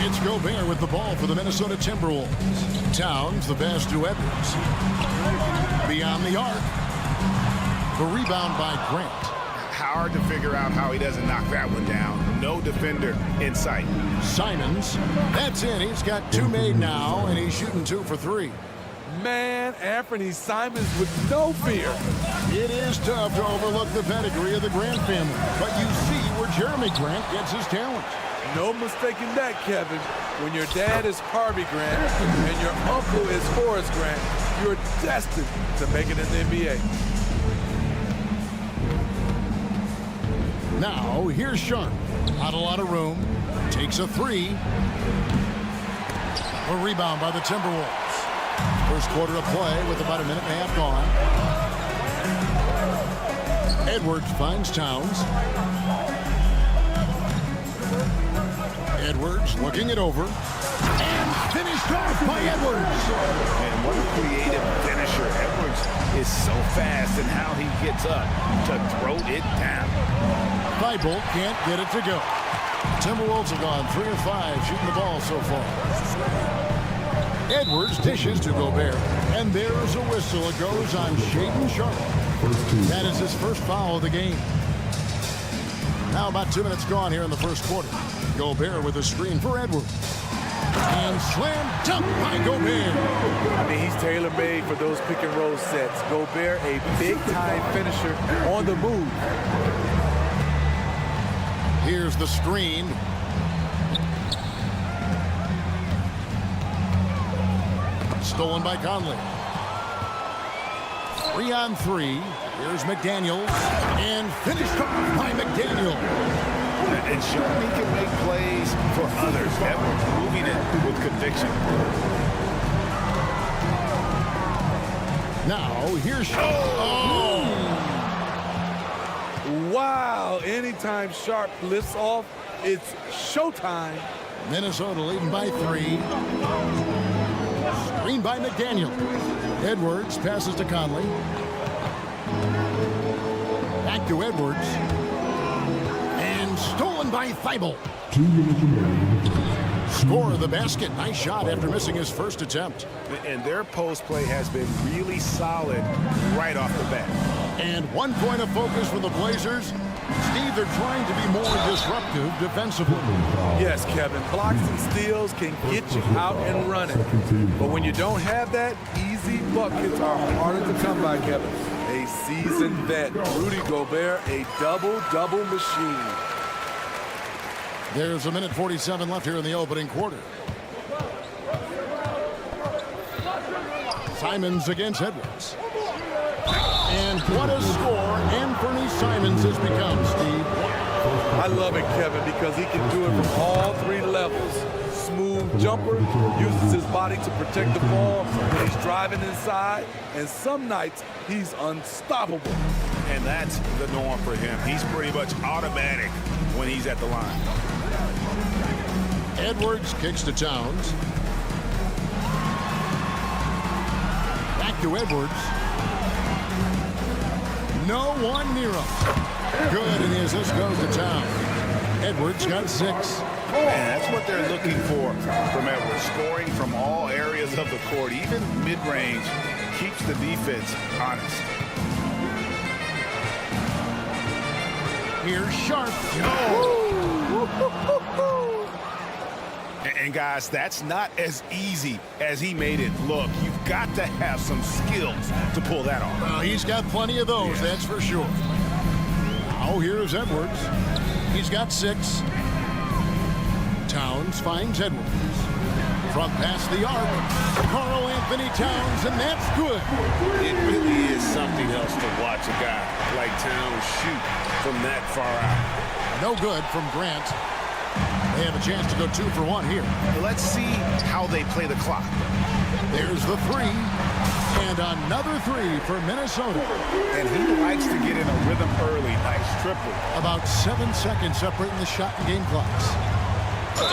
It's Gobert with the ball for the Minnesota Timberwolves. Towns the pass to Edwards. Beyond the arc. The rebound by Grant. Hard to figure out how he doesn't knock that one down. No defender in sight. Simons. That's it. He's got two made now, and he's shooting 2 for 3. Man, Anthony Simons with no fear. It is tough to overlook the pedigree of the Grant family, but you see where Jeremy Grant gets his talent. No mistaking that, Kevin. When your dad is Harvey Grant and your uncle is Horace Grant, you're destined to make it in the NBA. Now, here's Sharp. Not a lot of room. Takes a 3. A rebound by the Timberwolves. First quarter of play with about a minute and a half gone. Edwards finds Towns. Edwards looking it over. And finished off by Edwards. And what a creative finisher. Edwards is so fast in how he gets up to throw it down. Thibault can't get it to go. Timberwolves have gone 3 of 5 shooting the ball so far. Edwards dishes to Gobert. And there's a whistle. It goes on Shaedon Sharp. That is his first foul of the game. Now about 2 minutes gone here in the first quarter. Gobert with a screen for Edwards. And slam dunk by Gobert. I mean, he's tailor-made for those pick-and-roll sets. Gobert, a big-time finisher on the move. Here's the screen. Stolen by Conley. 3 on 3. Here's McDaniels. And finished off by McDaniel. And showing he can make plays for others. Edwards moving it with conviction. Now, here's oh! Wow, anytime Sharp lifts off, it's showtime. Minnesota leading by 3. Screen by McDaniel. Edwards passes to Conley. Back to Edwards. And stolen by Thibault. Score of the basket. Nice shot after missing his first attempt. And their post play has been really solid right off the bat. And 1 point of focus for the Blazers. Steve, they're trying to be more disruptive defensively. Yes, Kevin. Blocks and steals can get you out and running. But when you don't have that, easy buckets are harder to come by, Kevin. A seasoned vet, Rudy Gobert, a double-double machine. There's 1:47 left here in the opening quarter. Simons against Edwards. And what a score Anthony Simons has become, Steve. I love it, Kevin, because he can do it from all 3 levels. Smooth jumper, uses his body to protect the ball when he's driving inside, and some nights he's unstoppable. And that's the norm for him. He's pretty much automatic when he's at the line. Edwards kicks to Towns. Back to Edwards. No one near him. Good, and as this goes to Towns. Edwards got 6. And that's what they're looking for from Edwards. Scoring from all areas of the court, even mid-range, keeps the defense honest. Here's Sharp. And guys, that's not as easy as he made it look. You've got to have some skills to pull that off. Well, he's got plenty of those, that's for sure. Now Oh, here's Edwards. He's got 6. Towns finds Edwards. From past the arc, Karl Anthony Towns, and that's good. It really is something else to watch a guy like Towns shoot from that far out. No good from Grant. They have a chance to go 2 for 1 here. Let's see how they play the clock. There's the 3. And another 3 for Minnesota. And he likes to get in a rhythm early. Nice triple. About 7 seconds separating the shot and game clocks.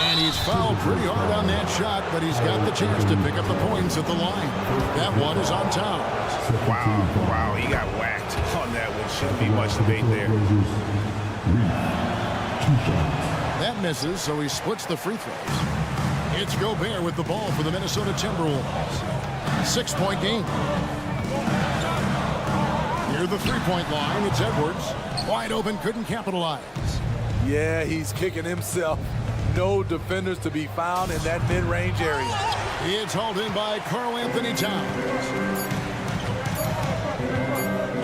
And he's fouled pretty hard on that shot, but he's got the chance to pick up the points at the line. That one is on Towns. Wow, he got whacked on that one. Shouldn't be much debate there. That misses, so he splits the free throws. It's Gobert with the ball for the Minnesota Timberwolves. 6-point game. Near the three-point line, it's Edwards. Wide open, couldn't capitalize. Yeah, he's kicking himself. No defenders to be found in that mid-range area. It's hauled in by Karl Anthony Towns.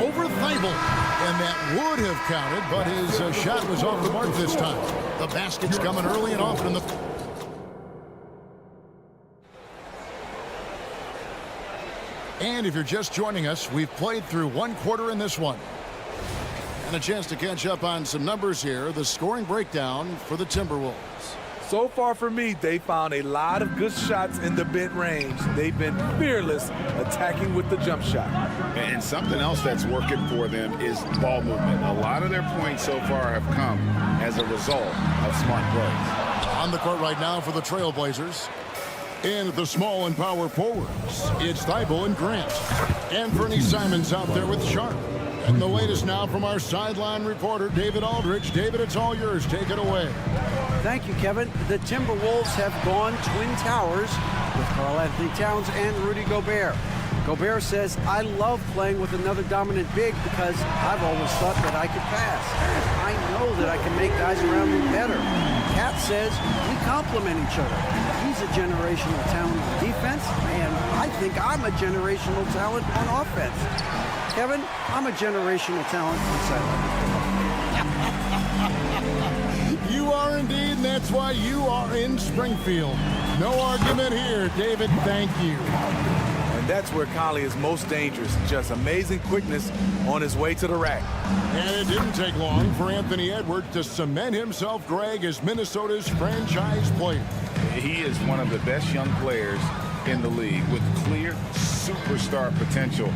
Over Thibault. And that would have counted, but his shot was off the mark this time. The basket's coming early and often in the... And if you're just joining us, we've played through 1 quarter in this one. And a chance to catch up on some numbers here. The scoring breakdown for the Timberwolves. So far for me, they found a lot of good shots in the mid-range. They've been fearless attacking with the jump shot. And something else that's working for them is ball movement. A lot of their points so far have come as a result of smart plays. On the court right now for the Trailblazers. In the small and power forwards, it's Thibault and Grant. And Fernie Simons out there with Sharp. And the latest now from our sideline reporter, David Aldridge. David, it's all yours. Take it away. Thank you, Kevin. The Timberwolves have gone Twin Towers with Karl Anthony Towns and Rudy Gobert. Gobert says, I love playing with another dominant big because I've always thought that I could pass. I know that I can make guys around me better. Cat says, we complement each other. He's a generational talent on defense, and I think I'm a generational talent on offense. Kevin, I'm a generational talent on sideline. You are indeed, and that's why you are in Springfield. No argument here, David. Thank you. And that's where Conley is most dangerous. Just amazing quickness on his way to the rack. And it didn't take long for Anthony Edwards to cement himself, Greg, as Minnesota's franchise player. He is one of the best young players in the league with clear superstar potential.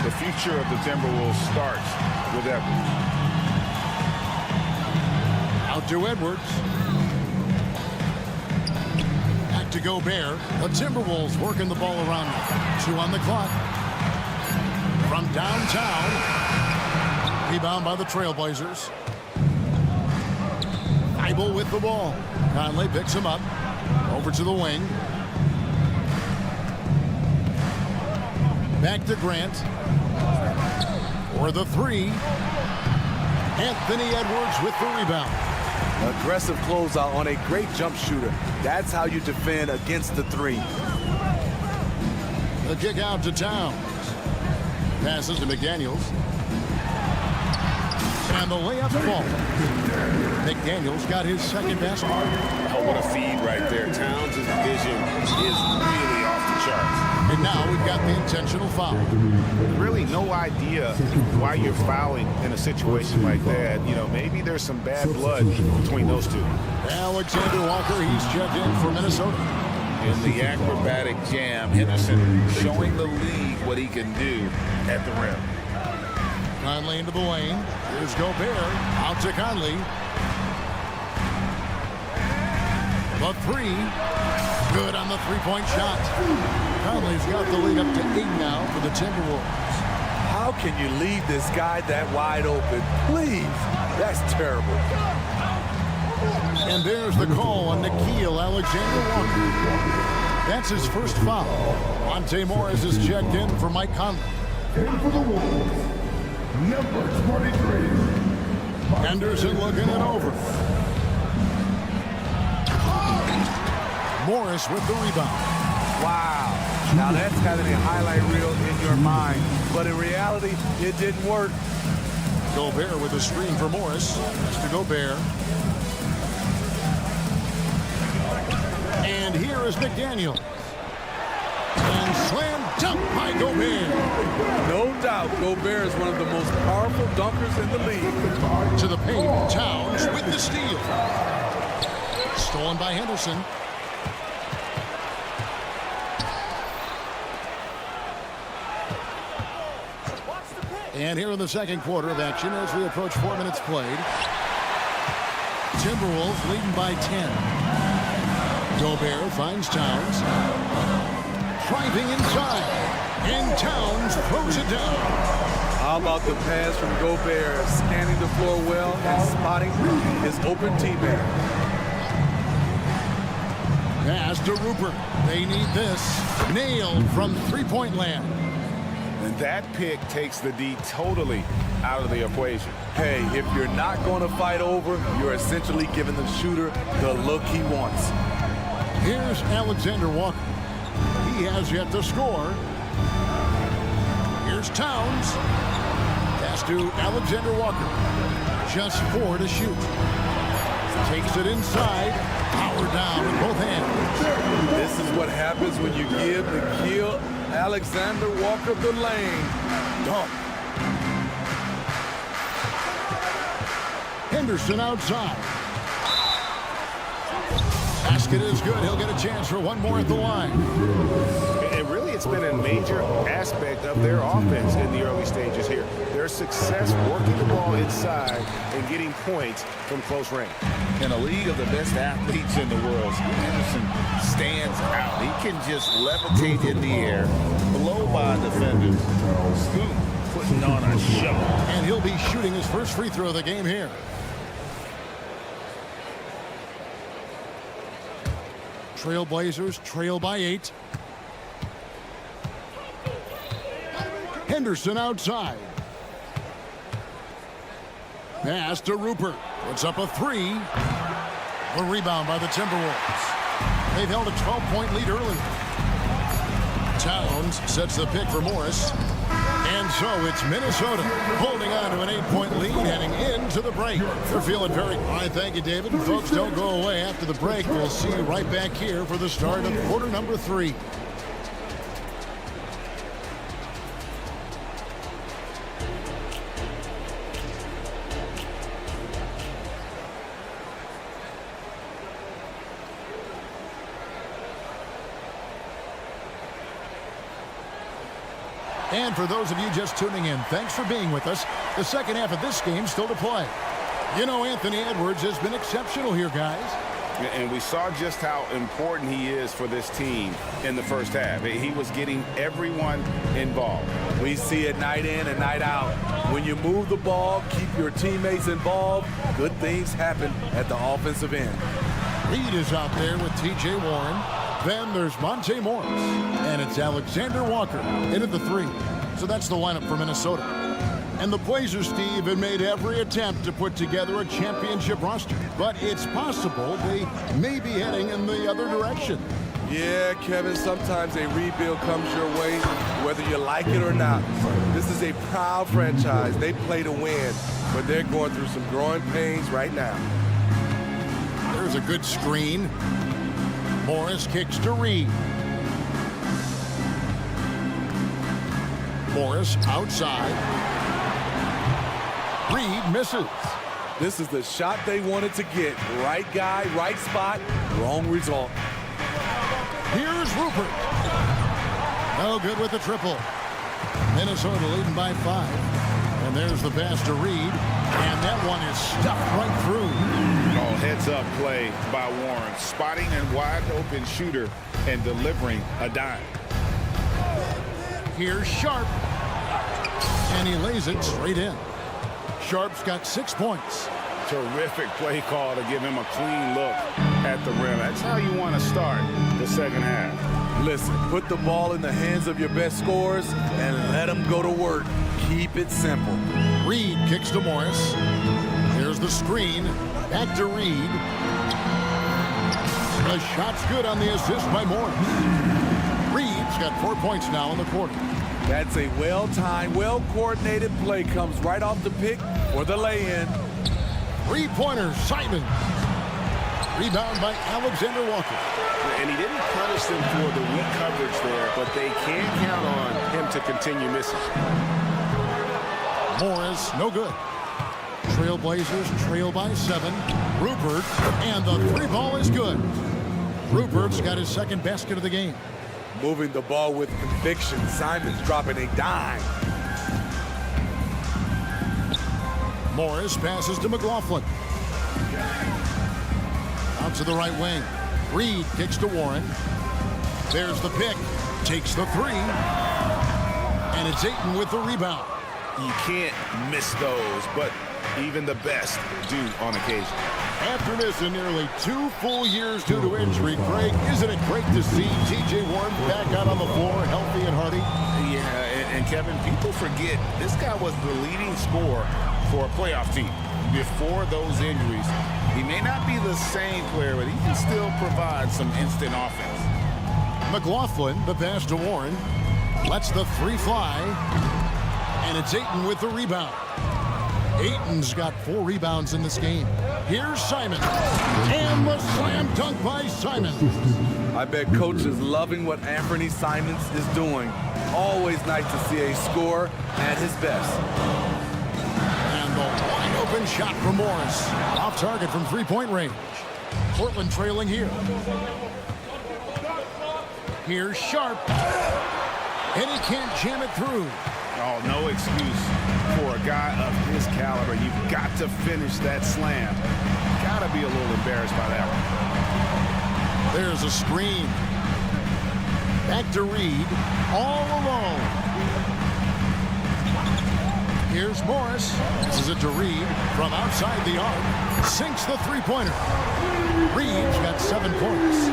The future of the Timberwolves starts with Edwards. Out to Edwards. Back to Gobert. The Timberwolves working the ball around them. 2 on the clock. From downtown. Rebound by the Trailblazers. Thibault with the ball. Conley picks him up. Over to the wing. Back to Grant. For the 3. Anthony Edwards with the rebound. Aggressive closeout on a great jump shooter. That's how you defend against the 3. The kick out to Towns. Passes to McDaniels. And the layup ball. McDaniels got his second basket. Oh, what a feed right there. Towns' vision is really off the charts. And now we've got the intentional foul. Really no idea why you're fouling in a situation like that. You know, maybe there's some bad blood between those two. Alexander Walker, he's checked in for Minnesota. In the acrobatic jam, Henderson showing the league what he can do at the rim. Conley into the lane. Here's Gobert. Out to Conley. The 3. Good on the three-point shot. Conley's got the lead up to 8 now for the Timberwolves. How can you leave this guy that wide open? Please. That's terrible. And there's the call on Nickeil Alexander-Walker. That's his first foul. Monte Morris is checked in for Mike Conley. In for the Wolves, number 23. Henderson looking it over. Morris with the rebound. Wow. Now that's having a highlight reel in your mind. But in reality, it didn't work. Gobert with a screen for Morris. That's to Gobert. And here is McDaniel. And slam dunk by Gobert. No doubt, Gobert is one of the most powerful dunkers in the league. To the paint, Towns with the steal. Stolen by Henderson. And here in the second quarter of action as we approach 4 minutes played. Timberwolves leading by 10. Gobert finds Towns. Driving inside. And Towns throws it down. How about the pass from Gobert, scanning the floor well and spotting his open teammate. Pass to Rupert. They need this. Nailed from three-point land. And that pick takes the D totally out of the equation. Hey, if you're not going to fight over, you're essentially giving the shooter the look he wants. Here's Alexander Walker. He has yet to score. Here's Towns. Pass to Alexander Walker. Just 4 to shoot. Takes it inside. Power down with both hands. This is what happens when you give the kill Alexander Walker the lane. Dunk. Henderson outside. Basket is good. He'll get a chance for one more at the line. And really, it's been a major aspect of their offense in the early stages here. Their success working the ball inside and getting points from close range. In a league of the best athletes in the world, Henderson stands out. He can just levitate in the air, blow by defenders. Scoop, putting on a show. And he'll be shooting his first free throw of the game here. Trailblazers trail by 8. Henderson outside. Pass to Rupert. Puts up a 3. The rebound by the Timberwolves. They've held a 12-point lead early. Towns sets the pick for Morris. And so it's Minnesota holding on to an 8-point lead heading into the break. They're feeling very fine. Thank you, David. And folks, don't go away after the break. We'll see you right back here for the start of quarter number 3. And for those of you just tuning in, thanks for being with us. The second half of this game still to play. You know, Anthony Edwards has been exceptional here, guys. And we saw just how important he is for this team in the first half. He was getting everyone involved. We see it night in and night out. When you move the ball, keep your teammates involved, good things happen at the offensive end. Reed is out there with T.J. Warren. Then there's Monte Morris. And it's Alexander Walker in at the 3. So that's the lineup for Minnesota. And the Blazers, Steve, have made every attempt to put together a championship roster. But it's possible they may be heading in the other direction. Yeah, Kevin, sometimes a rebuild comes your way, whether you like it or not. This is a proud franchise. They play to win, but they're going through some growing pains right now. There's a good screen. Morris kicks to Reed. Morris outside. Reed misses. This is the shot they wanted to get. Right guy, right spot, wrong result. Here's Rupert. No good with the triple. Minnesota leading by 5. And there's the pass to Reed. And that one is stuffed right through. Oh, heads-up play by Warren. Spotting a wide-open shooter and delivering a dime. Here's Sharp. And he lays it straight in. Sharp's got 6 points. Terrific play call to give him a clean look at the rim. That's how you want to start the second half. Listen, put the ball in the hands of your best scorers and let them go to work. Keep it simple. Reed kicks to Morris. Here's the screen. Back to Reed. The shot's good on the assist by Morris. Reed's got 4 points now in the quarter. That's a well-timed, well-coordinated play. Comes right off the pick or the lay-in. Three-pointer, Simon. Rebound by Alexander Walker. And he didn't punish them for the weak coverage there, but they can count on him to continue missing. Morris, no good. Trailblazers trail by 7. Rupert, and the three ball is good. Rupert's got his second basket of the game. Moving the ball with conviction. Simon's dropping a dime. Morris passes to McLaughlin. Out to the right wing. Reed kicks to Warren. There's the pick. Takes the three. And it's Ayton with the rebound. You can't miss those, but even the best do on occasion. After missing nearly 2 full years due to injury, Craig, isn't it great to see T.J. Warren back out on the floor, healthy and hearty? Yeah, and Kevin, people forget this guy was the leading scorer for a playoff team before those injuries. He may not be the same player, but he can still provide some instant offense. McLaughlin, the pass to Warren, lets the three fly, and it's Ayton with the rebound. Ayton's got 4 rebounds in this game. Here's Simon, and the slam dunk by Simon. I bet Coach is loving what Anthony Simons is doing. Always nice to see a scorer at his best. And the wide open shot from Morris. Off target from three-point range. Portland trailing here. Here's Sharp. And he can't jam it through. Oh, no excuse for a guy of his caliber. You've got to finish that slam. Got to be a little embarrassed by that one. There's a screen. Back to Reed. All alone. Here's Morris. This is it to Reed from outside the arc. Sinks the three-pointer. Reed's got 7 points.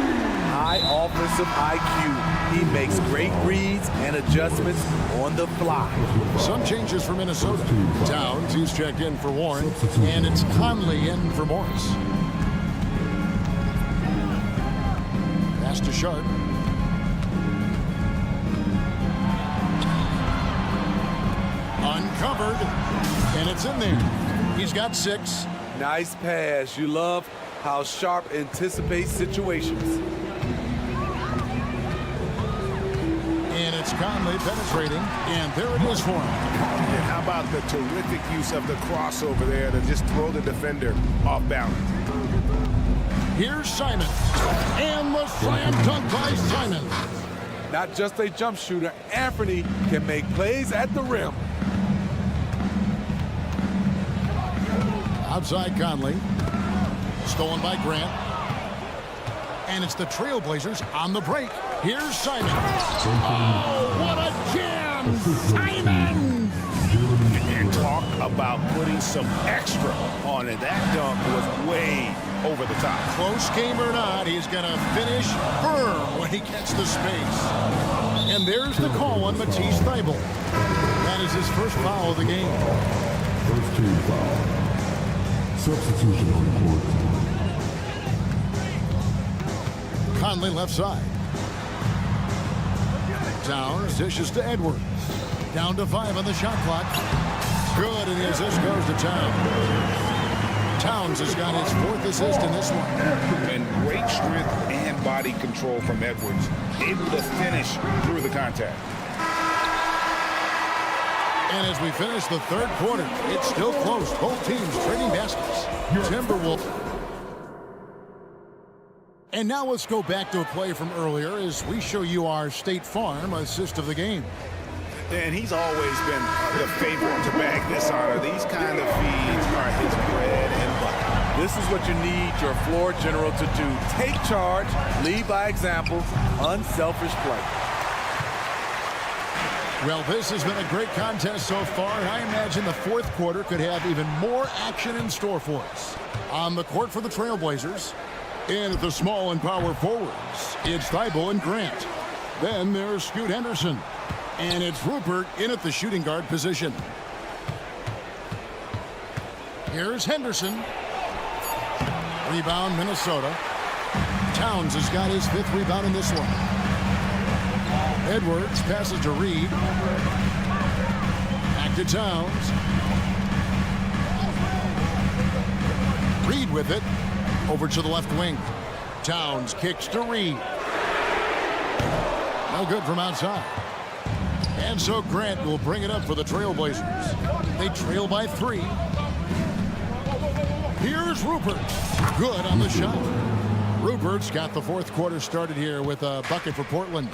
High offensive IQ. He makes great reads and adjustments on the fly. Some changes for Minnesota. Towns, he's checked in for Warren, and it's Conley in for Morris. Pass to Sharp. Uncovered, and it's in there. He's got 6. Nice pass. You love how Sharp anticipates situations. And it's Conley penetrating, and there it is for him. And how about the terrific use of the crossover there to just throw the defender off balance. Here's Simon, and the slam dunk by Simon. Not just a jump shooter, Anthony can make plays at the rim. Outside Conley, stolen by Grant. And it's the Trailblazers on the break. Here's Simon. Oh, what a jam! Simon! And talk about putting some extra on it. That dunk was way over the top. Close game or not, he's going to finish firm when he gets the space. And there's the call on Matisse Thybulle. That is his first foul of the game. First team foul. Substitution on the court. Conley left side. Towns dishes to Edwards. Down to 5 on the shot clock. Good, and the assist goes to Towns. Towns has got his 4th assist in this one. And great strength and body control from Edwards. Able to finish through the contact. And as we finish the 3rd quarter, it's still close. Both teams trading baskets. Timberwolves. And now let's go back to a play from earlier as we show you our State Farm assist of the game. And he's always been the favorite to bag this honor. These kind of feeds are his bread and butter. This is what you need your floor general to do. Take charge, lead by example, unselfish play. Well, this has been a great contest so far, and I imagine the 4th quarter could have even more action in store for us. On the court for the Trailblazers, and at the small and power forwards, it's Thybulle and Grant. Then there's Scoot Henderson, and it's Rupert in at the shooting guard position. Here's Henderson. Rebound, Minnesota. Towns has got his 5th rebound in this one. Edwards passes to Reed. Back to Towns. Reed with it. Over to the left wing. Towns kicks to Reed. No good from outside. And so Grant will bring it up for the Trailblazers. They trail by 3. Here's Rupert. Good on the shot. Rupert's got the fourth quarter started here with a bucket for Portland.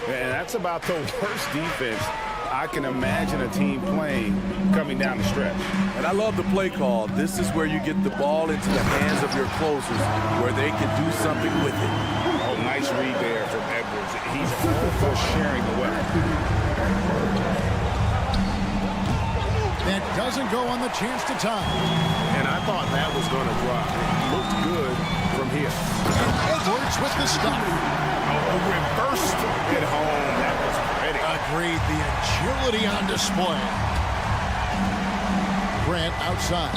And that's about the worst defense I can imagine a team playing coming down the stretch. And I love the play call. This is where you get the ball into the hands of your closers where they can do something with it. Oh, nice read there from Edwards. He's all for sharing the weapon. That doesn't go on the chance to tie. And I thought that was going to drop. It looked good from here. And Edwards with the stop. Oh, reversed at home. That was pretty. Agreed. The agility on display. Grant outside.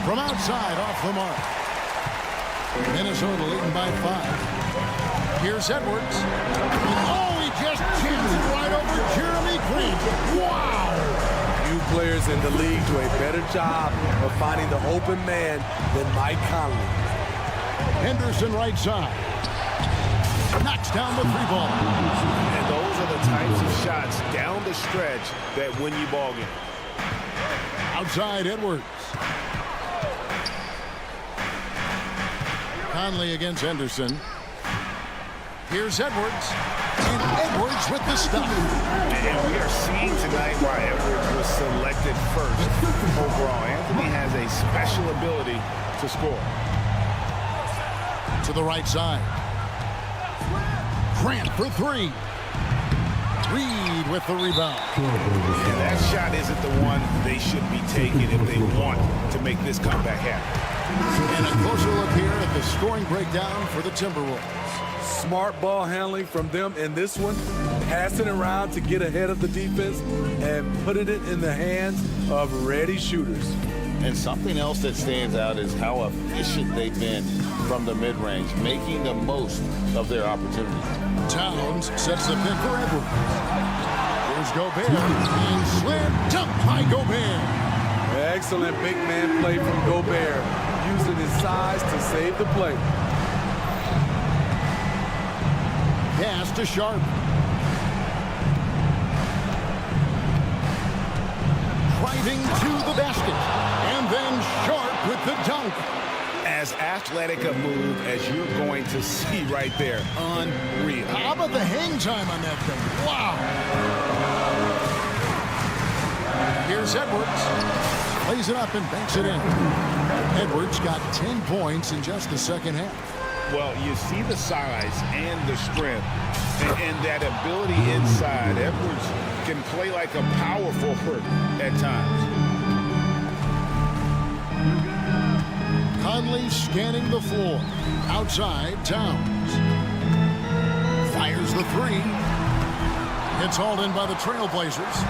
From outside, off the mark. Minnesota leading by 5. Here's Edwards. Oh, he just jams it right over Jeremy Grant. Wow! Few players in the league do a better job of finding the open man than Mike Conley. Henderson right side. Knocks down the 3-ball. And those are the types of shots down the stretch that win you ball games. Outside Edwards. Conley against Henderson. Here's Edwards. And Edwards with the stop. And we are seeing tonight why Edwards was selected first overall. Anthony has a special ability to score. To the right side. Grant for 3. Reed with the rebound. And that shot isn't the one they should be taking if they want to make this comeback happen. And a closer look here at the scoring breakdown for the Timberwolves. Smart ball handling from them in this one. Passing around to get ahead of the defense and putting it in the hands of ready shooters. And something else that stands out is how efficient they've been from the mid-range, making the most of their opportunities. Towns sets the pick for Edwards. Here's Gobert. And slam dunk by Gobert. Excellent big man play from Gobert, using his size to save the play. Pass to Sharp. Driving to the basket. And then Sharp with the dunk. As athletic a move as you're going to see right there. Unreal. How about the hang time on that thing? Wow. Here's Edwards. Plays it up and banks it in. Edwards got 10 points in just the second half. Well, you see the size and the strength and that ability inside. Edwards can play like a power forward at times. Conley scanning the floor. Outside, Towns. Fires the 3. It's hauled in by the Trailblazers.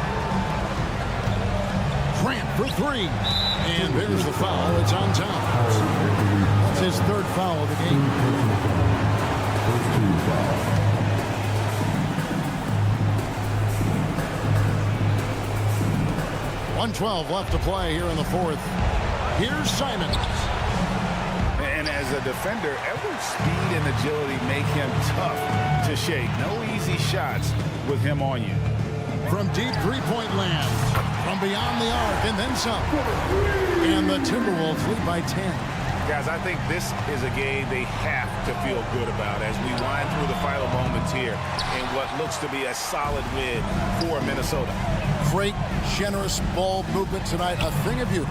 Grant for 3. And there's the foul. It's on Towns. That's his 3rd foul of the game. 1:12 left to play here in the 4th. Here's Simons. And as a defender, Edwards' speed and agility make him tough to shake. No easy shots with him on you. From deep three-point land, from beyond the arc, and then some. And the Timberwolves lead by 10. Guys, I think this is a game they have to feel good about as we wind through the final moments here in what looks to be a solid win for Minnesota. Great, generous ball movement tonight. A thing of beauty.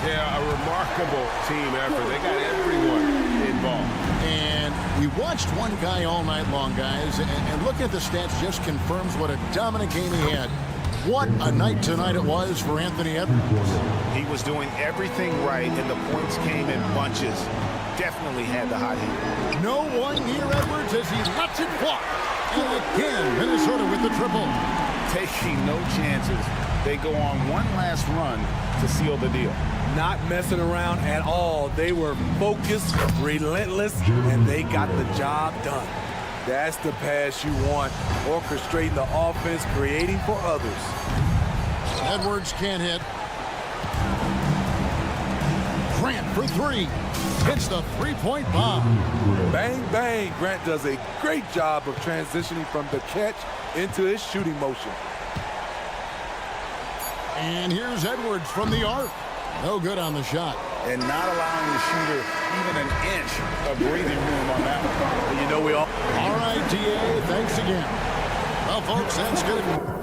Yeah, a remarkable team effort. They got everyone involved. And we watched one guy all night long, guys, and looking at the stats just confirms what a dominant game he had. What a night tonight it was for Anthony Edwards. He was doing everything right, and the points came in bunches. Definitely had the hot heat. No one near Edwards as he lets it fly. And again, Minnesota with the triple. Taking no chances. They go on one last run to seal the deal. Not messing around at all. They were focused, relentless, and they got the job done. That's the pass you want. Orchestrating the offense, creating for others. Edwards can't hit. Grant for three. Hits the three-point bomb. Bang, bang. Grant does a great job of transitioning from the catch into his shooting motion. And here's Edwards from the arc. No good on the shot. And not allowing the shooter even an inch of breathing room on that one. You know we all... All right, DA, thanks again. Well, folks, that's good.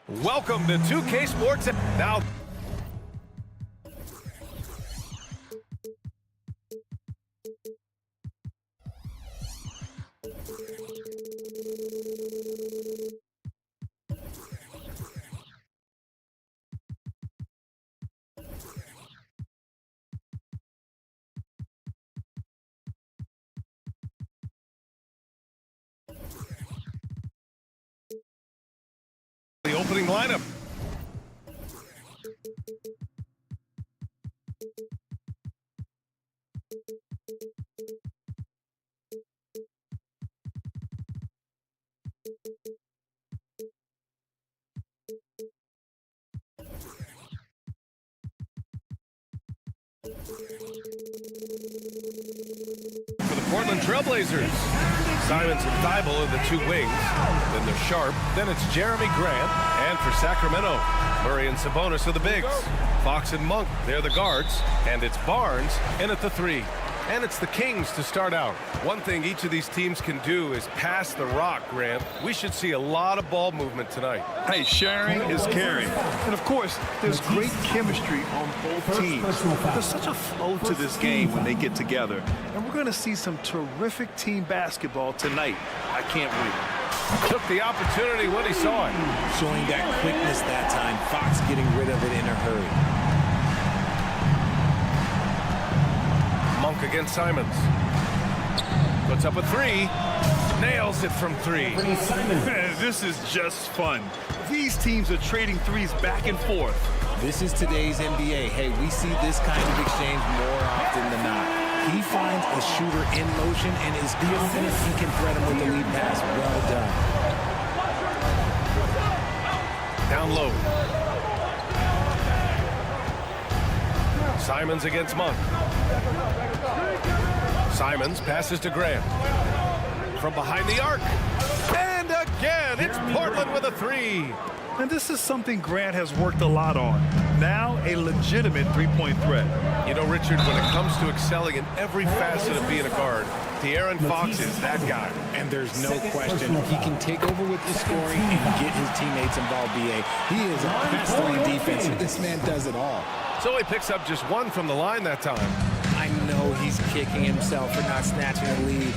Welcome to 2K Sports. Now, the opening lineup. For the Portland Trailblazers, Simons and Thibault are the two wings. Then they're Sharp. Then it's Jeremy Grant. And for Sacramento, Murray and Sivonja are the bigs. Fox and Monk, they're the guards. And it's Barnes in at the 3. And it's the Kings to start out. One thing each of these teams can do is pass the rock, Grant. We should see a lot of ball movement tonight. Hey, sharing is caring. And of course, there's great chemistry on both teams. There's such a flow to this game when they get together. And we're going to see some terrific team basketball tonight. I can't wait. Took the opportunity when he saw it. Showing that quickness that time. Fox getting rid of it in a hurry. Monk against Simons. Puts up a 3. Nails it from 3. Man, this is just fun. These teams are trading threes back and forth. This is today's NBA. Hey, we see this kind of exchange more often than not. He finds a shooter in motion and is confident he can thread him with the lead pass. Well done. Down low. Simons against Monk. Simons passes to Grant. From behind the arc. And again, it's Portland with a 3. And this is something Grant has worked a lot on. Now a legitimate three-point threat. You know, Richard, when it comes to excelling in every facet of being a guard, De'Aaron Fox is that guy. And there's no question he can take over with the scoring and get his teammates involved, B.A. He is a master on defense. This man does it all. So he picks up just 1 from the line that time. I know he's kicking himself for not snatching the lead.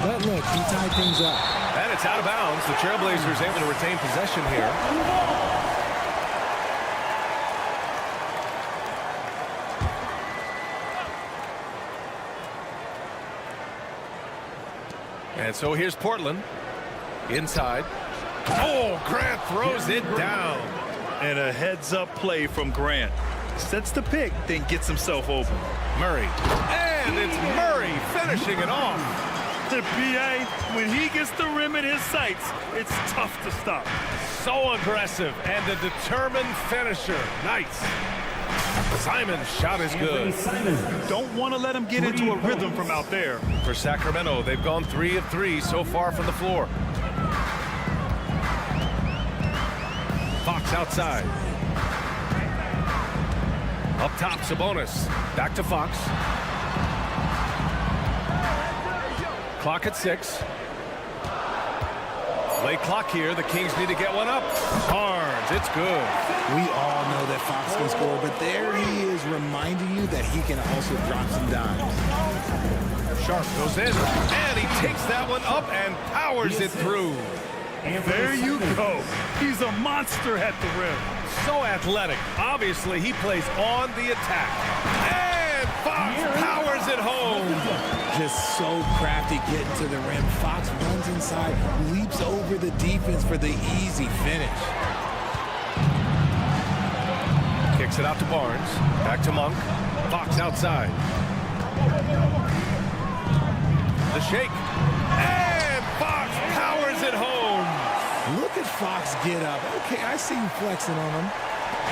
But look, he tied things up. And it's out of bounds. The Trailblazers able to retain possession here. And so here's Portland. Inside. Oh, Grant throws it down. And a heads-up play from Grant. Sets the pick, then gets himself open. Murray. And it's Murray finishing it off. The PA, when he gets the rim in his sights, it's tough to stop. So aggressive and a determined finisher. Nice. Simon's shot is good. Don't want to let him get into a rhythm from out there. For Sacramento, they've gone 3 of 3 so far from the floor. Fox outside. Up top, Sabonis. Back to Fox. Clock at 6. Late clock here. The Kings need to get one up. Barnes, it's good. We all know that Fox can score, but there he is reminding you that he can also drop some dimes. Sharp goes in, and he takes that one up and powers it through. There you go. He's a monster at the rim. So athletic. Obviously, he plays on the attack. And Fox powers it home. Just so crafty getting to the rim. Fox runs inside, leaps over the defense for the easy finish. Kicks it out to Barnes. Back to Monk. Fox outside. The shake. And Fox powers it home. Look at Fox get up. Okay, I see him flexing on him.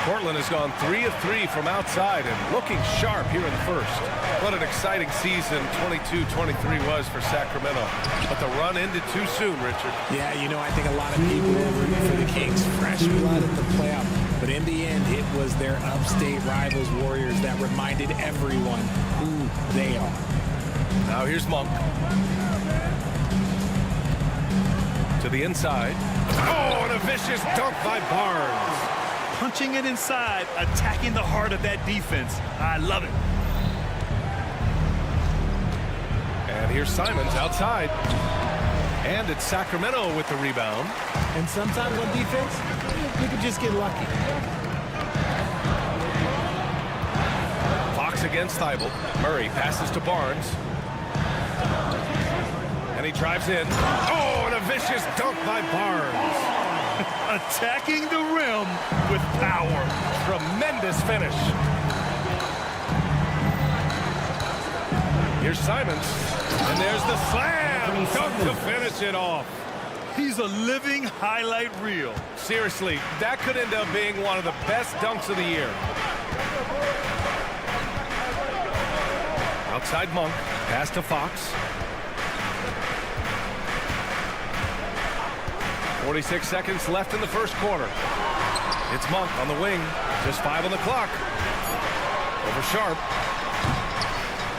Portland has gone 3 of 3 from outside and looking sharp here in the first. What an exciting season 22-23 was for Sacramento. But the run ended too soon, Richard. Yeah, you know, I think a lot of people were rooting for the Kings. Fresh blood in the playoff. But in the end, it was their upstate rivals, Warriors, that reminded everyone who they are. Now here's Monk. To the inside. Oh, and a vicious dunk by Barnes. Punching it inside, attacking the heart of that defense. I love it. And here's Simons outside. And it's Sacramento with the rebound. And sometimes on defense, you could just get lucky. Fox against Thibault. Murray passes to Barnes. And he drives in. Oh, and a vicious dunk by Barnes. Attacking the rim with power. Tremendous finish. Here's Simons. And there's the slam dunk to finish it off. He's a living highlight reel. Seriously, that could end up being one of the best dunks of the year. Outside Monk, pass to Fox. 46 seconds left in the first quarter. It's Monk on the wing, just 5 on the clock. Over Sharp.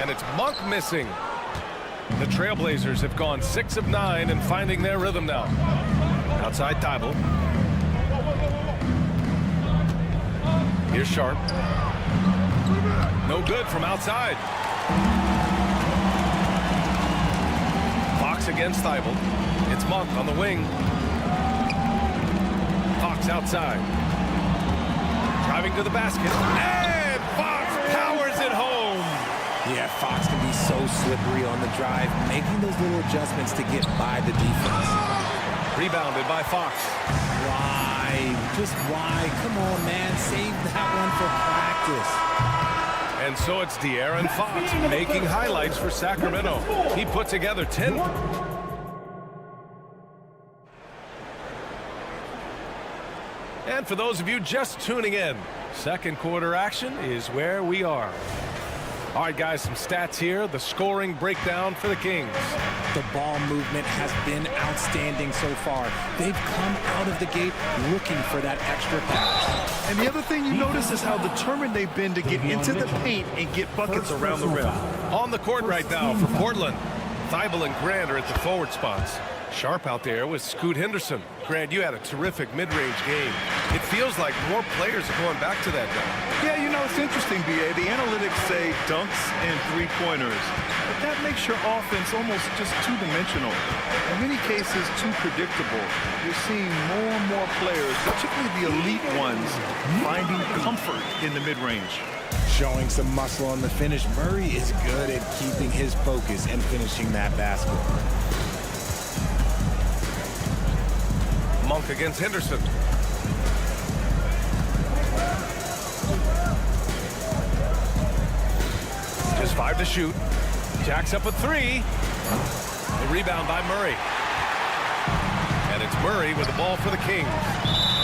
And it's Monk missing. The Trailblazers have gone 6 of 9 and finding their rhythm now. Outside Thibault. Here's Sharp. No good from outside. Fox against Thibault. It's Monk on the wing. Fox outside. Driving to the basket. And Fox powers it home. Yeah, Fox can be so slippery on the drive, making those little adjustments to get by the defense. Rebounded by Fox. Why? Just why? Come on, man. Save that one for practice. And so it's De'Aaron Fox making highlights for Sacramento. He put together 10. And for those of you just tuning in, second quarter action is where we are. All right, guys, some stats here. The scoring breakdown for the Kings. The ball movement has been outstanding so far. They've come out of the gate looking for that extra pass. And the other thing you notice is how determined they've been to get into the paint and get buckets around the rim. On the court right now for Portland, Thibault and Grant are at the forward spots. Sharp out there with Scoot Henderson. Grant, you had a terrific mid-range game. It feels like more players are going back to that dunk. Yeah, you know, it's interesting, B.A. The analytics say dunks and three-pointers. But that makes your offense almost just two-dimensional. In many cases, too predictable. You're seeing more and more players, particularly the elite ones, finding comfort in the mid-range. Showing some muscle on the finish. Murray is good at keeping his focus and finishing that basket. Monk against Henderson. Just 5 to shoot. Jacks up a 3. The rebound by Murray. And it's Murray with the ball for the Kings.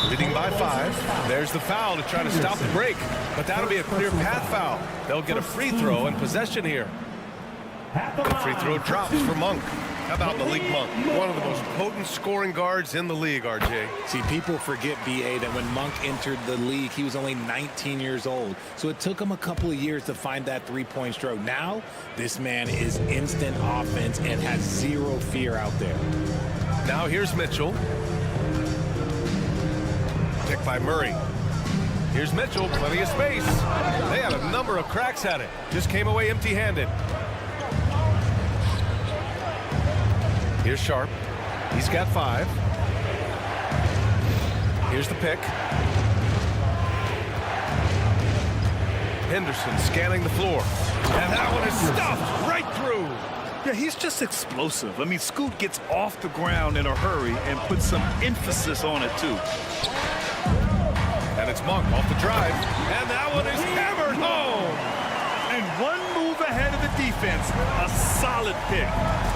Leading by 5. There's the foul to try to stop the break. But that'll be a clear path foul. They'll get a free throw in possession here. The free throw drops for Monk. How about Malik Monk? One of the most potent scoring guards in the league, RJ. See, people forget, B.A., that when Monk entered the league, he was only 19 years old. So it took him a couple of years to find that three-point stroke. Now, this man is instant offense and has zero fear out there. Now here's Mitchell. Picked by Murray. Here's Mitchell, plenty of space. They had a number of cracks at it. Just came away empty-handed. Here's Sharp. He's got 5. Here's the pick. Henderson scanning the floor. And that one is stuffed right through. Yeah, he's just explosive. I mean, Scoot gets off the ground in a hurry and puts some emphasis on it, too. And it's Monk off the drive. And that one is hammered home. And one move ahead of the defense. A solid pick.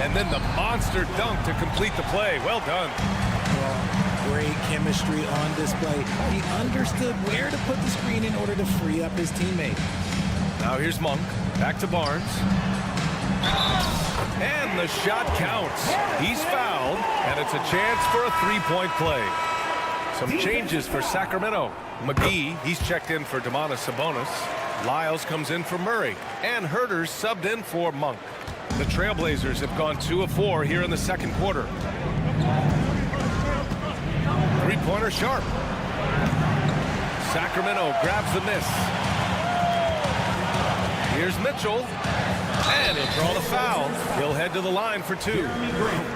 And then the monster dunk to complete the play. Well done. Well, great chemistry on display. He understood where to put the screen in order to free up his teammate. Now here's Monk. Back to Barnes. And the shot counts. He's fouled, and it's a chance for a three-point play. Some changes for Sacramento. McGee, he's checked in for Domantas Sabonis. Lyles comes in for Murray. And Herter's subbed in for Monk. The Trailblazers have gone 2 of 4 here in the second quarter. corner, Sharp. Sacramento grabs the miss. Here's Mitchell, and he'll draw the foul. He'll head to the line for 2.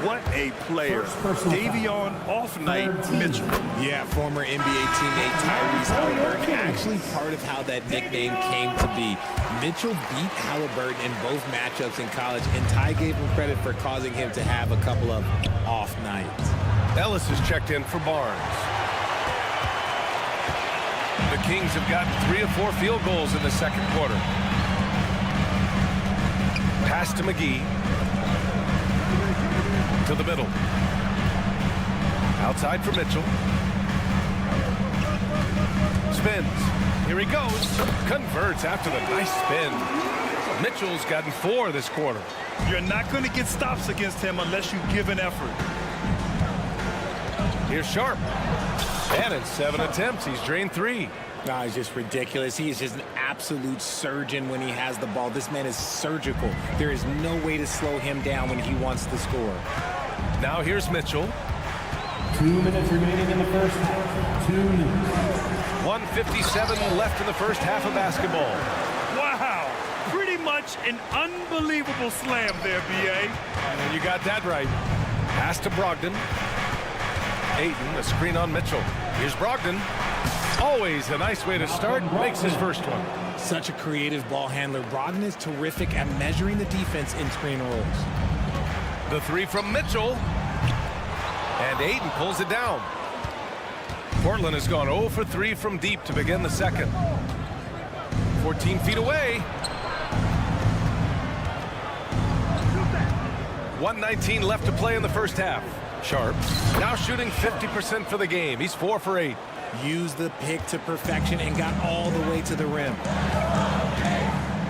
What a player. Davion off night, Mitchell. Yeah, former NBA teammate Tyrese Halliburton. Actually part of how that nickname came to be. Mitchell beat Halliburton in both matchups in college, and Ty gave him credit for causing him to have a couple of off nights. Ellis is checked in for Barnes. The Kings have gotten 3 of 4 field goals in the second quarter. Pass to McGee. To the middle. Outside for Mitchell. Spins. Here he goes. Converts after the nice spin. Mitchell's gotten 4 this quarter. You're not going to get stops against him unless you give an effort. Here's Sharp. And in 7 attempts, he's drained 3. No, he's just ridiculous. He is just an absolute surgeon when he has the ball. This man is surgical. There is no way to slow him down when he wants to score. Now here's Mitchell. 2 minutes remaining in the first half. 2 minutes. 1:57 left in the first half of basketball. Wow. Pretty much an unbelievable slam there, B.A. And you got that right. Pass to Brogdon. Ayton, a screen on Mitchell. Here's Brogdon. Always a nice way to start. Makes his first one. Such a creative ball handler. Brogdon is terrific at measuring the defense in screen rolls. The 3 from Mitchell. And Ayton pulls it down. Portland has gone 0 for 3 from deep to begin the second. 14 feet away. 1:19 left to play in the first half. Sharp now shooting 50% for the game. He's 4 for 8. Used the pick to perfection and got all the way to the rim.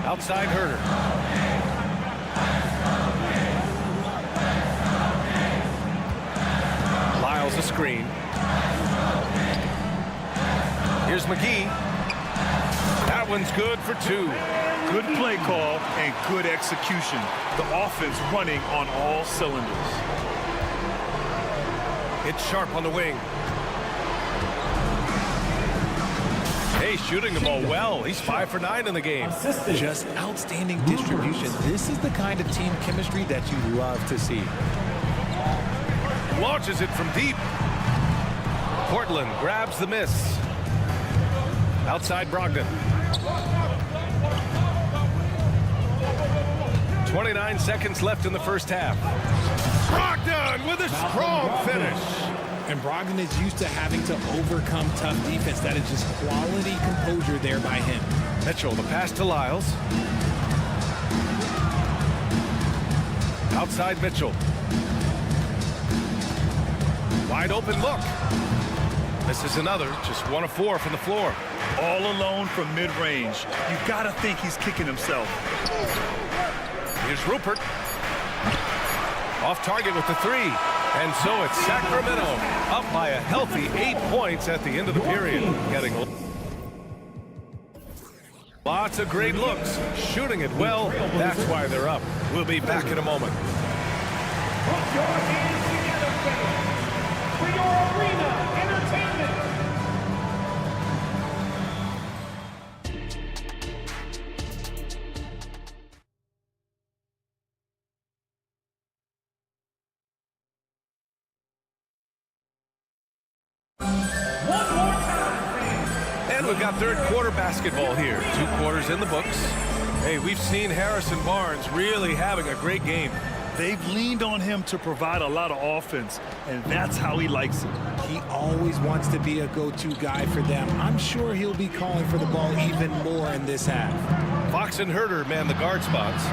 Outside Herder. Lyles a screen. Here's McGee. That one's good for 2. Good play call and good execution. The offense running on all cylinders. It's Sharp on the wing. Hey, shooting the ball well. He's 5 for 9 in the game. Just outstanding distribution. This is the kind of team chemistry that you love to see. Launches it from deep. Portland grabs the miss. Outside Brogdon. 29 seconds left in the first half. Brogdon with a strong finish. And Brogdon is used to having to overcome tough defense. That is just quality composure there by him. Mitchell, the pass to Lyles. Outside Mitchell. Wide open look. This is another, just 1 of 4 from the floor. All alone from mid-range. You gotta think he's kicking himself. Here's Rupert. Off target with the 3. And so it's Sacramento up by a healthy 8 points at the end of the period. Getting lots of great looks. Shooting it well. That's why they're up. We'll be back in a moment. Put your hands together, fans, for your arena entertainment. We've got third quarter basketball here. 2 quarters in the books. Hey, we've seen Harrison Barnes really having a great game. They've leaned on him to provide a lot of offense, and that's how he likes it. He always wants to be a go-to guy for them. I'm sure he'll be calling for the ball even more in this half. Fox and Herder man the guard spots.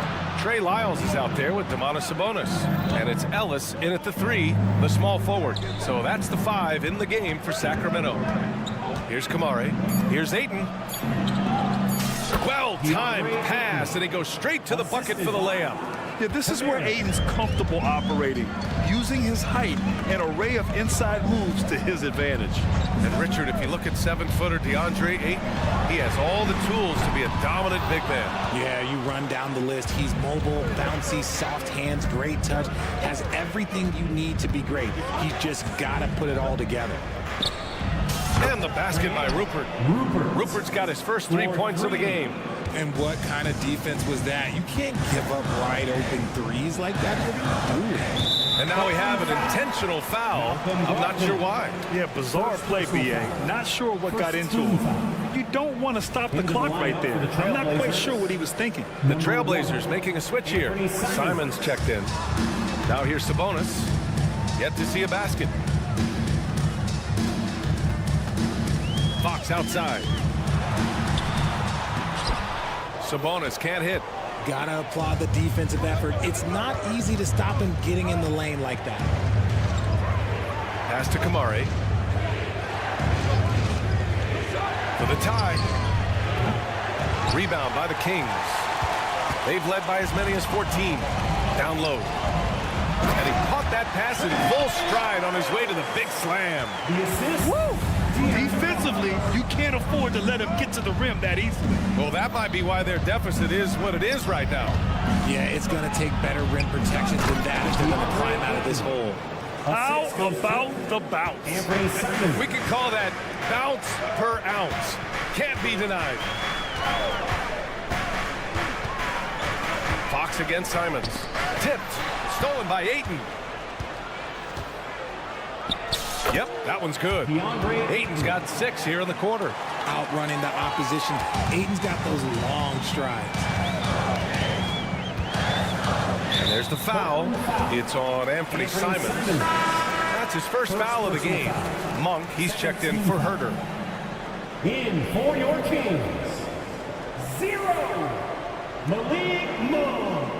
Trey Lyles is out there with Domantas Sabonis. And it's Ellis in at the 3, the small forward. So that's the 5 in the game for Sacramento. Here's Kamare. Here's Ayton. Well-timed pass, and he goes straight to the bucket for the layup. Yeah, this is where Ayton's comfortable operating, using his height and array of inside moves to his advantage. And Richard, if you look at 7-footer DeAndre Ayton, he has all the tools to be a dominant big man. Yeah, you run down the list. He's mobile, bouncy, soft hands, great touch, has everything you need to be great. He's just got to put it all together. And the basket by Rupert. Rupert's got his first 3 points of the game. And what kind of defense was that? You can't give up wide open threes like that. What are you doing? And now we have an intentional foul. I'm not sure why. Yeah, bizarre play, B.A. Not sure what got into him. You don't want to stop the clock right there. I'm not quite sure what he was thinking. The Trailblazers making a switch here. Simons checked in. Now here's Sabonis. Yet to see a basket. Fox outside. Sabonis can't hit. Gotta applaud the defensive effort. It's not easy to stop him getting in the lane like that. Pass to Kamari. For the tie. Rebound by the Kings. They've led by as many as 14. Down low. And he caught that pass in full stride on his way to the big slam. The assist. Woo! Defensively, you can't afford to let him get to the rim that easily. Well, that might be why their deficit is what it is right now. Yeah, it's going to take better rim protection than that if they're going to climb out of this hole. How about the bounce? We can call that bounce per ounce. Can't be denied. Fox against Simons. Tipped. Stolen by Ayton. Yep, that one's good. Ayton's got 6 here in the quarter. Outrunning the opposition. Ayton's got those long strides. And there's the foul. It's on Anthony Simons. That's his first foul of the game. Monk, he's checked in for Herter. In for your Kings, 0, Malik Monk.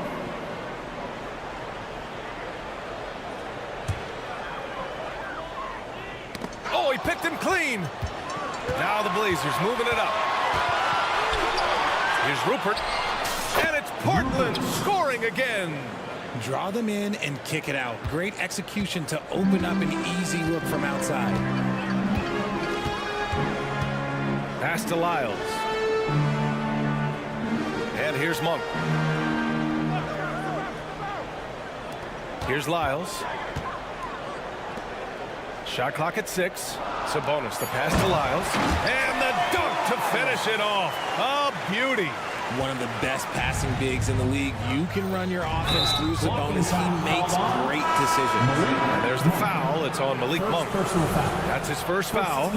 Oh, he picked him clean. Now the Blazers moving it up. Here's Rupert. And it's Portland scoring again. Draw them in and kick it out. Great execution to open up an easy look from outside. Pass to Lyles. And here's Monk. Here's Lyles. Shot clock at 6. Sabonis, the pass to Lyles. And the dunk to finish it off. A beauty. One of the best passing bigs in the league. You can run your offense through Sabonis. He makes great decisions. And there's the foul. It's on Malik Monk. That's his first foul.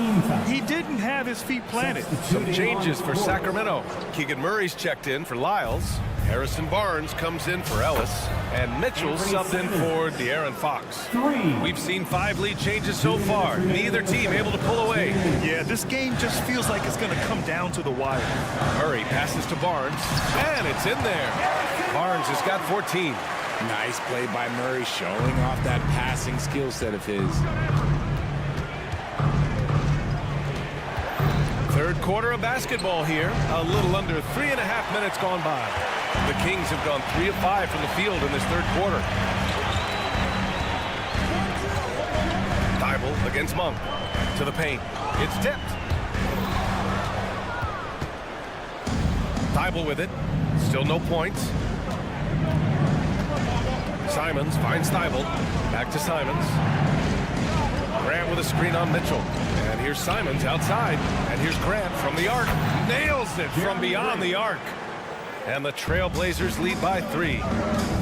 He didn't have his feet planted. Some changes for Sacramento. Keegan Murray's checked in for Lyles. Harrison Barnes comes in for Ellis. And Mitchell subbed in for De'Aaron Fox. We've seen 5 lead changes so far. Neither team able to pull away. Yeah, this game just feels like it's going to come down to the wire. Murray passes to Barnes. And it's in there. Barnes has got 14. Nice play by Murray, showing off that passing skill set of his. Third quarter of basketball here. A little under 3.5 minutes gone by. The Kings have gone 3 of 5 from the field in this third quarter. Thibault against Monk. To the paint. It's tipped. Thibault with it. Still no points. Simons finds Thibault. Back to Simons. Grant with a screen on Mitchell. And here's Simons outside. And here's Grant from the arc. Nails it from beyond the arc. And the Trailblazers lead by 3.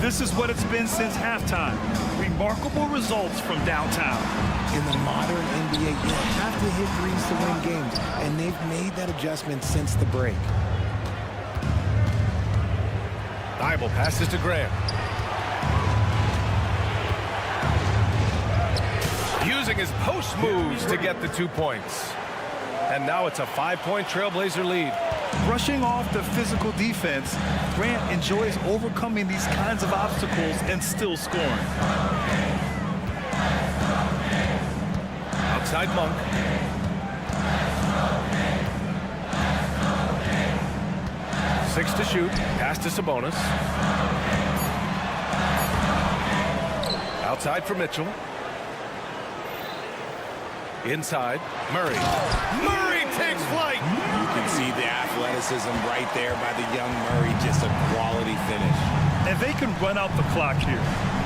This is what it's been since halftime. Remarkable results from downtown. In the modern NBA, you have to hit threes to win games, and they've made that adjustment since the break. Thibault passes to Grant. Using his post moves to get the 2 points. And now it's a 5-point Trailblazer lead. Brushing off the physical defense, Grant enjoys overcoming these kinds of obstacles and still scoring. Outside Monk. Six to shoot. Pass to Sabonis. Outside for Mitchell. Inside, Murray. Murray takes flight. You can see the athleticism right there by the young Murray. Just a quality finish. And they can run out the clock here.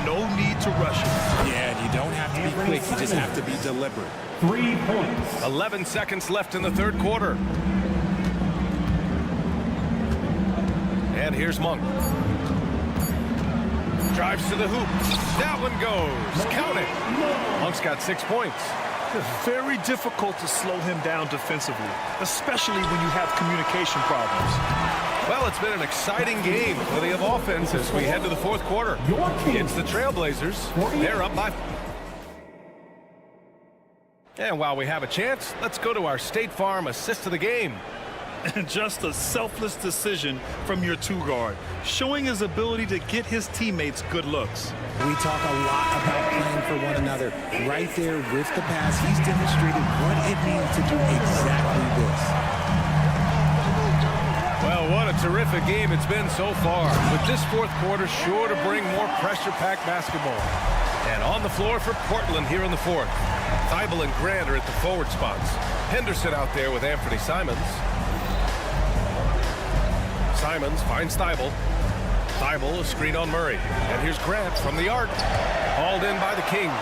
No need to rush it. Yeah, and you don't have to be quick. You just have to be deliberate. 3 points. 11 seconds left in the third quarter. And here's Monk. Drives to the hoop. That one goes. Count it. Monk's got 6 points. It's very difficult to slow him down defensively, especially when you have communication problems. Well, it's been an exciting game plenty of offense as we head to the fourth quarter. It's the Trailblazers. They're up by... And while we have a chance, let's go to our State Farm assist of the game. Just a selfless decision from your two-guard, showing his ability to get his teammates good looks. We talk a lot about playing for one another. Right there with the pass, he's demonstrated what it means to do exactly this. Well, what a terrific game it's been so far. With this fourth quarter sure to bring more pressure-packed basketball. And on the floor for Portland here in the fourth. Thibault and Grant are at the forward spots. Henderson out there with Anthony Simons. Simons finds Thibault. Thibault a screen on Murray. And here's Grant from the arc. Hauled in by the Kings.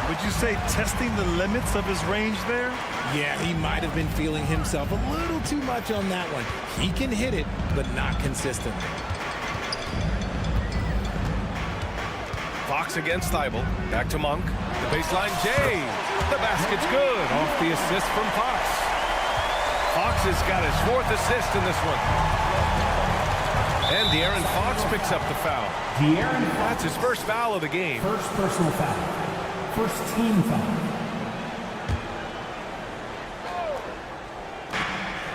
Would you say testing the limits of his range there? Yeah, he might have been feeling himself a little too much on that one. He can hit it, but not consistently. Fox against Thibault. Back to Monk. The baseline J. The basket's good. Off the assist from Fox. Fox has got his 4th assist in this one. And De'Aaron Fox picks up the foul. That's his first foul of the game. First personal foul. First team foul.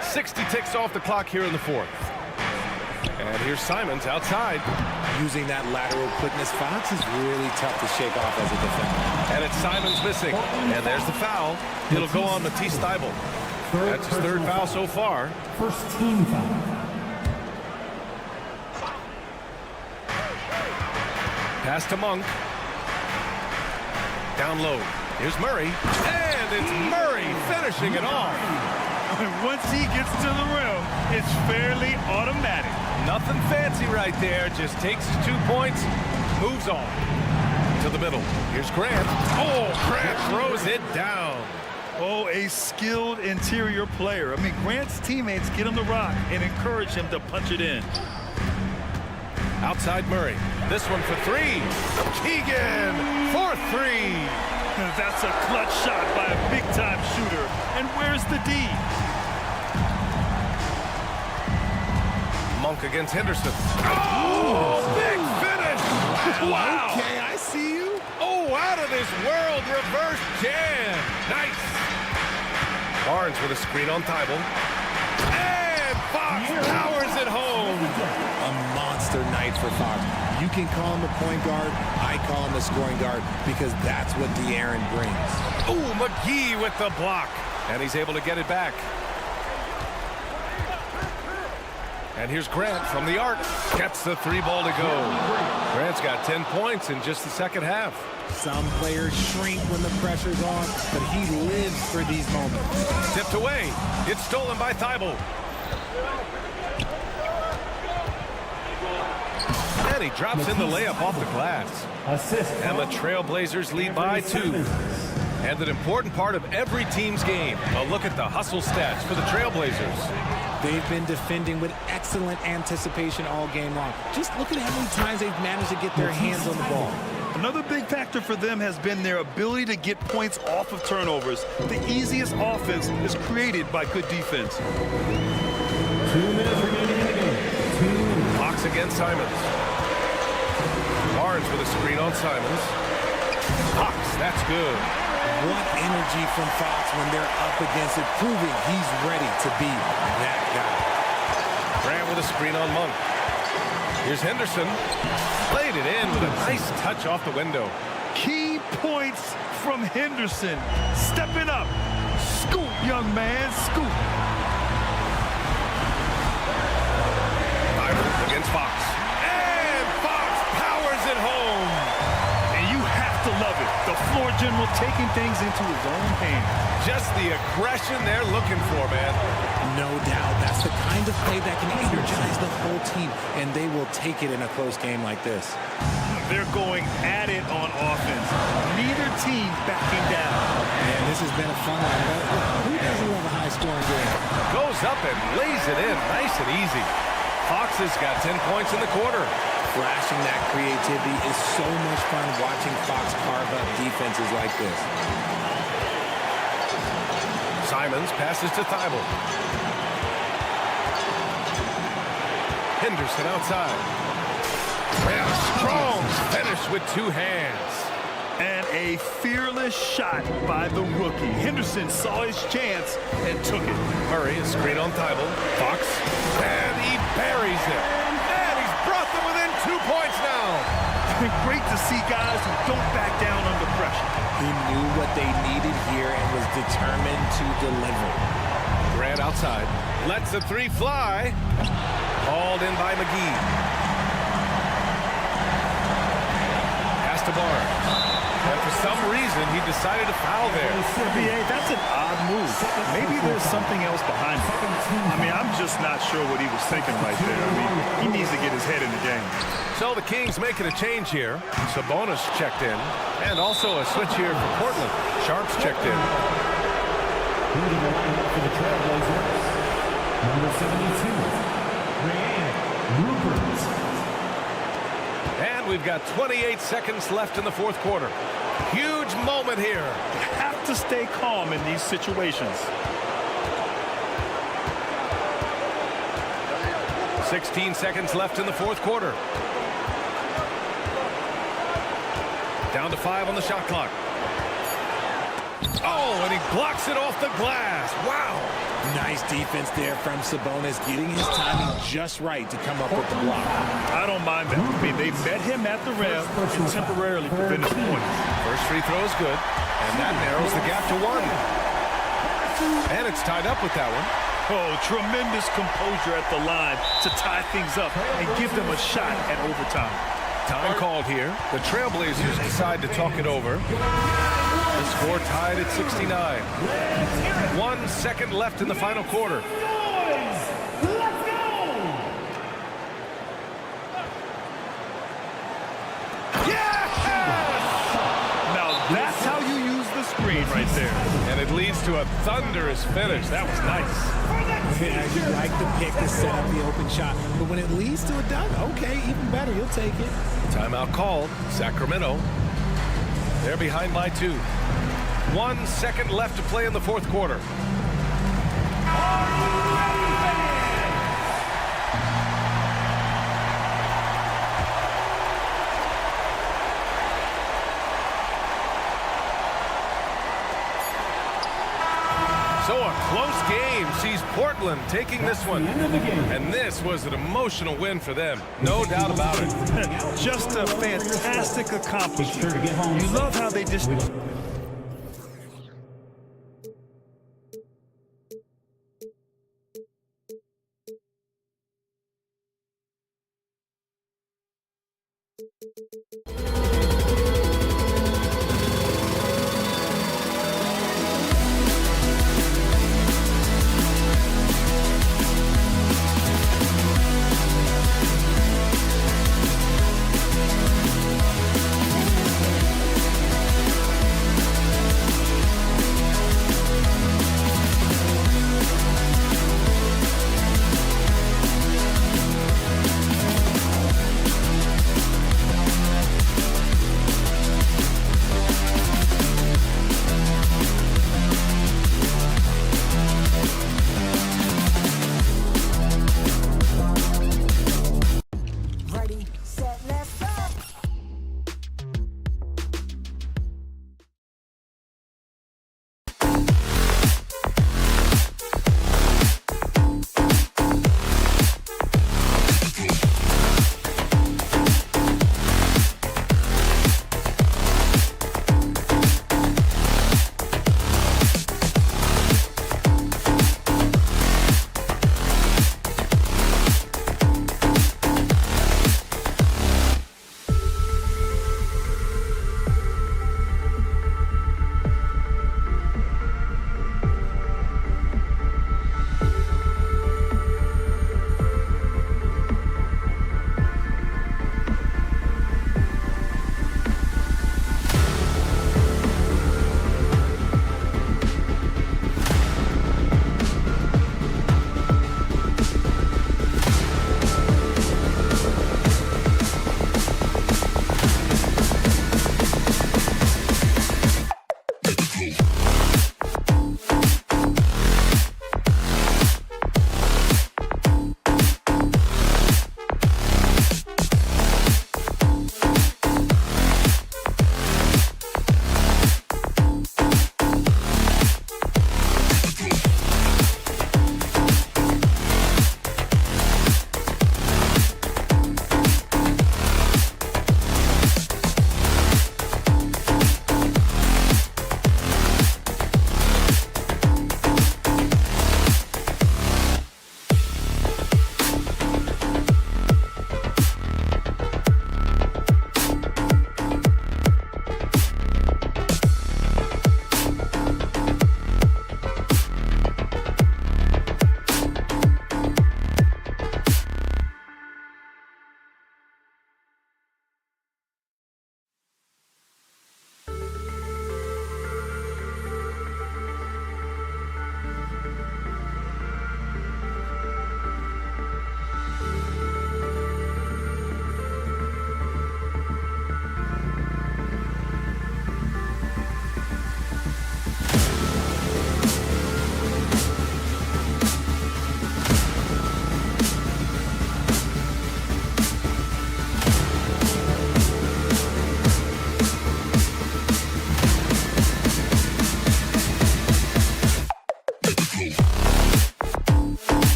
60 ticks off the clock here in the fourth. And here's Simons outside. Using that lateral quickness, Fox is really tough to shake off as a defender. And it's Simons missing. And there's the foul. It'll go on Matisse Thibault. That's his 3rd foul so far. First team foul. Pass to Monk. Down low. Here's Murray. And it's Murray finishing it off. Once he gets to the rim, it's fairly automatic. Nothing fancy right there. Just takes his 2 points, moves on to the middle. Here's Grant. Oh, Grant throws it down. Oh, a skilled interior player. I mean, Grant's teammates get him the rock and encourage him to punch it in. Outside Murray. This one for 3. Keegan for 3. That's a clutch shot by a big-time shooter. And where's the D? Monk against Henderson. Oh, big finish! Wow! Okay, I see you. Oh, out of this world reverse jam. Nice. Barnes with a screen on Thibault. And Fox powers it home. A monster night for Fox. You can call him a point guard. I call him a scoring guard because that's what De'Aaron brings. Ooh, McGee with the block. And he's able to get it back. And here's Grant from the arc. Gets the 3 ball to go. Grant's got 10 points in just the second half. Some players shrink when the pressure's on, but he lives for these moments. Tipped away. It's stolen by Thibault. And he drops in the layup off the glass. Assist. And the Trailblazers lead by 2. And an important part of every team's game. A look at the hustle stats for the Trailblazers. They've been defending with excellent anticipation all game long. Just look at how many times they've managed to get their hands on the ball. Another big factor for them has been their ability to get points off of turnovers. The easiest offense is created by good defense. 2 minutes remaining in the game. Fox against Simons. Barnes with a screen on Simons. Fox, that's good. What energy from Fox when they're up against it, proving he's ready to be that guy. Grant with a screen on Monk. Here's Henderson. Played it in with a nice touch off the window. Key points from Henderson. Stepping up. Scoop, young man, scoop. Thibault against Fox. And Fox powers it home. And you have to love it. The floor general taking things into his own hands. Just the aggression they're looking for, man. No doubt. That's the kind of play that can energize the whole team, and they will take it in a close game like this. They're going at it on offense. Neither team backing down. Man, this has been a fun one. Who doesn't love a high-scoring game? Goes up and lays it in nice and easy. Fox has got 10 points in the quarter. Flashing that creativity is so much fun watching Fox carve up defenses like this. Simons passes to Thibault. Henderson outside. And strong finish with two hands. And a fearless shot by the rookie. Henderson saw his chance and took it. Murray is screen on Thibault. Fox. And he buries it. And he's brought them within 2 points now. Great to see guys who don't back down under pressure. He knew what they needed here and was determined to deliver. Grant outside. Lets the three fly. Called in by McGee. Pass to Barnes. And for some reason, he decided to foul there. BA, that's an odd move. Maybe there's something else behind it. I mean, I'm just not sure what he was thinking right there. I mean, he needs to get his head in the game. So the Kings making a change here. Sabonis checked in. And also a switch here for Portland. Sharps checked in. For the Trailblazers, number 72, Rupert. And we've got 28 seconds left in the fourth quarter. Huge moment here. You have to stay calm in these situations. 16 seconds left in the fourth quarter. Down to 5 on the shot clock. Oh, and he blocks it off the glass. Wow. Nice defense there from Sabonis, getting his timing just right to come up with the block. I don't mind that. I mean, they met him at the rim and temporarily prevented points. First free throw is good, and that narrows the gap to 1. And it's tied up with that one. Oh, tremendous composure at the line to tie things up and give them a shot at overtime. Time called here. The Trailblazers decide to talk it over. The score tied at 69. 1 second left in the final quarter. Now that's how you use the screen right there. And it leads to a thunderous finish. That was nice. Yeah, you like the pick to set up the open shot. But when it leads to a dunk, okay, even better. You'll take it. Timeout called. Sacramento. They're behind by 2. 1 second left to play in the fourth quarter. So a close game sees Portland taking this one. And this was an emotional win for them. No doubt about it. Just a fantastic accomplishment. You love how they just...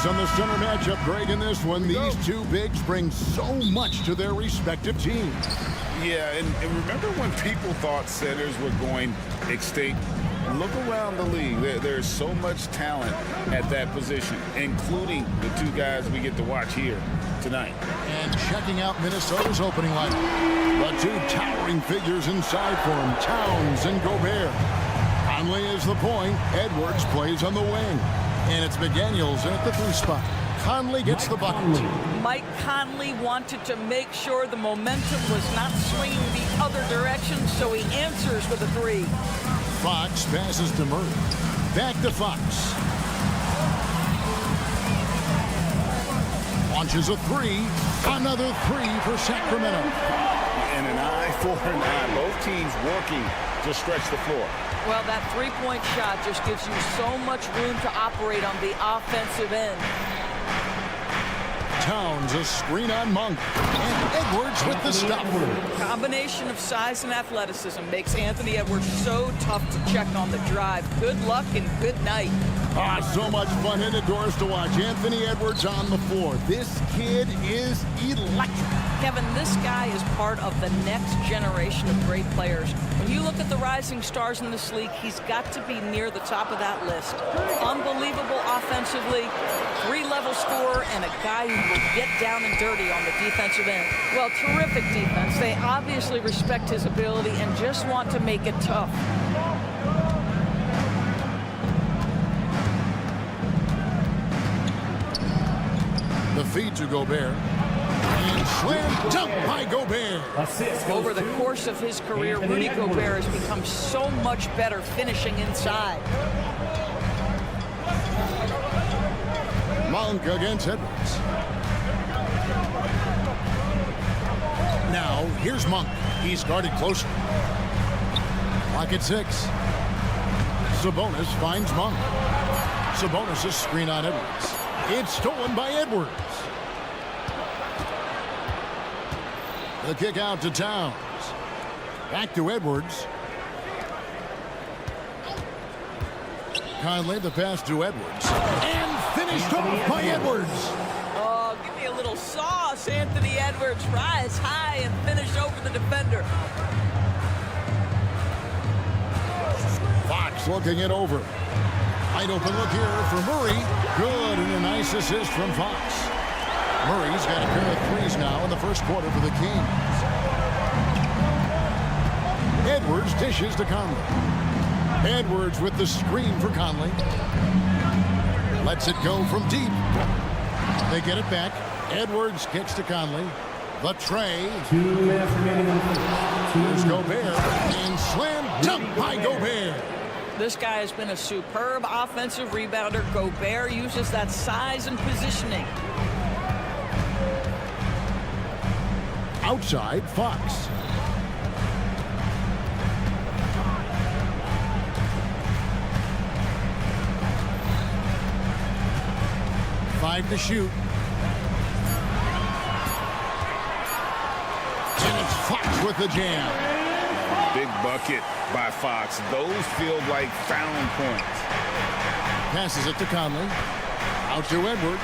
Eyes on the center matchup, Greg, in this one. These two bigs bring so much to their respective teams. Yeah, and remember when people thought centers were going extinct? Look around the league. There's so much talent at that position, including the two guys we get to watch here tonight. And checking out Minnesota's opening lineup. The two towering figures inside for him, Towns and Gobert. Conley is the point. Edwards plays on the wing. And it's McDaniels at the 3 spot. Conley gets the bucket. Mike Conley wanted to make sure the momentum was not swinging the other direction, so he answers with a 3. Fox passes to Murray. Back to Fox. Launches a 3. Another 3 for Sacramento. And an eye for an eye. Both teams working to stretch the floor. Well, that 3-point shot just gives you so much room to operate on the offensive end. Towns, a screen on Monk. And Edwards with the stop. Combination of size and athleticism makes Anthony Edwards so tough to check on the drive. Good luck and good night. So much fun indoors to watch. Anthony Edwards on the floor. This kid is electric. Kevin, this guy is part of the next generation of great players. When you look at the rising stars in this league, he's got to be near the top of that list. Unbelievable offensively, 3-level scorer, and a guy who will get down and dirty on the defensive end. Well, terrific defense. They obviously respect his ability and just want to make it tough. The feed to Gobert. And slam dunk by Gobert. Over the course of his career, Rudy Gobert has become so much better finishing inside. Monk against Edwards. Now, here's Monk. He's guarded closer. Clock at 6. Sabonis finds Monk. Sabonis' screen on Edwards. It's stolen by Edwards. The kick out to Towns. Back to Edwards. Conley, the pass to Edwards. And finished off by Edwards. Oh, give me a little sauce. Anthony Edwards rise high and finish over the defender. Fox looking it over. Wide open look here for Murray. Good, and a nice assist from Fox. Murray's got a pair of threes now in the first quarter for the Kings. Edwards dishes to Conley. Edwards with the screen for Conley. Lets it go from deep. They get it back. Edwards kicks to Conley. The tray. 2 minutes remaining in the first. Here's Gobert. And slam dunk by Gobert. This guy has been a superb offensive rebounder. Gobert uses that size and positioning. Outside, Fox. Five to shoot. And it's Fox with the jam. Big bucket by Fox. Those feel like foul points. Passes it to Conley. Out to Edwards.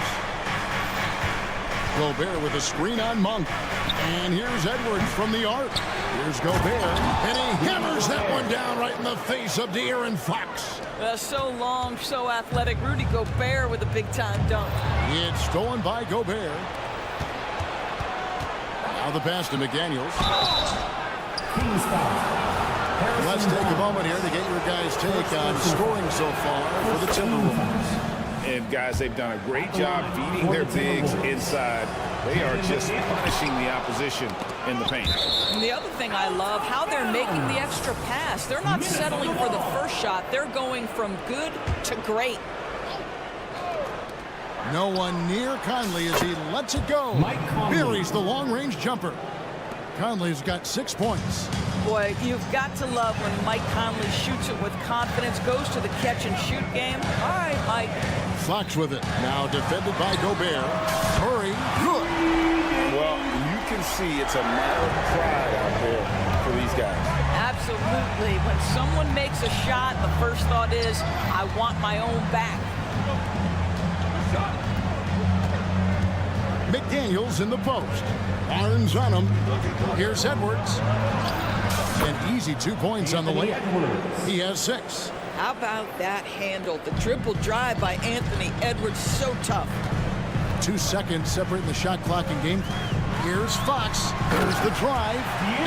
Gobert with a screen on Monk. And here's Edwards from the arc. Here's Gobert. And he hammers that one down right in the face of De'Aaron Fox. So long, so athletic. Rudy Gobert with a big-time dunk. It's stolen by Gobert. Now the pass to McDaniels. Let's take a moment here to get your guys' take on scoring so far for the Timberwolves. And guys, they've done a great job feeding their bigs inside. They are just punishing the opposition in the paint. And the other thing I love, how they're making the extra pass. They're not settling for the first shot. They're going from good to great. No one near Conley as he lets it go. Buries the long-range jumper. Conley's got 6 points. Boy, you've got to love when Mike Conley shoots it with confidence, goes to the catch-and-shoot game. All right, Mike. Fox with it. Now defended by Gobert. Murray, good. Well, you can see it's a matter of pride out there for these guys. Absolutely. When someone makes a shot, the first thought is, I want my own back. McDaniels in the post. Barnes on him. Here's Edwards. An easy 2 points on the layup. He has 6. How about that handle? The triple drive by Anthony Edwards, so tough. 2 seconds separating the shot clock and game. Here's Fox. Here's the drive.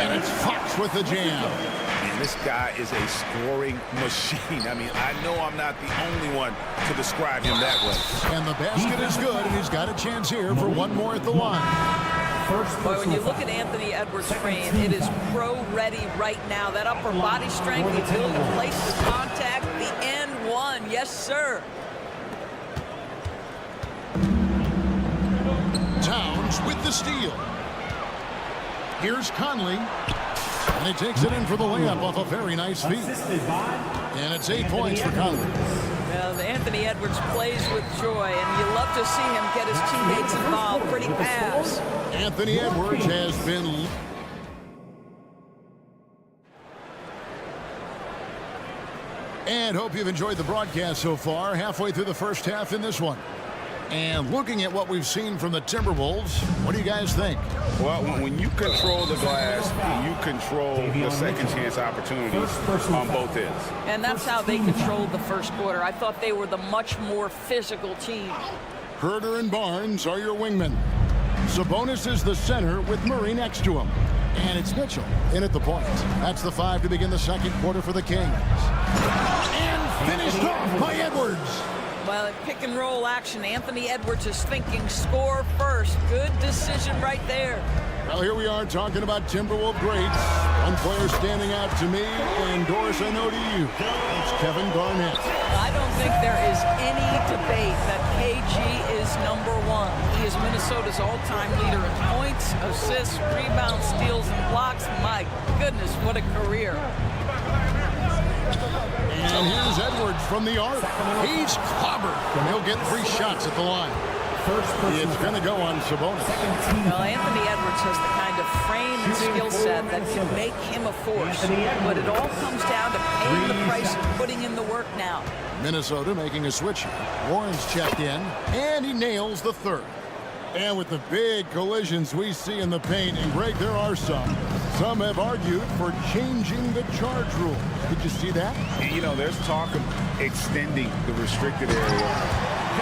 And it's Fox with the jam. And this guy is a scoring machine. I mean, I know I'm not the only one to describe him that way. And the basket is good, and he's got a chance here for one more at the line. Boy, when you look at Anthony Edwards' frame, it is pro-ready right now. That upper body strength, the ability to place the contact, the and one. Yes, sir. Towns with the steal. Here's Conley. And he takes it in for the layup off a very nice feed. And it's 8 points for Conley. Well, Anthony Edwards plays with joy, and you love to see him get his teammates involved. Pretty pass. Anthony Edwards has been... And hope you've enjoyed the broadcast so far. Halfway through the first half in this one. And looking at what we've seen from the Timberwolves, what do you guys think? Well, when you control the glass, you control the second chance opportunities on both ends. And that's how they controlled the first quarter. I thought they were the much more physical team. Herter and Barnes are your wingmen. Sabonis is the center with Murray next to him. And it's Mitchell in at the point. That's the 5 to begin the second quarter for the Kings. And finished off by Edwards. Well, in pick and roll action, Anthony Edwards is thinking score first. Good decision right there. Well, here we are talking about Timberwolves greats. One player standing out to me, and Doris, I know to you. It's Kevin Garnett. I don't think there is any debate that KG is #1. He is Minnesota's all-time leader in points, assists, rebounds, steals, and blocks. My goodness, what a career. And here's Edwards from the arc. He's clobbered. He'll get 3 shots at the line. It's going to go on Sivonja. Well, Anthony Edwards has the kind of frame and skill set that can make him a force. But it all comes down to paying the price and putting in the work now. Minnesota making a switch here. Warren's checked in, and he nails the third. And with the big collisions we see in the paint, and Greg, there are some. Some have argued for changing the charge rule. Did you see that? You know, there's talk of extending the restricted area.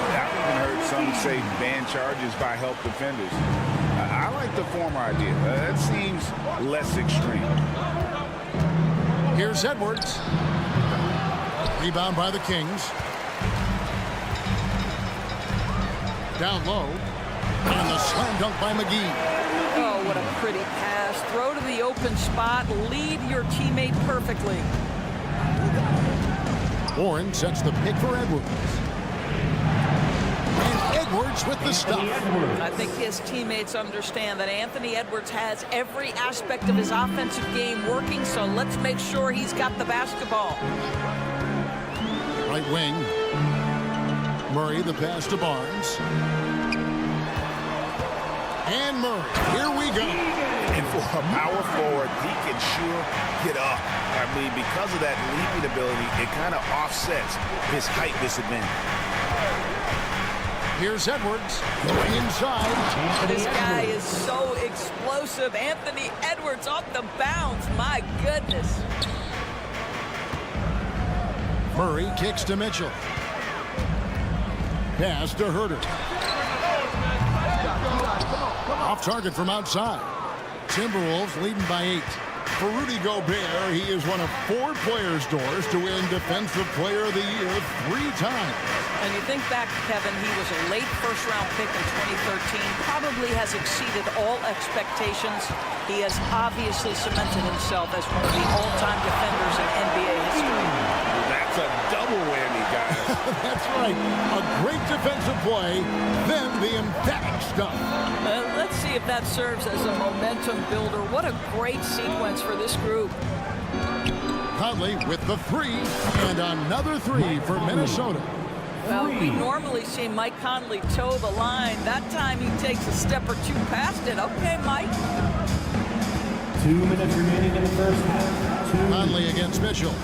I've even heard some say ban charges by help defenders. I like the former idea. That seems less extreme. Here's Edwards. Rebound by the Kings. Down low. And the slam dunk by McGee. Oh, what a pretty pass. Throw to the open spot. Lead your teammate perfectly. Warren sets the pick for Edwards. And Edwards with the stop. I think his teammates understand that Anthony Edwards has every aspect of his offensive game working, so let's make sure he's got the basketball. Right wing. Murray, the pass to Barnes. And Murray, here we go. And for a power forward, he can sure get up. I mean, because of that leaping ability, it kind of offsets his height disadvantage. Here's Edwards going inside. This guy is so explosive. Anthony Edwards off the bounce. My goodness. Murray kicks to Mitchell. Pass to Herter. Off target from outside. Timberwolves leading by 8. For Rudy Gobert, he is one of 4 players' doors to win Defensive Player of the Year 3 times. And you think back, Kevin, he was a late first-round pick in 2013. Probably has exceeded all expectations. He has obviously cemented himself as one of the all-time defenders in NBA history. That's a double whammy, guys. That's right. A great defensive play, then the emphatic stuff. Let's see if that serves as a momentum builder. What a great sequence for this group. Conley with the 3, and another 3 for Minnesota. Well, we normally see Mike Conley toe the line. That time he takes a step or 2 past it. Okay, Mike. 2 minutes remaining in the first half. Conley against Mitchell.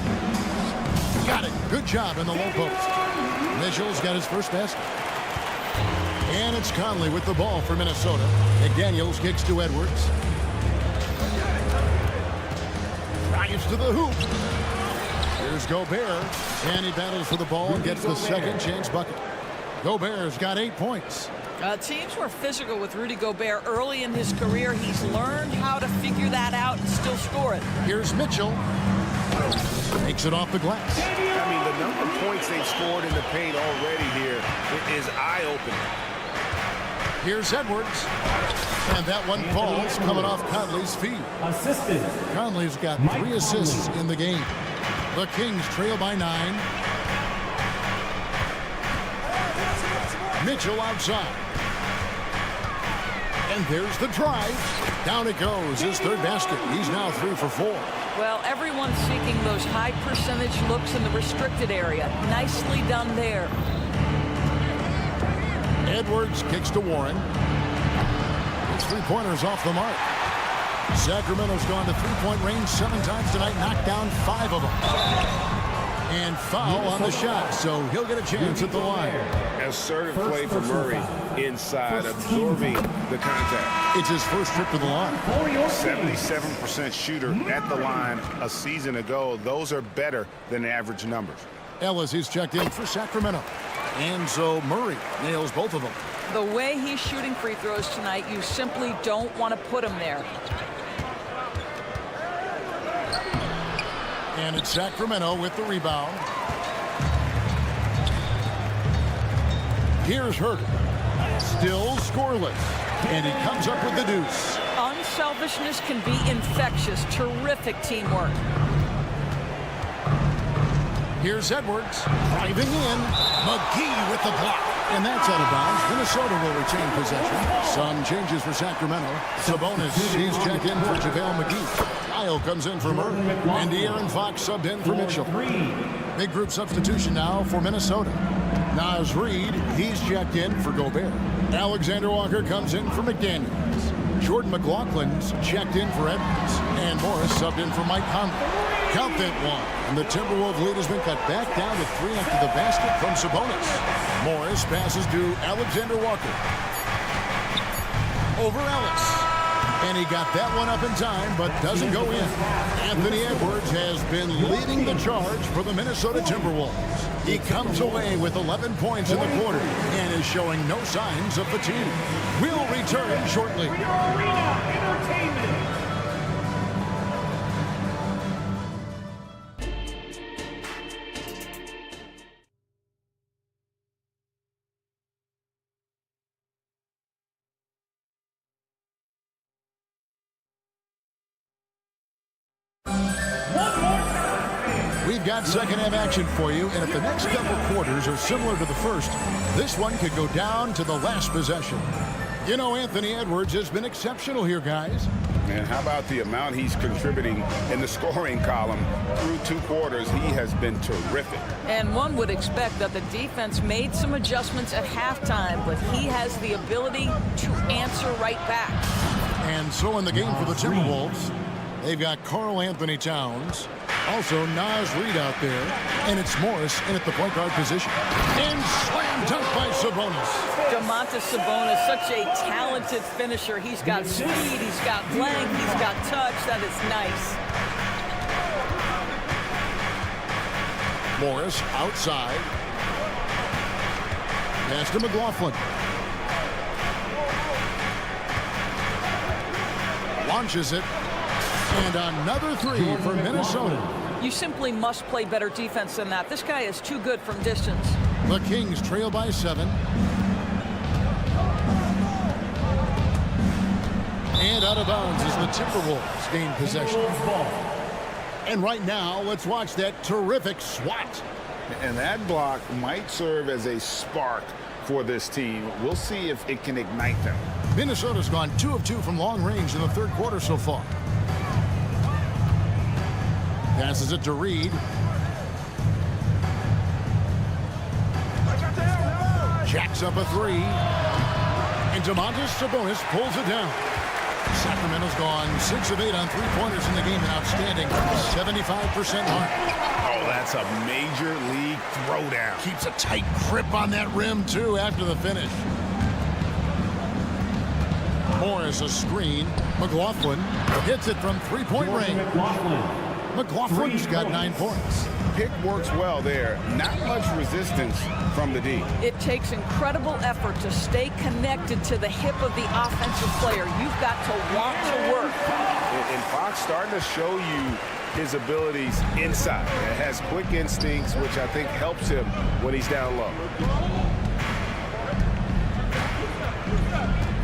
Got it. Good job in the low post. Mitchell's got his first basket. And it's Conley with the ball for Minnesota. McDaniels kicks to Edwards. Drives to the hoop. Here's Gobert. And he battles for the ball and gets the second chance bucket. Gobert's got 8 points. Teams were physical with Rudy Gobert early in his career. He's learned how to figure that out and still score it. Here's Mitchell. Makes it off the glass. I mean, the number of points they've scored in the paint already here is eye-opening. Here's Edwards. And that one falls coming off Conley's feet. Conley's got 3 assists in the game. The Kings trail by 9. Mitchell outside. And there's the drive. Down it goes. His third basket. He's now 3 for 4. Well, everyone's seeking those high percentage looks in the restricted area. Nicely done there. Edwards kicks to Warren. His 3-pointers off the mark. Sacramento's gone to 3-point range 7 times tonight, knocked down 5 of them. And foul on the shot, so he'll get a chance at the line. Assertive play for Murray inside, absorbing the contact. It's his first trip to the line. 77% shooter at the line a season ago. Those are better than average numbers. Ellis is checked in for Sacramento. And so Murray nails both of them. The way he's shooting free throws tonight, you simply don't want to put him there. And it's Sacramento with the rebound. Here's Herter. Still scoreless. And he comes up with the deuce. Unselfishness can be infectious. Terrific teamwork. Here's Edwards. Driving in. McGee with the block. And that's out of bounds. Minnesota will retain possession. Some changes for Sacramento. Sabonis, he's checked in for JaVale McGee. Kyle comes in for Murray. And De'Aaron Fox subbed in for Mitchell. Big group substitution now for Minnesota. Naz Reid, he's checked in for Gobert. Alexander Walker comes in for McDaniels. Jordan McLaughlin's checked in for Edwards. And Morris subbed in for Mike Conley. Count that one. And the Timberwolves lead has been cut back down to 3 after the basket from Sabonis. Morris passes to Alexander Walker. Over Ellis. And he got that one up in time, but doesn't go in. Anthony Edwards has been leading the charge for the Minnesota Timberwolves. He comes away with 11 points in the quarter and is showing no signs of fatigue. We'll return shortly. We've got second half action for you, and if the next couple quarters are similar to the first, this one could go down to the last possession. You know, Anthony Edwards has been exceptional here, guys. And how about the amount he's contributing in the scoring column? Through 2 quarters, he has been terrific. And one would expect that the defense made some adjustments at halftime, but he has the ability to answer right back. And so in the game for the Timberwolves, they've got Karl Anthony Towns, also Naz Reid out there, and it's Morris in at the point guard position. And slam dunk by Sabonis. Domantas Sabonis, such a talented finisher. He's got speed, he's got length, he's got touch. That is nice. Morris outside. Pass to McLaughlin. Launches it. And another 3 for Minnesota. You simply must play better defense than that. This guy is too good from distance. The Kings trail by 7. And out of bounds as the Timberwolves gain possession. And right now, let's watch that terrific swat. And that block might serve as a spark for this team. We'll see if it can ignite them. Minnesota's gone 2 of 2 from long range in the third quarter so far. Passes it to Reid. Jacks up a 3. And Domantas Sabonis pulls it down. Sacramento's gone 6 of 8 on 3-pointers in the game, an outstanding 75% mark. Oh, that's a major league throwdown. Keeps a tight grip on that rim, too, after the finish. Morris a screen. McLaughlin hits it from three-point range. McLaughlin's got 9 points. Pick works well there. Not much resistance from the D. It takes incredible effort to stay connected to the hip of the offensive player. You've got to want to work. And Fox starting to show you his abilities inside. It has quick instincts, which I think helps him when he's down low.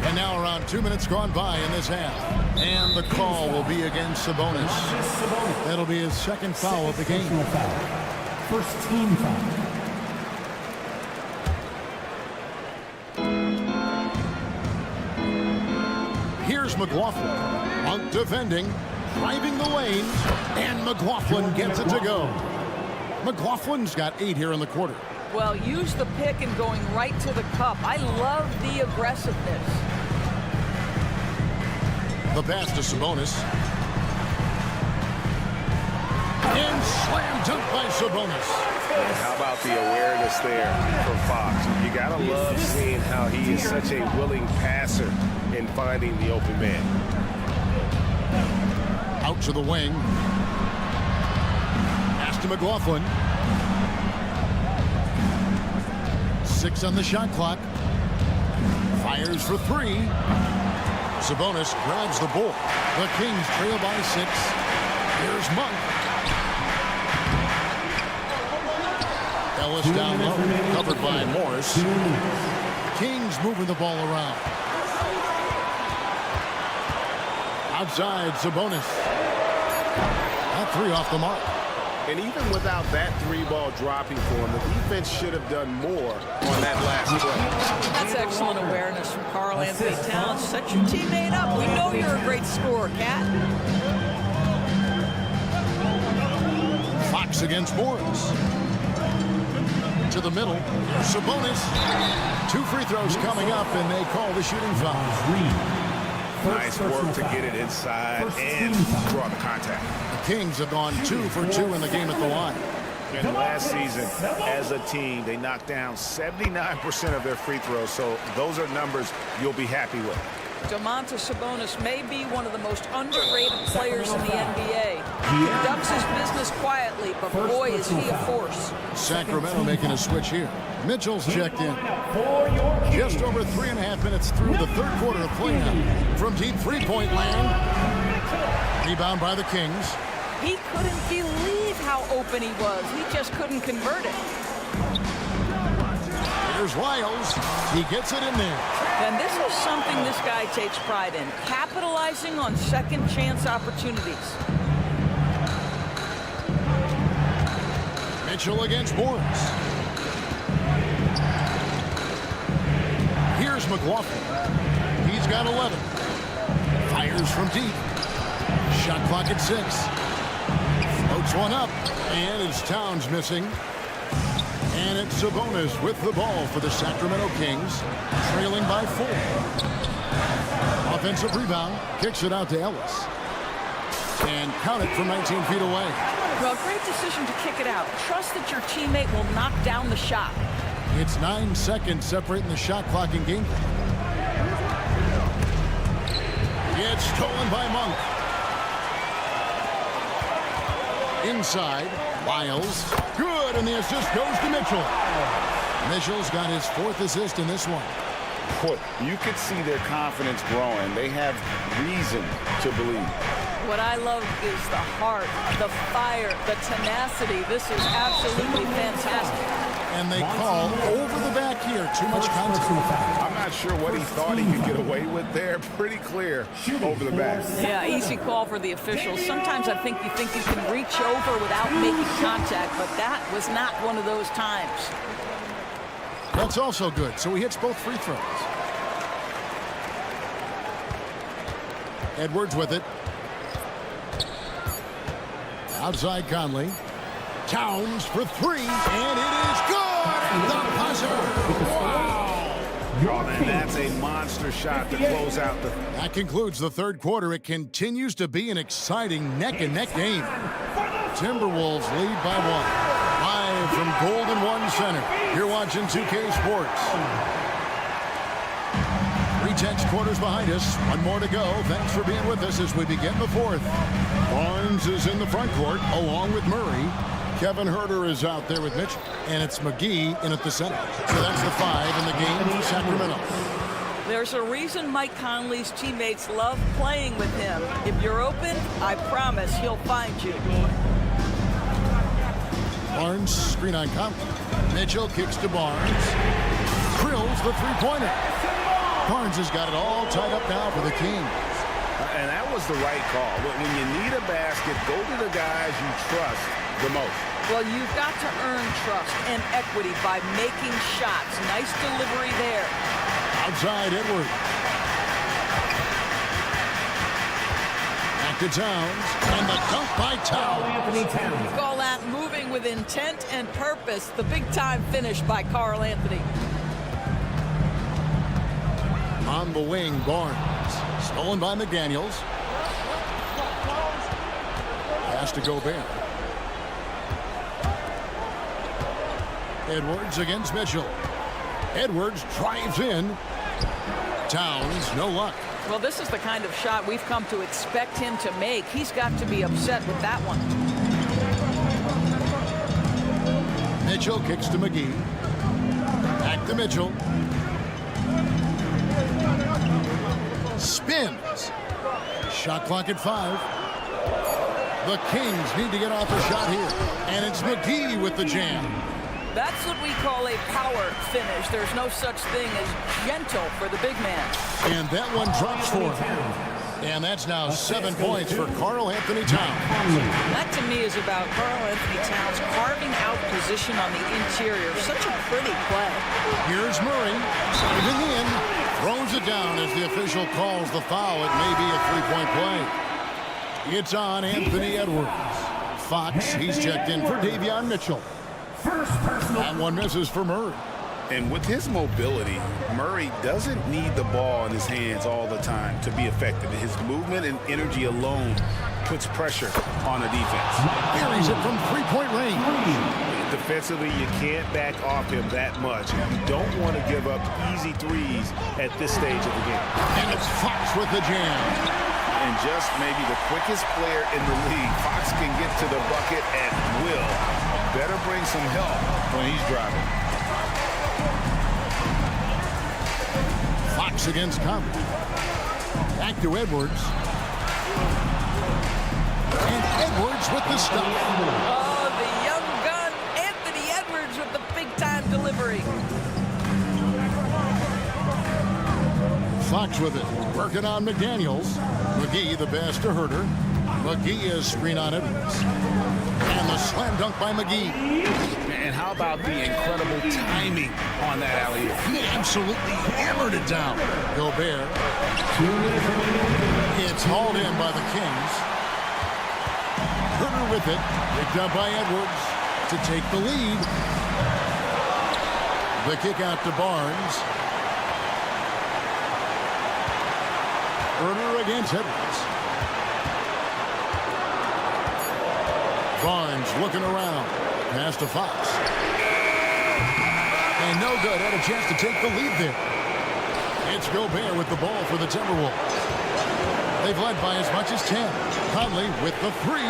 And now around 2 minutes gone by in this half. And the call will be against Sabonis. That'll be his second foul of the game. First team foul. Here's McLaughlin. Monk defending, driving the lane, and McLaughlin gets it to go. McLaughlin's got 8 here in the quarter. Well, use the pick and going right to the cup. I love the aggressiveness. The pass to Sabonis. And slam dunk by Sabonis. And how about the awareness there from Fox? You gotta love seeing how he is such a willing passer in finding the open man. Out to the wing. Pass to McLaughlin. 6 on the shot clock. Fires for 3. Sabonis grabs the ball. The Kings trail by 6. Here's Monk. Ellis down low, covered by Morris. Kings moving the ball around. Outside, Sabonis. That 3 off the mark. And even without that 3-ball dropping for him, the defense should have done more on that last play. That's excellent awareness from Karl Anthony Towns. Set your teammate up. We know you're a great scorer, Cat. Fox against Morris. To the middle. Sabonis. 2 free throws coming up, and they call the shooting foul. Nice work to get it inside and draw the contact. The Kings have gone 2 for 2 in the game at the line. And last season, as a team, they knocked down 79% of their free throws, so those are numbers you'll be happy with. Domantas Sabonis may be one of the most underrated players in the NBA. He conducts his business quietly, but boy, is he a force. Sacramento making a switch here. Mitchell's checked in. Just over 3.5 minutes through the third quarter of play now. From deep three-point land. Rebound by the Kings. He couldn't believe how open he was. He just couldn't convert it. Here's Wiles. He gets it in there. And this is something this guy takes pride in, capitalizing on second chance opportunities. Mitchell against Morris. Here's McLaughlin. He's got 11. Fires from deep. Shot clock at 6. Floats one up. And it's Towns missing. And it's Sabonis with the ball for the Sacramento Kings, trailing by 4. Offensive rebound, kicks it out to Ellis. And count it from 19 feet away. Well, great decision to kick it out. Trust that your teammate will knock down the shot. It's 9 seconds separating the shot clock and game clock. It's stolen by Monk. Inside, Wiles. Good, and the assist goes to Mitchell. Mitchell's got his 4th assist in this one. Boy, you could see their confidence growing. They have reason to believe. What I love is the heart, the fire, the tenacity. This is absolutely fantastic. And they call over the back here. Too much contact. I'm not sure what he thought he could get away with there. Pretty clear over the back. Yeah, easy call for the officials. Sometimes I think you can reach over without making contact, but that was not one of those times. That's also good. So he hits both free throws. Edwards with it. Outside Conley. Towns for 3, and it is good! The buzzer! Wow! Oh, man, that's a monster shot to close out the... That concludes the third quarter. It continues to be an exciting neck-and-neck game. Timberwolves lead by 1. Live from Golden One Center. You're watching 2K Sports. intense quarters behind us. One more to go. Thanks for being with us as we begin the fourth. Barnes is in the front court along with Murray. Kevin Huerter is out there with Mitchell. And it's McGee in at the center. So that's the 5 in the game for Sacramento. There's a reason Mike Conley's teammates love playing with him. If you're open, I promise he'll find you. Barnes, screen on Conley. Mitchell kicks to Barnes. Drills the three-pointer. Barnes has got it all tied up now for the Kings. And that was the right call. When you need a basket, go to the guys you trust the most. Well, you've got to earn trust and equity by making shots. Nice delivery there. Outside Edwards. Back to Towns. And the dunk by Towns. You call that moving with intent and purpose. The big-time finish by Karl Anthony. On the wing, Barnes. Stolen by McDaniels. Pass to Gobert. Edwards against Mitchell. Edwards drives in. Towns, no luck. Well, this is the kind of shot we've come to expect him to make. He's got to be upset with that one. Mitchell kicks to McGee. Back to Mitchell. Spins. Shot clock at 5. The Kings need to get off a shot here. And it's McGee with the jam. That's what we call a power finish. There's no such thing as gentle for the big man. And that one drops for him. And that's now 7 points for Karl Anthony Towns. That to me is about Karl Anthony Towns carving out position on the interior. Such a pretty play. Here's Murray. Saving in. Throws it down as the official calls the foul. It may be a three-point play. It's on Anthony Edwards. Fox, he's checked in for Davion Mitchell. That one misses for Murray. And with his mobility, Murray doesn't need the ball in his hands all the time to be effective. His movement and energy alone puts pressure on a defense. Carries it from three-point range. Defensively, you can't back off him that much. You don't want to give up easy threes at this stage of the game. And it's Fox with the jam. And just maybe the quickest player in the league. Fox can get to the bucket at will. Better bring some help when he's driving. Fox against Conley. Back to Edwards. And Edwards with the stop. Oh, the young gun, Anthony Edwards with the big-time delivery. Fox with it. Working on McDaniels. McGee the pass to Huerter. McGee is screen on Edwards. And the slam dunk by McGee. And how about the incredible timing on that alley-oop? He absolutely hammered it down. Gobert. It's hauled in by the Kings. Huerter with it. Picked up by Edwards to take the lead. The kick out to Barnes. Huerter against Edwards. Barnes looking around. Pass to Fox. And no good. Had a chance to take the lead there. It's Gobert with the ball for the Timberwolves. They've led by as much as 10. Conley with the 3.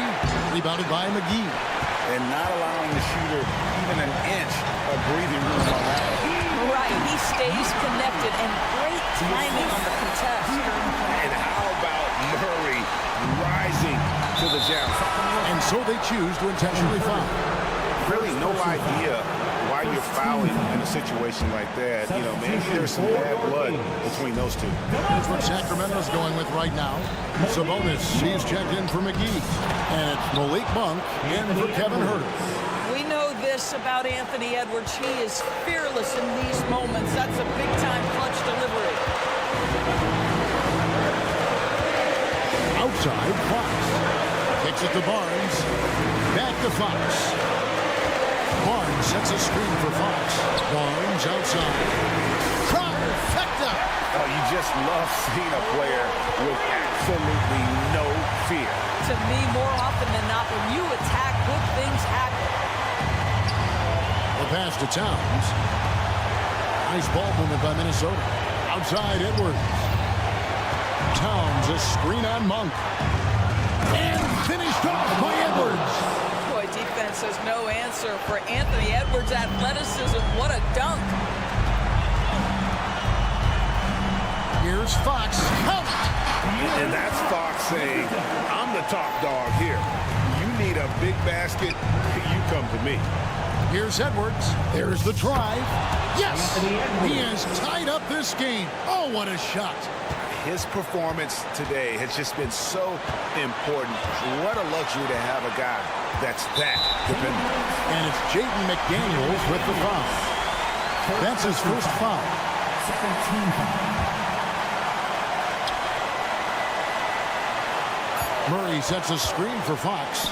Rebounded by McGee. And not allowing the shooter even an inch of breathing room on that. Right. He stays connected and great timing on the contest. And how about Murray rising to the jam? And so they choose to intentionally foul. Really no idea why you're fouling in a situation like that. You know, maybe there's some bad blood between those two. That's what Sacramento's going with right now. Sabonis, he's checked in for McGee. And it's Malik Monk in for Kevin Huerter. We know this about Anthony Edwards. He is fearless in these moments. That's a big-time clutch delivery. Outside, Fox. Kicks it to Barnes. Back to Fox. Barnes sets a screen for Fox. Barnes outside. Trifecta. Oh, you just love seeing a player with absolutely no fear. To me, more often than not, when you attack, good things happen. The pass to Towns. Nice ball movement by Minnesota. Outside Edwards. Towns a screen on Monk. And finished off by Edwards. Boy, defense has no answer for Anthony Edwards' athleticism. What a dunk. Here's Fox. Count. And that's Fox saying, I'm the top dog here. You need a big basket, you come to me. Here's Edwards. There's the drive. Yes! He has tied up this game. Oh, what a shot. His performance today has just been so important. What a luxury to have a guy that's that dependable. And it's Jaden McDaniels with the foul. That's his first foul. Murray sets a screen for Fox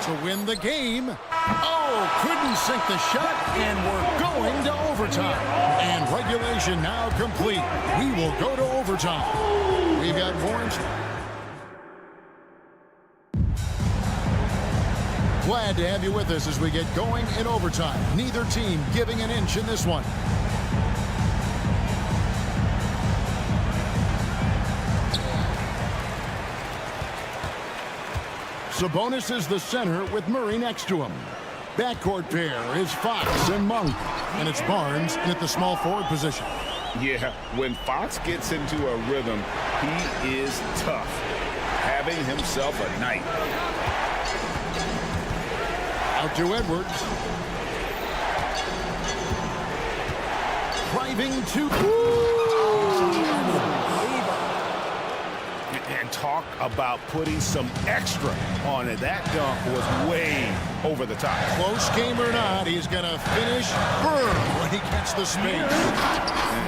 to win the game. Oh, couldn't sink the shot, and we're going to overtime. And regulation now complete. We will go to overtime. We've got more. Glad to have you with us as we get going in overtime. Neither team giving an inch in this one. Sabonis is the center with Murray next to him. Backcourt pair is Fox and Monk. And it's Barnes at the small forward position. Yeah, when Fox gets into a rhythm, he is tough. Having himself a night. Out to Edwards. Driving to... And talk about putting some extra on it. That dunk was way over the top. Close game or not, he's going to finish firm when he gets the space.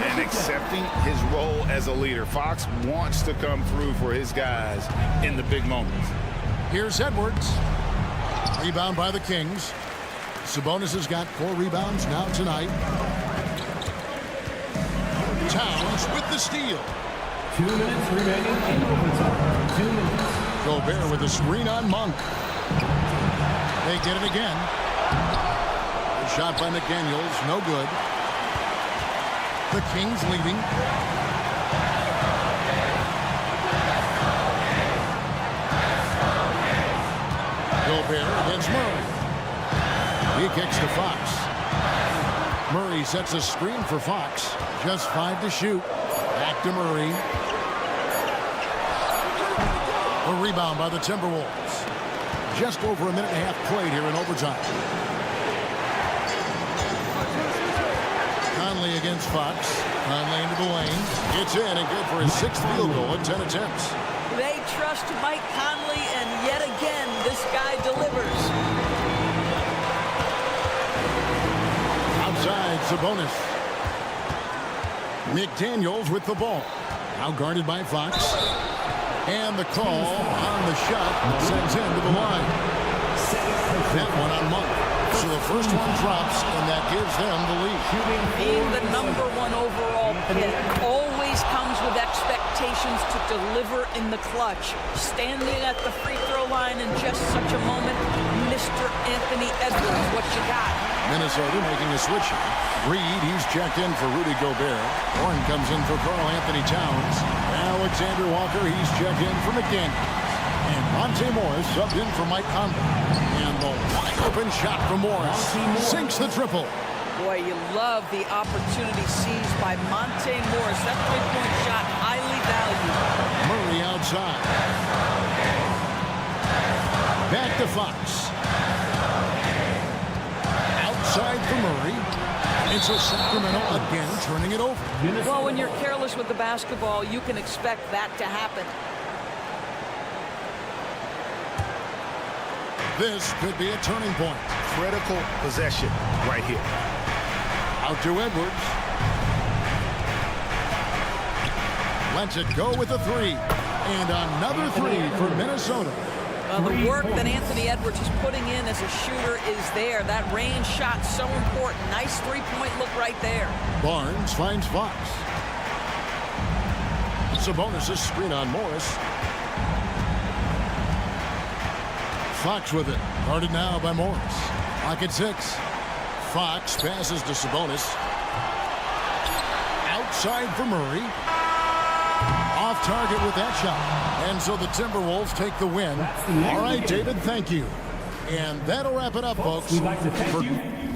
And accepting his role as a leader. Fox wants to come through for his guys in the big moments. Here's Edwards. Rebound by the Kings. Sabonis has got 4 rebounds now tonight. Towns with the steal. 2 minutes remaining in overtime. 2 minutes. Gobert with a screen on Monk. They get it again. The shot by McDaniels, no good. The Kings leading. Gobert against Murray. He kicks to Fox. Murray sets a screen for Fox. Just 5 to shoot. Back to Murray. A rebound by the Timberwolves. Just over a minute and a half played here in overtime. Conley against Fox. Conley into the lane. It's in and good for his 6th field goal in 10 attempts. They trust Mike Conley, and yet again, this guy delivers. Outside, Sabonis. McDaniels with the ball. Now guarded by Fox. And the call on the shot sends him to the line. That one on Monk. So the first one drops, and that gives them the lead. Being the #1 overall pick always comes with expectations to deliver in the clutch. Standing at the free throw line in just such a moment, Mr. Anthony Edwards, what you got? Minnesota making a switch. Reed, he's checked in for Rudy Gobert. Horn comes in for Karl Anthony Towns. Alexander Walker, he's checked in for McDaniels. And Monte Morris subbed in for Mike Conley. And the wide open shot from Morris sinks the triple. Boy, you love the opportunity seized by Monte Morris. That three-point shot, highly valued. Murray outside. Back to Fox. Outside for Murray. It's a Sacramento again turning it over. Well, when you're careless with the basketball, you can expect that to happen. This could be a turning point. Critical possession right here. Out to Edwards. Lets it go with a 3. And another 3 for Minnesota. The work that Anthony Edwards is putting in as a shooter is there. That range shot so important. Nice three-point look right there. Barnes finds Fox. Sabonis' screen on Morris. Fox with it. Guarded now by Morris. Clock at 6. Fox passes to Sabonis. Out outside for Murray. Off target with that shot. And so the Timberwolves take the win. All right, David, thank you. And that'll wrap it up, folks. We'd like to thank you